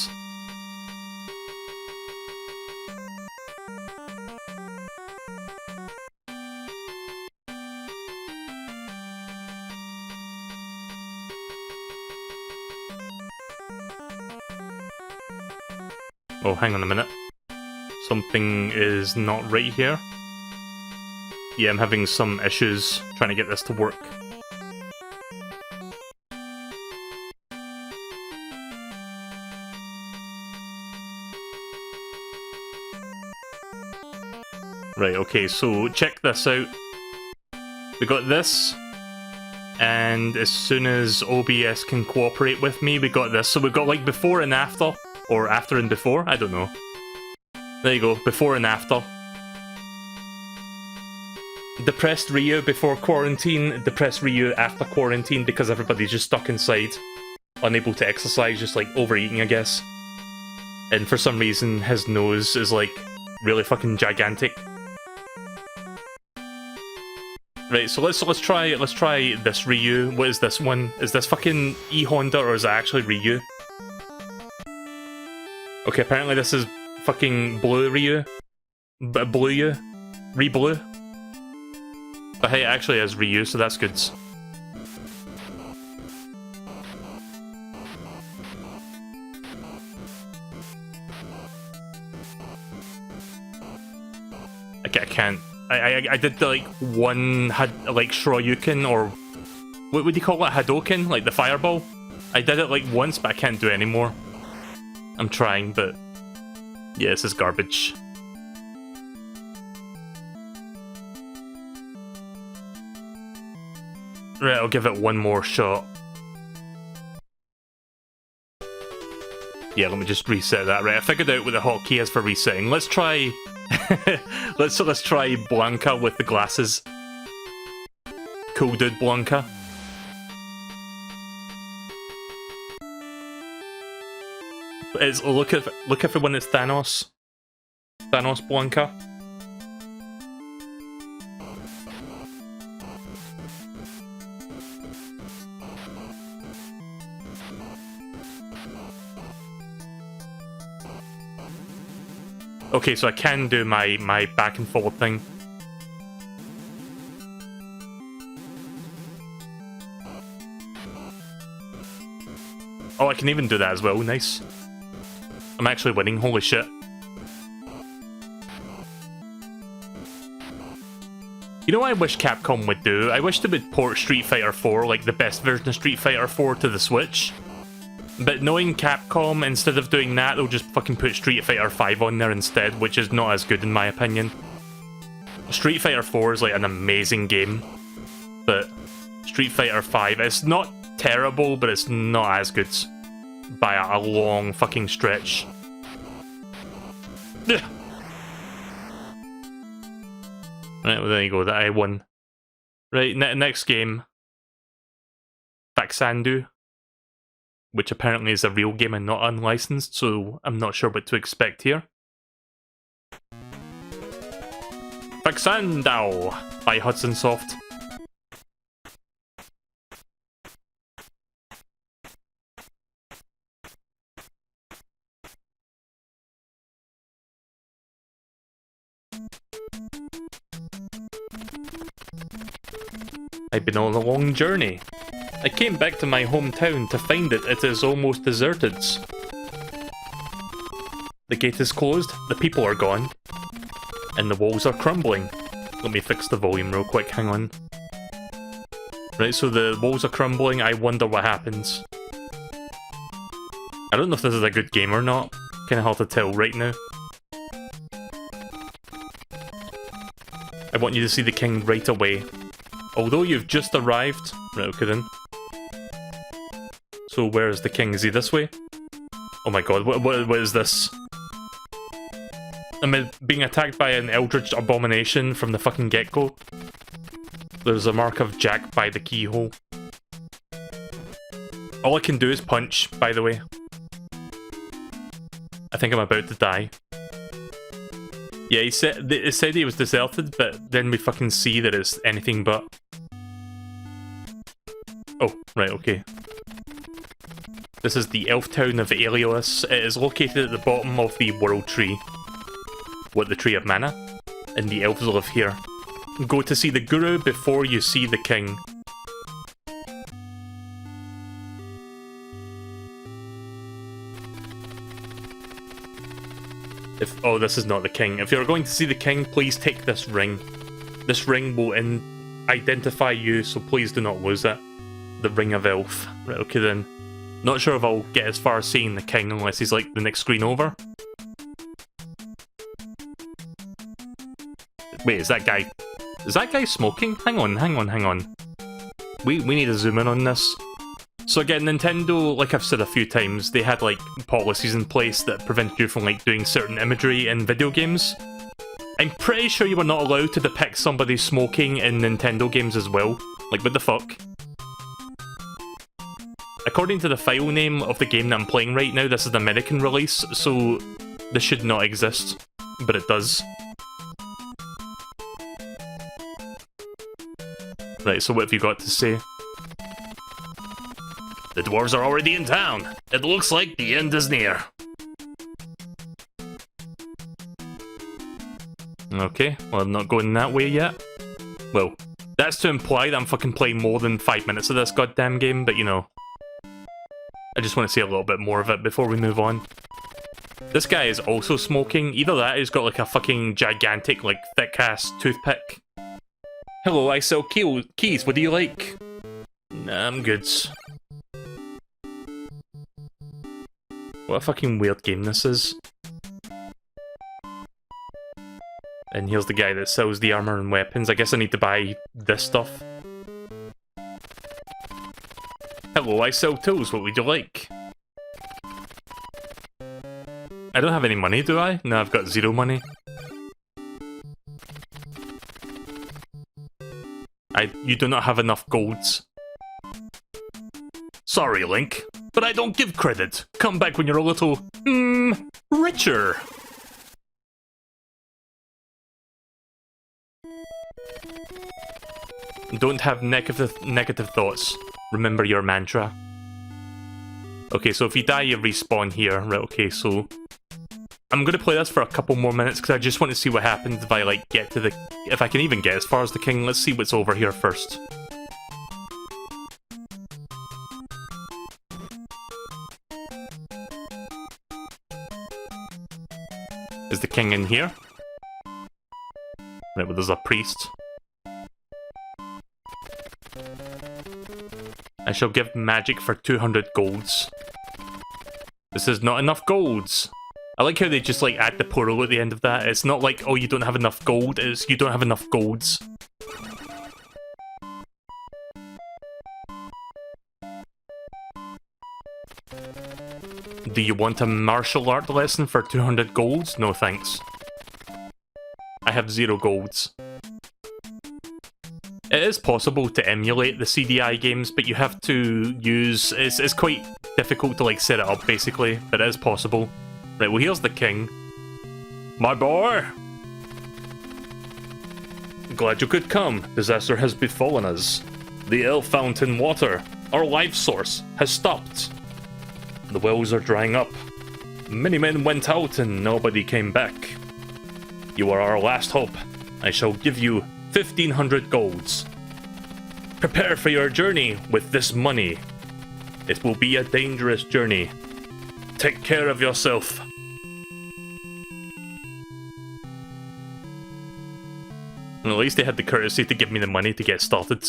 Oh, hang on a minute. Something is not right here. Yeah, I'm having some issues trying to get this to work. Right, okay, so check this out. We got this, and as soon as OBS can cooperate with me, we got this. So we've got like before and after, or after and before, I don't know. There you go, before and after. Depressed Ryu before quarantine, depressed Ryu after quarantine because everybody's just stuck inside, unable to exercise, just like overeating, I guess. And for some reason, his nose is like really fucking gigantic. Right, so let's try this Ryu. What is this one? Is this fucking E Honda or is it actually Ryu? Okay, apparently this is fucking Blue Ryu. Blue Yu? Re-Blue? But hey, it actually is Ryu, so that's good. Okay, I can't. I did the, like, one like Shoryuken, or what would you call it, Hadoken, like the fireball. I did it like once, but I can't do it anymore. I'm trying, but yeah, this is garbage. Right, I'll give it one more shot. Yeah, let me just reset that. Right, I figured out what the hotkey is for resetting. Let's try. let's try Blanca with the glasses. Cool dude Blanca. It's look everyone, it's Thanos. Thanos Blanca. Okay, so I can do my back and forward thing. Oh, I can even do that as well, nice. I'm actually winning, holy shit. You know what I wish Capcom would do? I wish they would port Street Fighter 4, like the best version of Street Fighter 4, to the Switch. But knowing Capcom, instead of doing that, they'll just fucking put Street Fighter 5 on there instead, which is not as good in my opinion. Street Fighter 4 is like an amazing game, but Street Fighter 5, it's not terrible, but it's not as good by a long fucking stretch. Ugh. Right, well there you go, that I won. Right, next game. Faxanadu. Which apparently is a real game and not unlicensed, so I'm not sure what to expect here. Faxanadu by Hudson Soft. I've been on a long journey. I came back to my hometown to find it is almost deserted. The gate is closed, the people are gone, and the walls are crumbling. Let me fix the volume real quick, hang on. Right, so the walls are crumbling, I wonder what happens. I don't know if this is a good game or not. Kinda hard to tell right now. I want you to see the king right away. Although you've just arrived... Right, okay then. So where is the king? Is he this way? Oh my god, what is this? I'm being attacked by an eldritch abomination from the fucking get-go. There's a mark of Jack by the keyhole. All I can do is punch, by the way. I think I'm about to die. Yeah, it said he was deserted, but then we fucking see that it's anything but. Oh, right, okay. This is the elf town of Aelios. It is located at the bottom of the world tree. What, the tree of mana? And the elves live here. Go to see the guru before you see the king. Oh, this is not the king. If you're going to see the king, please take this ring. This ring will identify you, so please do not lose it. The Ring of Elf. Right, okay then. Not sure if I'll get as far as seeing the king unless he's like the next screen over. Wait, is that guy smoking? Hang on. We need to zoom in on this. So again, Nintendo, like I've said a few times, they had like policies in place that prevented you from like doing certain imagery in video games. I'm pretty sure you were not allowed to depict somebody smoking in Nintendo games as well. Like, what the fuck? According to the file name of the game that I'm playing right now, this is an American release, so this should not exist, but it does. Right, so what have you got to say? The dwarves are already in town. It looks like the end is near. Okay, well, I'm not going that way yet. Well, that's to imply that I'm fucking playing more than 5 minutes of this goddamn game, but you know. I just want to see a little bit more of it before we move on. This guy is also smoking. Either that or he's got like a fucking gigantic, like, thick-ass toothpick. Hello, I sell keys. What do you like? Nah, I'm good. What a fucking weird game this is. And here's the guy that sells the armor and weapons. I guess I need to buy this stuff. Hello, I sell tools. What would you like? I don't have any money, do I? No, I've got 0 money. You do not have enough golds. Sorry, Link, but I don't give credit. Come back when you're a little, richer. Don't have negative thoughts. Remember your mantra. Okay, so if you die, you respawn here. Right, okay, so I'm gonna play this for a couple more minutes because I just want to see what happens if I, like, get to the... If I can even get as far as the king. Let's see what's over here first. Is the king in here? Right, well, there's a priest. I shall give magic for 200 golds. This is not enough golds. I like how they just, like, add the plural at the end of that. It's not like, oh, you don't have enough gold. It's, you don't have enough golds. Do you want a martial art lesson for 200 golds? No thanks. I have 0 golds. It is possible to emulate the CDI games, but you have to use... It's quite difficult to, like, set it up, basically, but it is possible. Right, well, here's the king. My boy! Glad you could come. Disaster has befallen us. The elf fountain water, our life source, has stopped. The wells are drying up. Many men went out and nobody came back. You are our last hope. I shall give you 1,500 golds. Prepare for your journey with this money. It will be a dangerous journey. Take care of yourself. And at least they had the courtesy to give me the money to get started.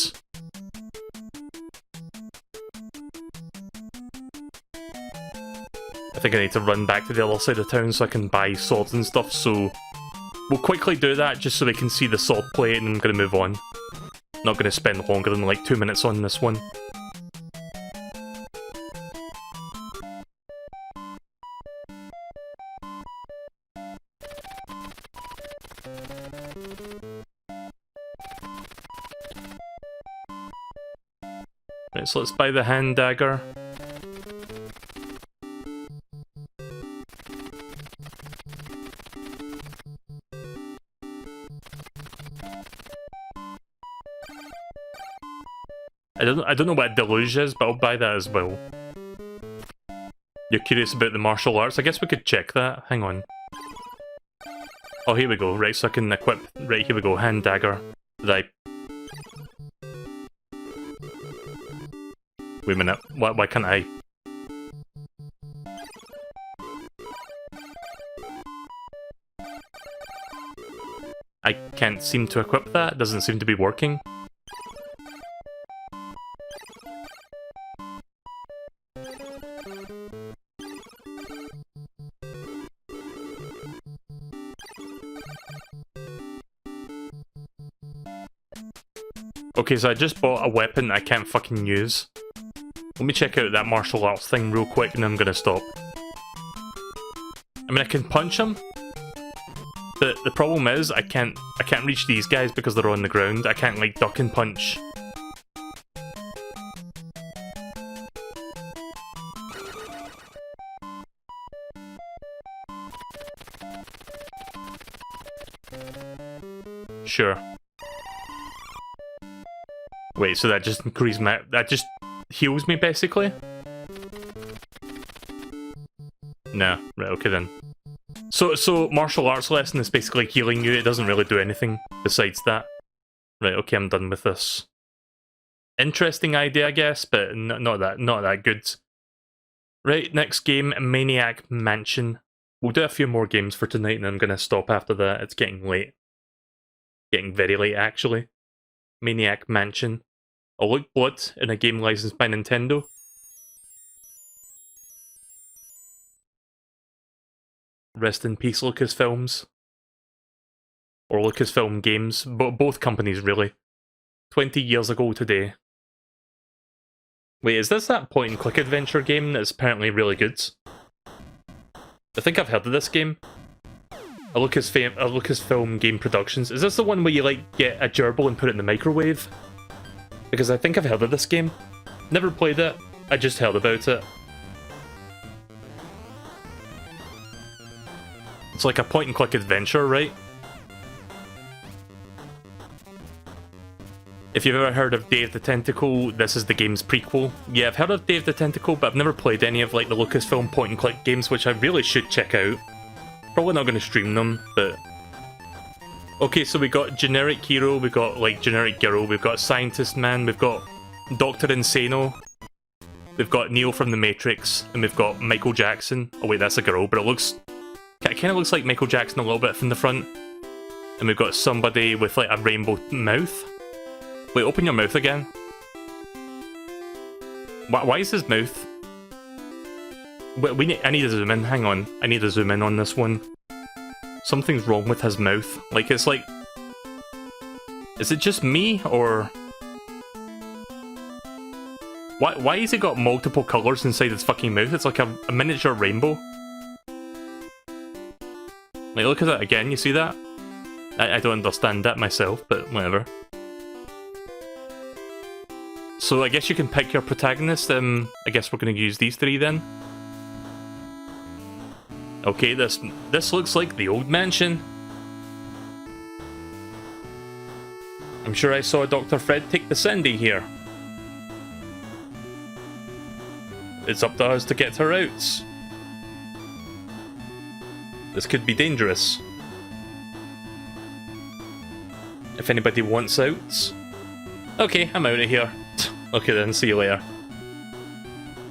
I think I need to run back to the other side of town so I can buy swords and stuff, so we'll quickly do that just so we can see the sword play and I'm going to move on. Not going to spend longer than like 2 minutes on this one. Right, so let's buy the hand dagger. I don't know what Deluxe is, but I'll buy that as well. You're curious about the martial arts? I guess we could check that. Hang on. Oh, here we go. Right, so I can equip... Right, here we go. Hand dagger. Right. Wait a minute. Why can't I... I can't seem to equip that. It doesn't seem to be working. Okay, so I just bought a weapon I can't fucking use. Let me check out that martial arts thing real quick and I'm gonna stop. I mean, I can punch him, but the problem is I can't reach these guys because they're on the ground. I can't, like, duck and punch. Sure. Wait, so that just increases my... that just heals me, basically? No. Right, okay then. So martial arts lesson is basically healing you. It doesn't really do anything besides that. Right, okay, I'm done with this. Interesting idea, I guess, but not that good. Right, next game, Maniac Mansion. We'll do a few more games for tonight and I'm gonna stop after that. It's getting late. Getting very late, actually. Maniac Mansion. A look blood in a game licensed by Nintendo. Rest in peace, Lucasfilms. Or Lucasfilm Games. Both companies, really. 20 years ago today. Wait, is this that point-and-click adventure game that's apparently really good? I think I've heard of this game. A Lucasfilm Game Productions. Is this the one where you, like, get a gerbil and put it in the microwave? Because I think I've heard of this game. Never played it, I just heard about it. It's like a point-and-click adventure, right? If you've ever heard of Day of the Tentacle, this is the game's prequel. Yeah, I've heard of Day of the Tentacle, but I've never played any of, like, the Lucasfilm point-and-click games, which I really should check out. Probably not going to stream them, but... Okay, so we got generic hero, we got, like, generic girl, we've got Scientist Man, we've got Dr. Insano, we've got Neo from The Matrix, and we've got Michael Jackson. Oh wait, that's a girl, but it looks... it kind of looks like Michael Jackson a little bit from the front. And we've got somebody with, like, a rainbow mouth. Wait, open your mouth again. Why is his mouth... I need to zoom in, hang on. I need to zoom in on this one. Something's wrong with his mouth. Like, it's like... Is it just me, or... Why has he got multiple colours inside his fucking mouth? It's like a miniature rainbow. Like, look at that again, you see that? I don't understand that myself, but whatever. So I guess you can pick your protagonist. I guess we're going to use these three then. Okay, this looks like the old mansion. I'm sure I saw Dr. Fred take the Sandy here. It's up to us to get her out. This could be dangerous. If anybody wants out... Okay, I'm out of here. Okay then, see you later.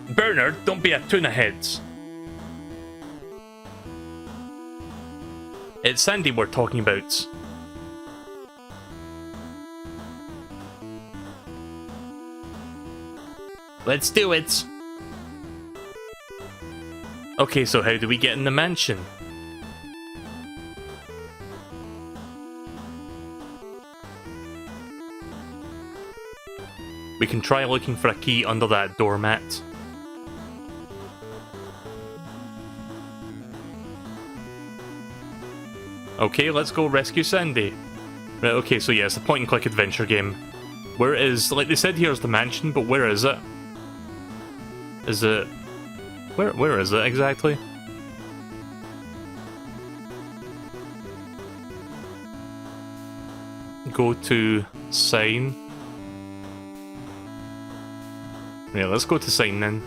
Bernard, don't be a tuna head. It's Sandy we're talking about. Let's do it! Okay, so how do we get in the mansion? We can try looking for a key under that doormat. Okay, let's go rescue Sandy. Right, okay, so yeah, it's a point-and-click adventure game. Where is... like they said here's the mansion, but where is it? Is it... Where is it exactly? Go to sign. Yeah, let's go to sign then.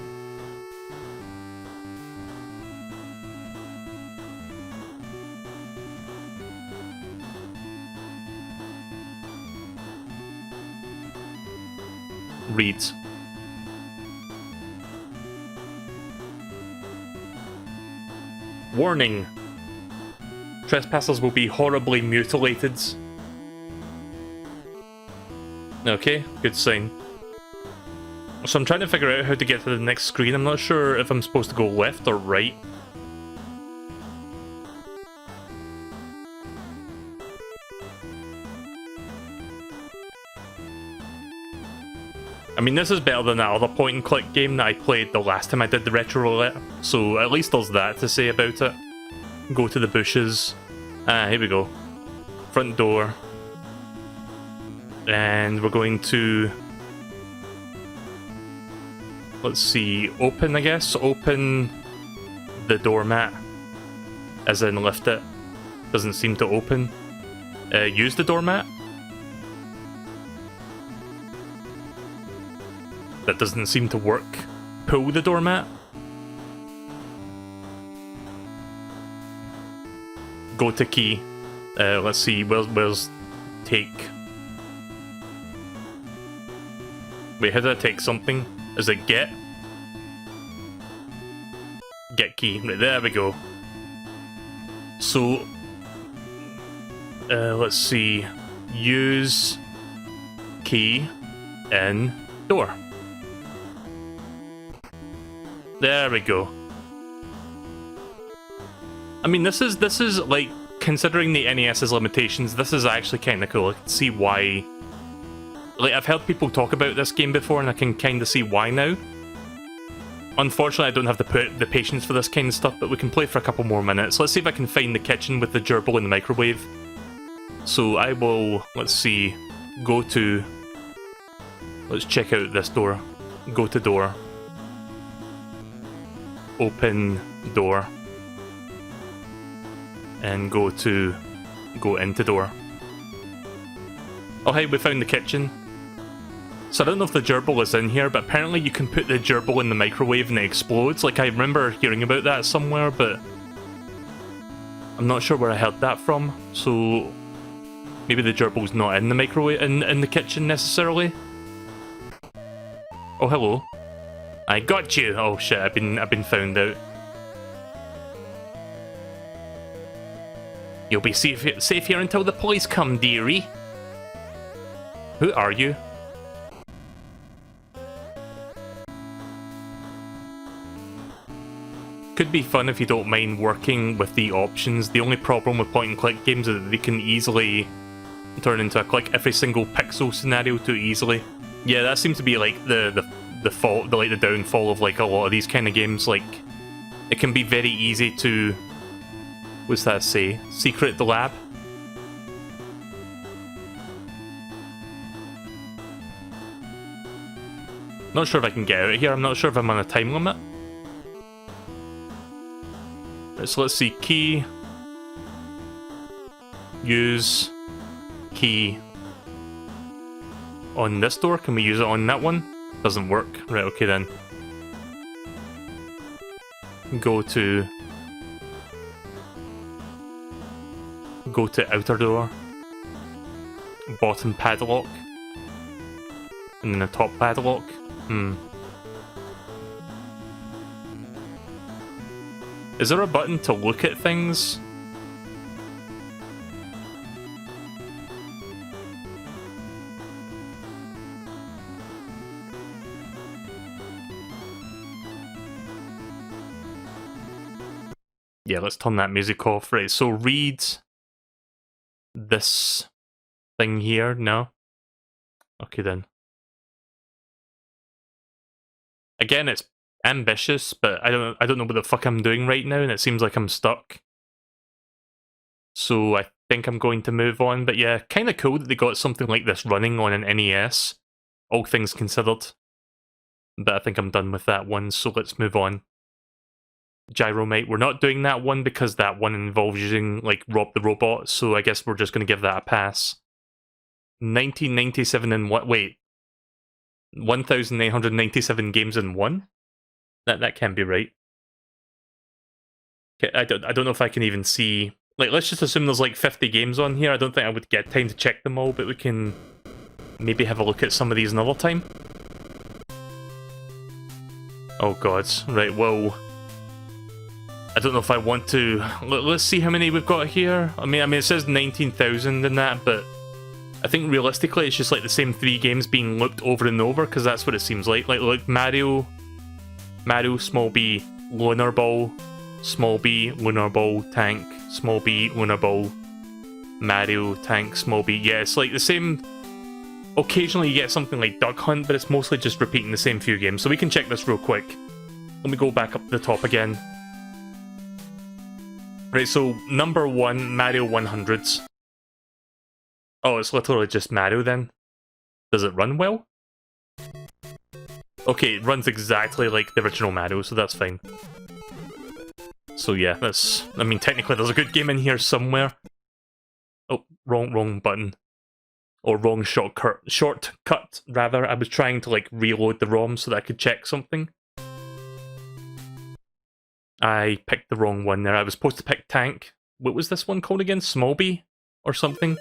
Read. Warning. Trespassers will be horribly mutilated. Okay, good sign. So I'm trying to figure out how to get to the next screen. I'm not sure if I'm supposed to go left or right. mean, this is better than that other point-and-click game that I played the last time I did the Retro Roulette, so at least there's that to say about it. Go to the bushes. Here we go. Front door. And we're going to... let's see, open, I guess? Open the doormat. As in, lift it. Doesn't seem to open. Use the doormat? That doesn't seem to work. Pull the doormat? Go to key. Let's see, where's take? Wait, how do I take something? Is it get? Get key. Right, there we go. So, let's see. Use key in door. There we go. I mean, this is like, considering the NES's limitations, this is actually kind of cool. I can see why. Like, I've heard people talk about this game before, and I can kind of see why now. Unfortunately, I don't have the patience for this kind of stuff, but we can play for a couple more minutes. Let's see if I can find the kitchen with the gerbil and the microwave. So I will, let's see, go to... let's check out this door. Go to door. Open door. And go into door. Oh hey, we found the kitchen. So I don't know if the gerbil is in here, but apparently you can put the gerbil in the microwave and it explodes. Like, I remember hearing about that somewhere, but I'm not sure where I heard that from. So maybe the gerbil's not in the microwave, in the kitchen necessarily. Oh hello. I got you. Oh shit, I've been found out. You'll be safe here until the police come, dearie. Who are you? Could be fun if you don't mind working with the options. The only problem with point-and-click games is that they can easily turn into a click every single pixel scenario too easily. Yeah, that seems to be like the fault, the downfall of like a lot of these kind of games. Like, it can be very easy to, what's that say? Secret the lab. Not sure if I can get out of here. I'm not sure if I'm on a time limit. Right, so let's see. Key. Use key on this door. Can we use it on that one? Doesn't work. Right, okay then. Go to outer door. Bottom padlock. And then the top padlock. Is there a button to look at things? Yeah, let's turn that music off. Right, so read this thing here. No? Okay then. Again, it's ambitious, but I don't know what the fuck I'm doing right now, and it seems like I'm stuck. So I think I'm going to move on. But yeah, kind of cool that they got something like this running on an NES, all things considered. But I think I'm done with that one, so let's move on. Gyromite, we're not doing that one because that one involves using, like, Rob the Robot, so I guess we're just going to give that a pass. 1997 in what? Wait. 1,997 games in one? That can't be right. Okay, I don't know if I can even see... Like, let's just assume there's like 50 games on here. I don't think I would get time to check them all, but we can maybe have a look at some of these another time. Oh god. Right, well... I don't know if I want to... Let's see how many we've got here. I mean, it says 19,000 in that, but... I think realistically it's just like the same 3 games being looped over and over, because that's what it seems like. Like Mario, small B, Lunar Ball, small B, Lunar Ball, tank, small B, Lunar Ball, Mario, tank, small B. Yeah, it's like the same Occasionally you get something like Duck Hunt, but it's mostly just repeating the same few games, so we can check this real quick. Let me go back up to the top again. Right, so number 1, Mario 100s. Oh, it's literally just Mario then. Does it run well? Okay, it runs exactly like the original Mario, so that's fine. So yeah, that's... I mean, technically there's a good game in here somewhere. Oh, wrong button. Or wrong shortcut, rather. I was trying to, like, reload the ROM so that I could check something. I picked the wrong one there. I was supposed to pick Tank. What was this one called again? Smallby? Or something?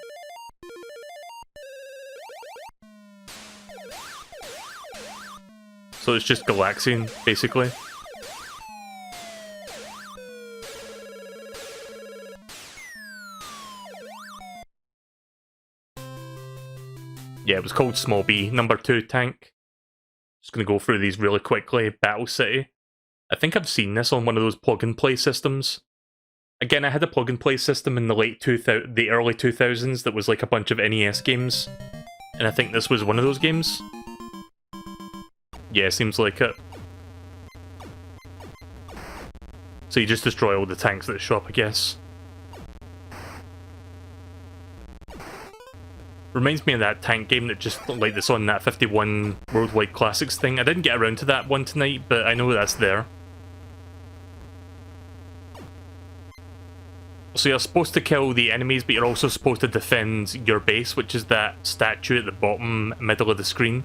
So it's just Galaxian, basically. Yeah, it was called Smallby. Number 2, Tank. Just gonna go through these really quickly. Battle City. I think I've seen this on one of those plug-and-play systems. Again, I had a plug-and-play system in the the early 2000s that was like a bunch of NES games. And I think this was one of those games. Yeah, seems like it. So you just destroy all the tanks that show up, I guess. Reminds me of that tank game that just, like, that's on that 51 Worldwide Classics thing. I didn't get around to that one tonight, but I know that's there. So you're supposed to kill the enemies, but you're also supposed to defend your base, which is that statue at the bottom middle of the screen.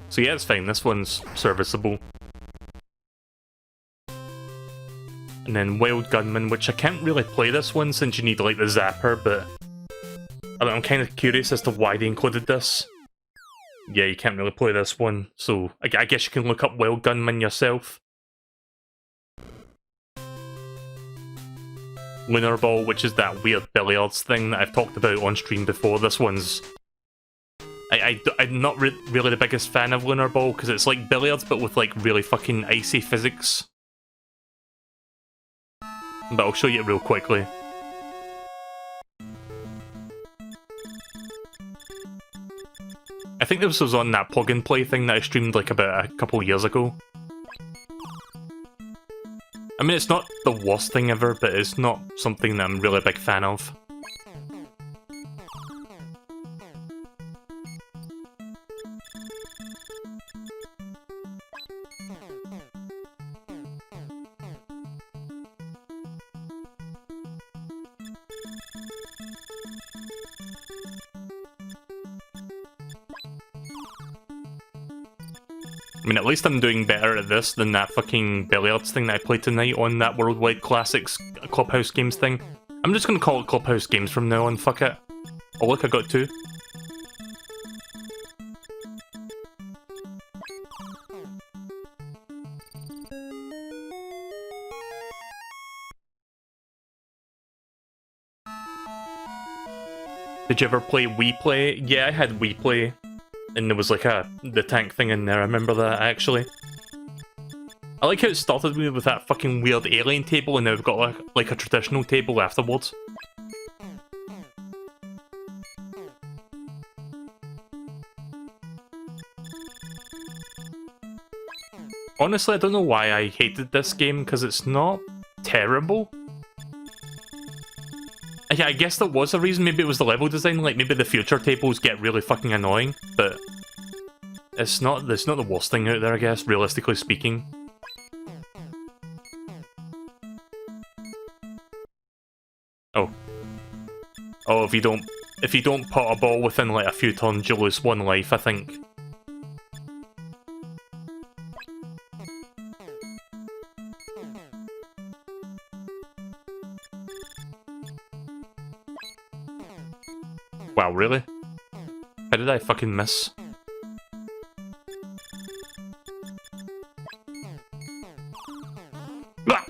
So yeah, it's fine. This one's serviceable. And then Wild Gunman, which I can't really play this one since you need, like, the zapper, but I'm kind of curious as to why they included this. Yeah, you can't really play this one, so I guess you can look up Wild Gunman yourself. Lunar Ball, which is that weird billiards thing that I've talked about on stream before. This one's... I'm not really the biggest fan of Lunar Ball, because it's like billiards, but with, like, really fucking icy physics. But I'll show you it real quickly. I think this was on that plug-and-play thing that I streamed, like, about a couple years ago. I mean, it's not the worst thing ever, but it's not something that I'm really a big fan of. I mean, at least I'm doing better at this than that fucking billiards thing that I played tonight on that Worldwide Classics Clubhouse Games thing. I'm just gonna call it Clubhouse Games from now on, fuck it. Oh look, I got 2. Did you ever play Wii Play? Yeah, I had Wii Play. And there was like the tank thing in there, I remember that actually. I like how it started with that fucking weird alien table and now we've got like a traditional table afterwards. Honestly, I don't know why I hated this game, because it's not terrible. Yeah, I guess there was a reason. Maybe it was the level design. Like, maybe the future tables get really fucking annoying, but it's not the worst thing out there, I guess, realistically speaking. Oh. Oh, if you don't pot a ball within, like, a few turns, you lose 1 life, I think. Wow, really? How did I fucking miss? Ah!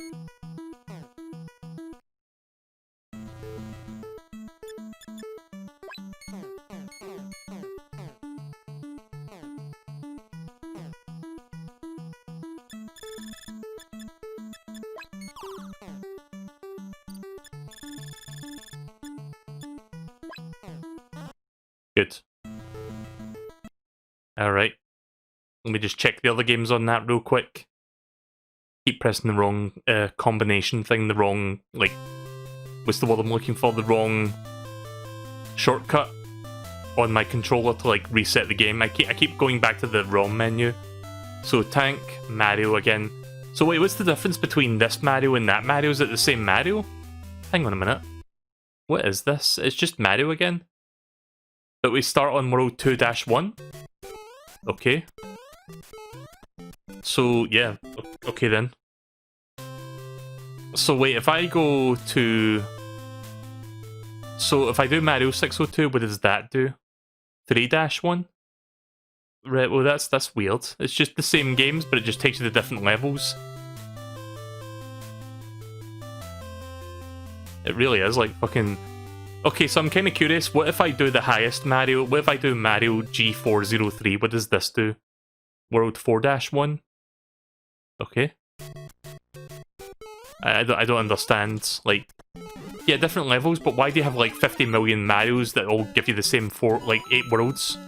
Good. Alright. Let me just check the other games on that real quick. Keep pressing the wrong combination thing, the wrong, like, what's the word I'm looking for? The wrong shortcut on my controller to, like, reset the game. I keep going back to the ROM menu. So, Tank, Mario again. So wait, what's the difference between this Mario and that Mario? Is it the same Mario? Hang on a minute. What is this? It's just Mario again? But we start on World 2-1? Okay. So, yeah. Okay then. So wait, if I go to... So if I do Mario 602, what does that do? 3-1? Right, well that's weird. It's just the same games, but it just takes you to different levels. It really is like fucking... Okay, so I'm kind of curious, what if I do the highest Mario? What if I do Mario G403? What does this do? World 4-1? Okay. I don't understand, like... Yeah, different levels, but why do you have like 50 million Marios that all give you the same 8 worlds?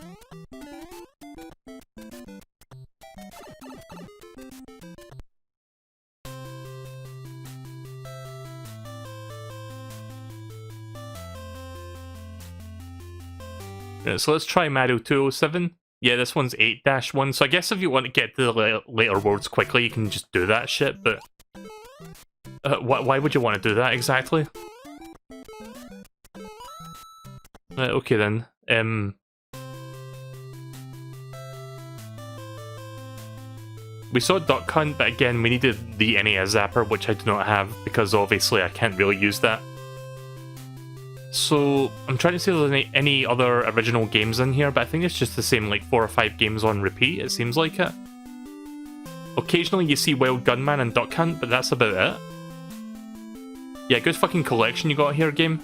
Yeah, so let's try Mario 207. Yeah, this one's 8-1, so I guess if you want to get to the later worlds quickly, you can just do that shit, but... why would you want to do that exactly? Okay then. We saw Duck Hunt, but again, we needed the NES zapper, which I do not have, because obviously I can't really use that. So, I'm trying to see if there's any other original games in here, but I think it's just the same, like, 4 or 5 games on repeat, it seems like it. Occasionally you see Wild Gunman and Duck Hunt, but that's about it. Yeah, good fucking collection you got here, game.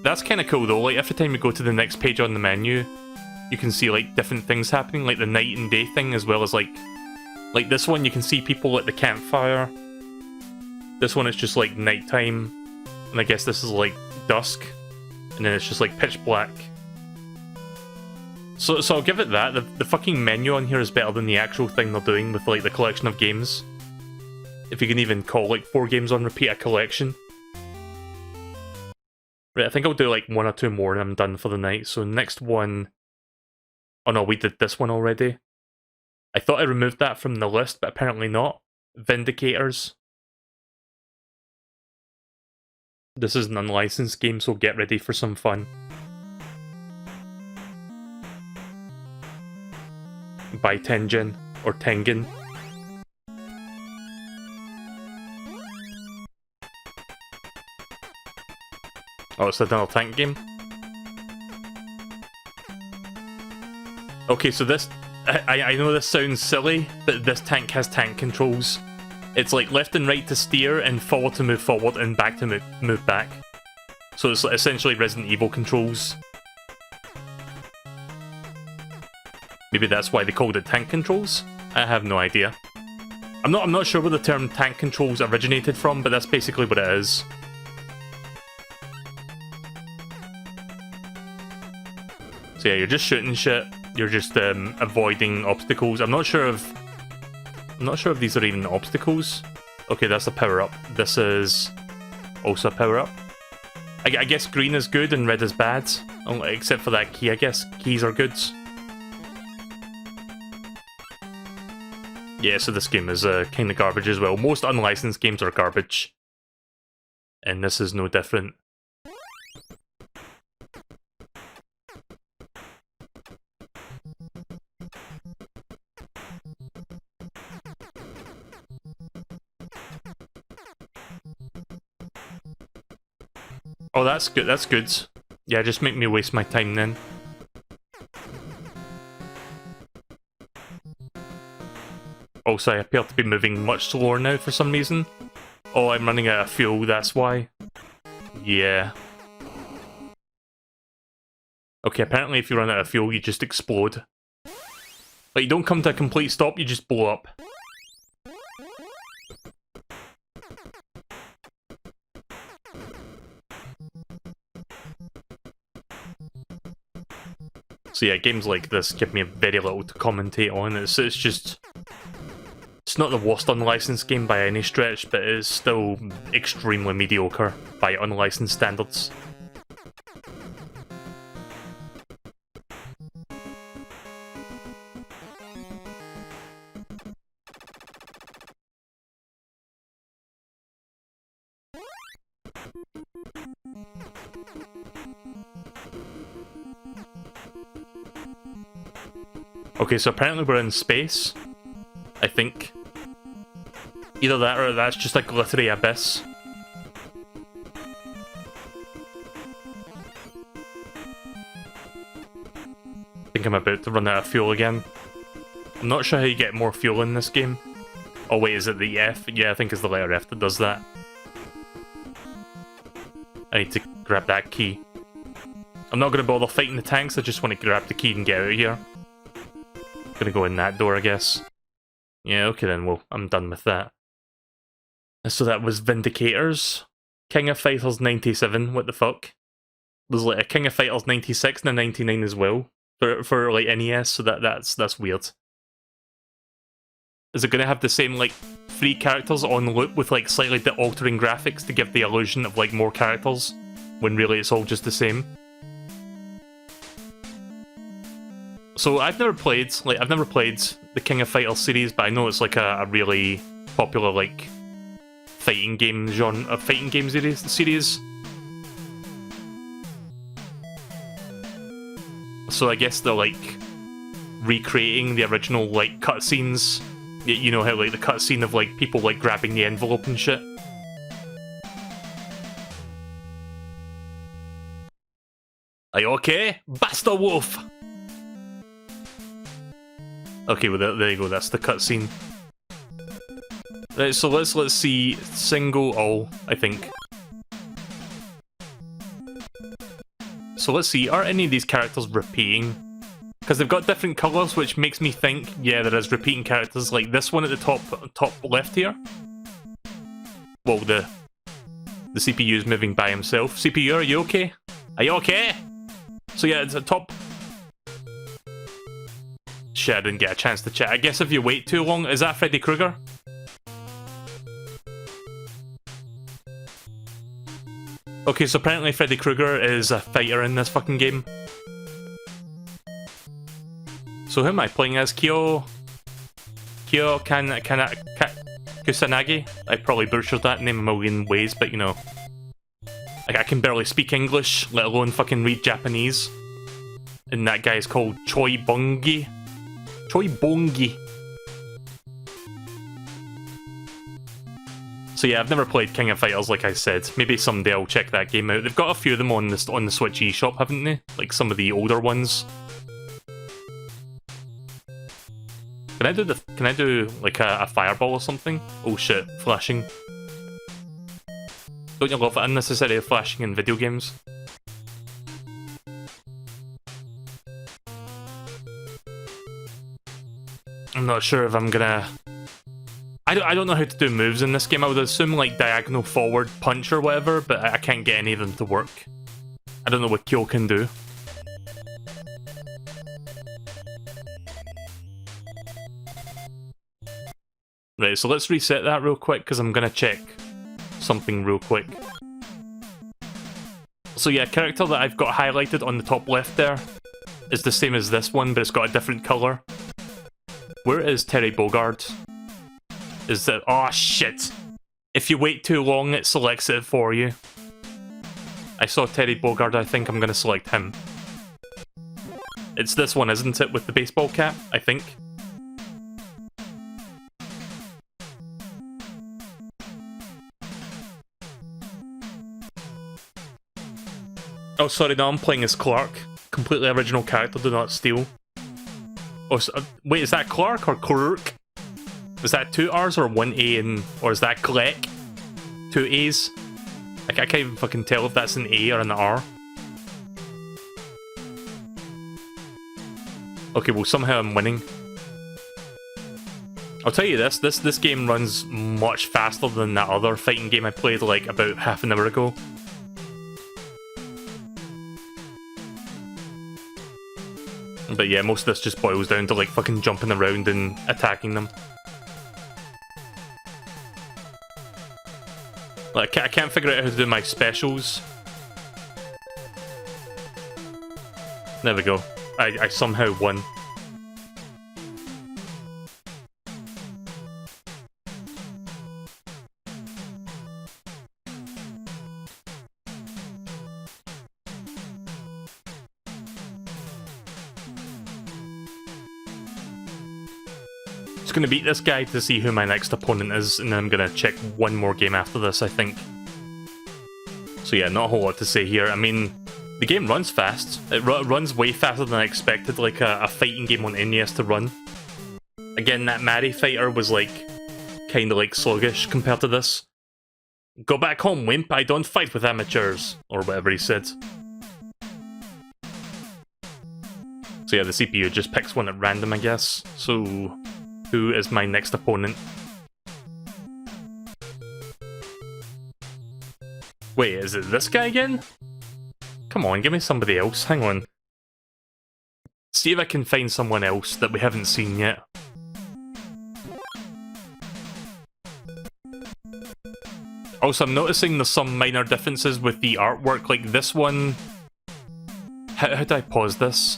That's kind of cool though, like every time you go to the next page on the menu, you can see like different things happening, like the night and day thing, as well as like this one you can see people at the campfire. This one it's just like nighttime, and I guess this is like dusk, and then it's just like pitch black. So I'll give it that, the fucking menu on here is better than the actual thing they're doing with like the collection of games. If you can even call like 4 games on repeat a collection. Right, I think I'll do like 1 or 2 more and I'm done for the night. So next one... Oh no, we did this one already. I thought I removed that from the list, but apparently not. Vindicators. This is an unlicensed game, so get ready for some fun. By Tengen, or Tengen. Oh, it's another tank game? Okay, so this... I know this sounds silly, but this tank has tank controls. It's like left and right to steer, and forward to move forward, and back to move back. So it's essentially Resident Evil controls. Maybe that's why they called it tank controls? I have no idea. I'm not sure where the term tank controls originated from, but that's basically what it is. So yeah, you're just shooting shit. You're just avoiding obstacles. I'm not sure if these are even obstacles. Okay, that's a power-up. This is also a power-up. I guess green is good and red is bad. Except for that key, I guess. Keys are good. Yeah, so this game is kind of garbage as well. Most unlicensed games are garbage. And this is no different. Oh, that's good. That's good. Yeah, just make me waste my time then. Also, I appear to be moving much slower now for some reason. Oh, I'm running out of fuel, that's why. Yeah. Okay, apparently if you run out of fuel, you just explode. Like, you don't come to a complete stop, you just blow up. So yeah, games like this give me very little to commentate on. It's just... It's not the worst unlicensed game by any stretch, but it is still extremely mediocre by unlicensed standards. Okay, so apparently we're in space, I think. Either that or that's just a glittery abyss. I think I'm about to run out of fuel again. I'm not sure how you get more fuel in this game. Oh wait, is it the F? Yeah, I think it's the letter F that does that. I need to grab that key. I'm not going to bother fighting the tanks, I just want to grab the key and get out of here. Gonna go in that door, I guess. Yeah, okay then, well, I'm done with that. So that was Vindicators. King of Fighters 97, what the fuck? There's like a King of Fighters 96 and a 99 as well. For like NES, so that's weird. Is it gonna have the same like 3 characters on loop with like slightly altering graphics to give the illusion of like more characters, when really it's all just the same? So I've never played the King of Fighters series, but I know it's like a really popular like fighting game genre, fighting game series. So I guess they're like recreating the original like cutscenes. You know how like the cutscene of like people like grabbing the envelope and shit. Are you okay, Bastard Wolf? Okay, well there you go. That's the cutscene. Right, so let's see single all. I think. So let's see. Are any of these characters repeating? Because they've got different colours, which makes me think, yeah, there is repeating characters. Like this one at the top left here. Well, the CPU is moving by himself. CPU, are you okay? Are you okay? So yeah, it's a top. Shit, I didn't get a chance to chat. I guess if you wait too long, is that Freddy Krueger? Okay, so apparently Freddy Krueger is a fighter in this fucking game. So who am I playing as? Kusanagi? I probably butchered that name a million ways, but you know. Like, I can barely speak English, let alone fucking read Japanese. And that guy is called Choi Bongi. Choi Bongi. So yeah, I've never played King of Fighters, like I said. Maybe someday I'll check that game out. They've got a few of them on the Switch eShop, haven't they? Like some of the older ones. Can I do like a fireball or something? Oh shit, flashing. Don't you love unnecessary flashing in video games? I'm not sure if I'm gonna... I don't know how to do moves in this game. I would assume like diagonal forward punch or whatever, but I can't get any of them to work. I don't know what Kyo can do. Right, so let's reset that real quick, because I'm gonna check something real quick. So yeah, character that I've got highlighted on the top left there is the same as this one, but it's got a different colour. Where is Terry Bogard? Is that... Oh shit! If you wait too long, it selects it for you. I saw Terry Bogard, I think I'm gonna select him. It's this one, isn't it, with the baseball cap, I think? Oh, sorry, no, I'm playing as Clark. Completely original character, do not steal. Oh, so, wait, is that Clark or Clark? Is that 2 R's or 1 A in... Or is that Kleck? 2 A's? I can't even fucking tell if that's an A or an R. Okay, well, somehow I'm winning. I'll tell you this game runs much faster than that other fighting game I played like about half an hour ago. But yeah, most of this just boils down to like fucking jumping around and attacking them. Like, I can't figure out how to do my specials. There we go. I somehow won. Just gonna beat this guy to see who my next opponent is, and then I'm gonna check one more game after this, I think. So yeah, not a whole lot to say here. I mean, the game runs fast. It runs way faster than I expected, like a fighting game on NES to run. Again, that Maddie fighter was like, kinda like sluggish compared to this. Go back home, wimp, I don't fight with amateurs, or whatever he said. So yeah, the CPU just picks one at random, I guess. So, who is my next opponent? Wait, is it this guy again? Come on, give me somebody else. Hang on. See if I can find someone else that we haven't seen yet. Also, I'm noticing there's some minor differences with the artwork. Like this one... How do I pause this?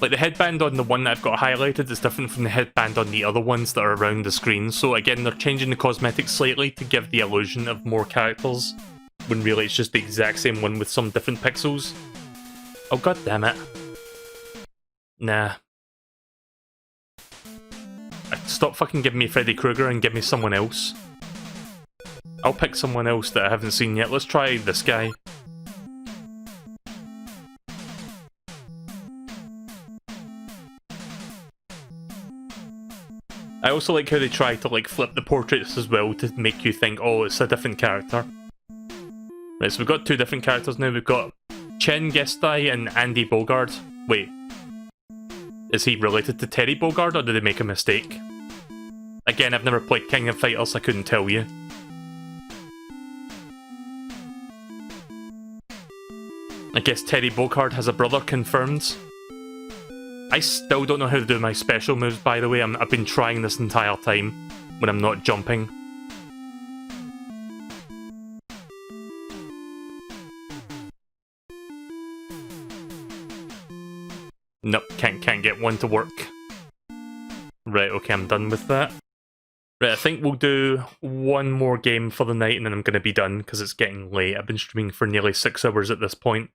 Like the headband on the one that I've got highlighted is different from the headband on the other ones that are around the screen. So again, they're changing the cosmetics slightly to give the illusion of more characters, when really it's just the exact same one with some different pixels. Oh god damn it. Nah. Stop fucking giving me Freddy Krueger and give me someone else. I'll pick someone else that I haven't seen yet. Let's try this guy. I also like how they try to like flip the portraits as well to make you think, oh, it's a different character. Right, so we've got two different characters now. We've got Chen Gestai and Andy Bogard. Wait. Is he related to Terry Bogard, or did they make a mistake? Again, I've never played King of Fighters, I couldn't tell you. I guess Terry Bogard has a brother confirmed. I still don't know how to do my special moves, by the way. I've been trying this entire time when I'm not jumping. Nope, can't get one to work. Right, okay, I'm done with that. Right, I think we'll do one more game for the night and then I'm going to be done because it's getting late. I've been streaming for nearly 6 hours at this point.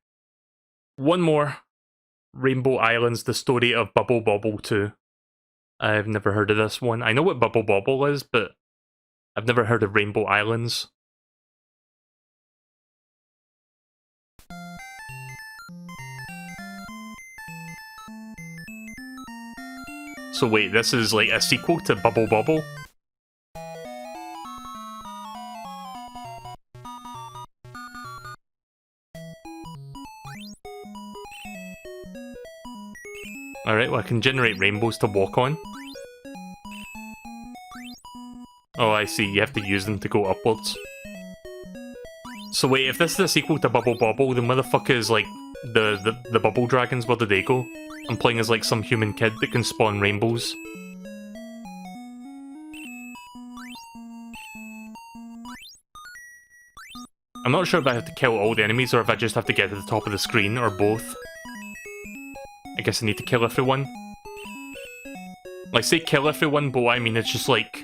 One more. Rainbow Islands, the story of Bubble Bobble 2. I've never heard of this one. I know what Bubble Bobble is, but I've never heard of Rainbow Islands. So wait, this is like a sequel to Bubble Bobble? Alright, well I can generate rainbows to walk on. Oh, I see, you have to use them to go upwards. So wait, if this is a sequel to Bubble Bobble, then where the fuck is, like, the bubble dragons? Where did they go? I'm playing as, like, some human kid that can spawn rainbows. I'm not sure if I have to kill all the enemies or if I just have to get to the top of the screen, or both. I guess I need to kill everyone. Like, say kill everyone, but what I mean, it's just like,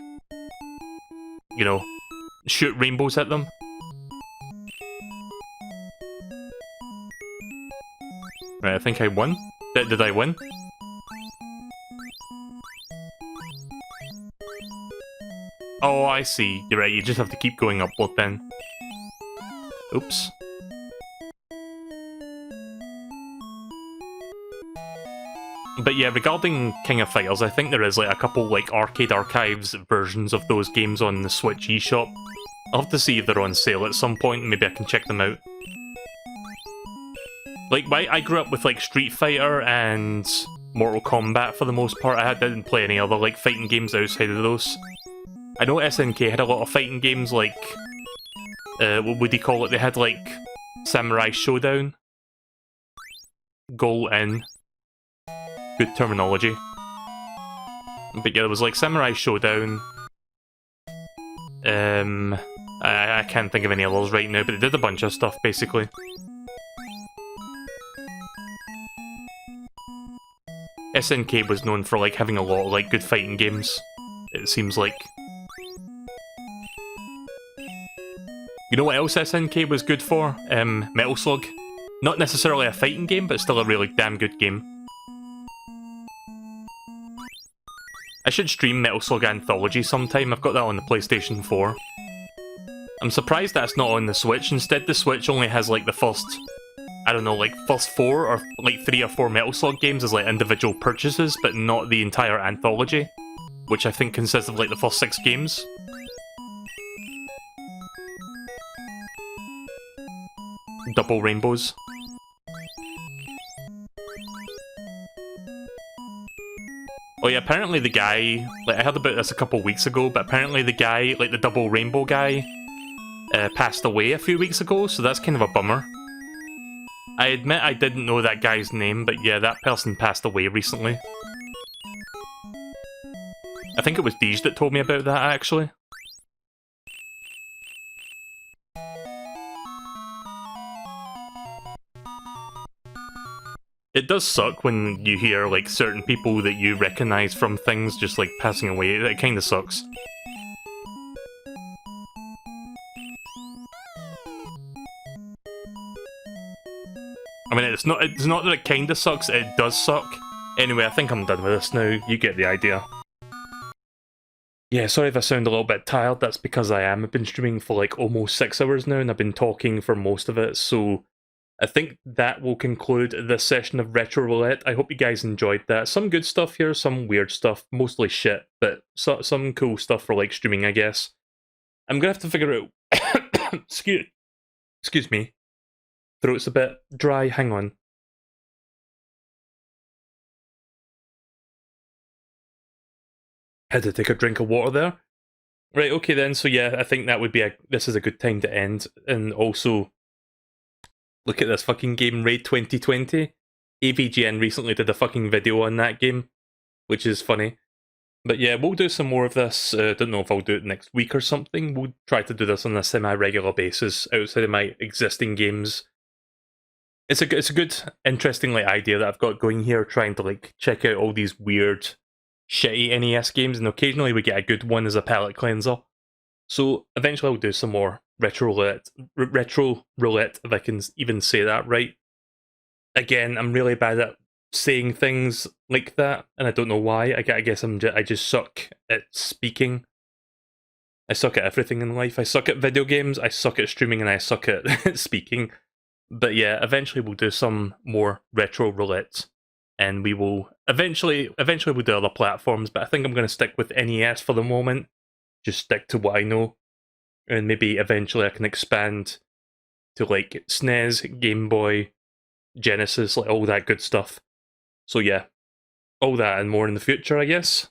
you know, shoot rainbows at them. Right, I think I won. Did I win? Oh, I see. You're right, you just have to keep going upward then. Oops. But yeah, regarding King of Fighters, I think there is like a couple like Arcade Archives versions of those games on the Switch eShop. I'll have to see if they're on sale at some point, maybe I can check them out. Like, I grew up with like Street Fighter and Mortal Kombat for the most part. I didn't play any other like fighting games outside of those. I know SNK had a lot of fighting games like, what would you call it? They had like Samurai Showdown, Goal In. good terminology. But yeah, there was like Samurai Showdown. I can't think of any others right now, but they did a bunch of stuff basically. SNK was known for like having a lot of like good fighting games, it seems like. You know what else SNK was good for? Metal Slug. Not necessarily a fighting game, but still a really damn good game. I should stream Metal Slug Anthology sometime. I've got that on the PlayStation 4. I'm surprised that's not on the Switch. Instead, the Switch only has like the first, I don't know, like first 4 or like 3 or 4 Metal Slug games as like individual purchases, but not the entire anthology, which I think consists of like the first 6 games. Double rainbows. Oh yeah, apparently the guy, like I heard about this a couple weeks ago, but apparently the guy, like the double rainbow guy, passed away a few weeks ago, so that's kind of a bummer. I admit I didn't know that guy's name, but yeah, that person passed away recently. I think it was Deej that told me about that, actually. It does suck when you hear, like, certain people that you recognize from things just, like, passing away. It kinda sucks. I mean, it's not that it kinda sucks, it does suck. Anyway, I think I'm done with this now. You get the idea. Yeah, sorry if I sound a little bit tired, that's because I am. I've been streaming for, like, almost 6 hours now, and I've been talking for most of it, so I think that will conclude this session of Retro Roulette. I hope you guys enjoyed that. Some good stuff here, some weird stuff, mostly shit, but some cool stuff for like streaming, I guess. I'm gonna have to figure out... Excuse me. Throat's a bit dry, hang on. Had to take a drink of water there. Right, okay then, so yeah, I think that would be this is a good time to end, and also... Look at this fucking game, Raid 2020. AVGN recently did a fucking video on that game, which is funny. But yeah, we'll do some more of this. Don't know if I'll do it next week or something. We'll try to do this on a semi-regular basis outside of my existing games. It's a good, interesting like idea that I've got going here, trying to like check out all these weird, shitty NES games, and occasionally we get a good one as a palate cleanser. So eventually I'll do some more Retro Roulette, if I can even say that right. Again, I'm really bad at saying things like that, and I don't know why. I guess I just suck at speaking. I suck at everything in life. I suck at video games, I suck at streaming, and I suck at speaking. But yeah, eventually we'll do some more Retro Roulette, and we will eventually we'll do other platforms. But I think I'm going to stick with NES for the moment. Just stick to what I know. And maybe eventually I can expand to like SNES, Game Boy, Genesis, like all that good stuff. So yeah, all that and more in the future, I guess.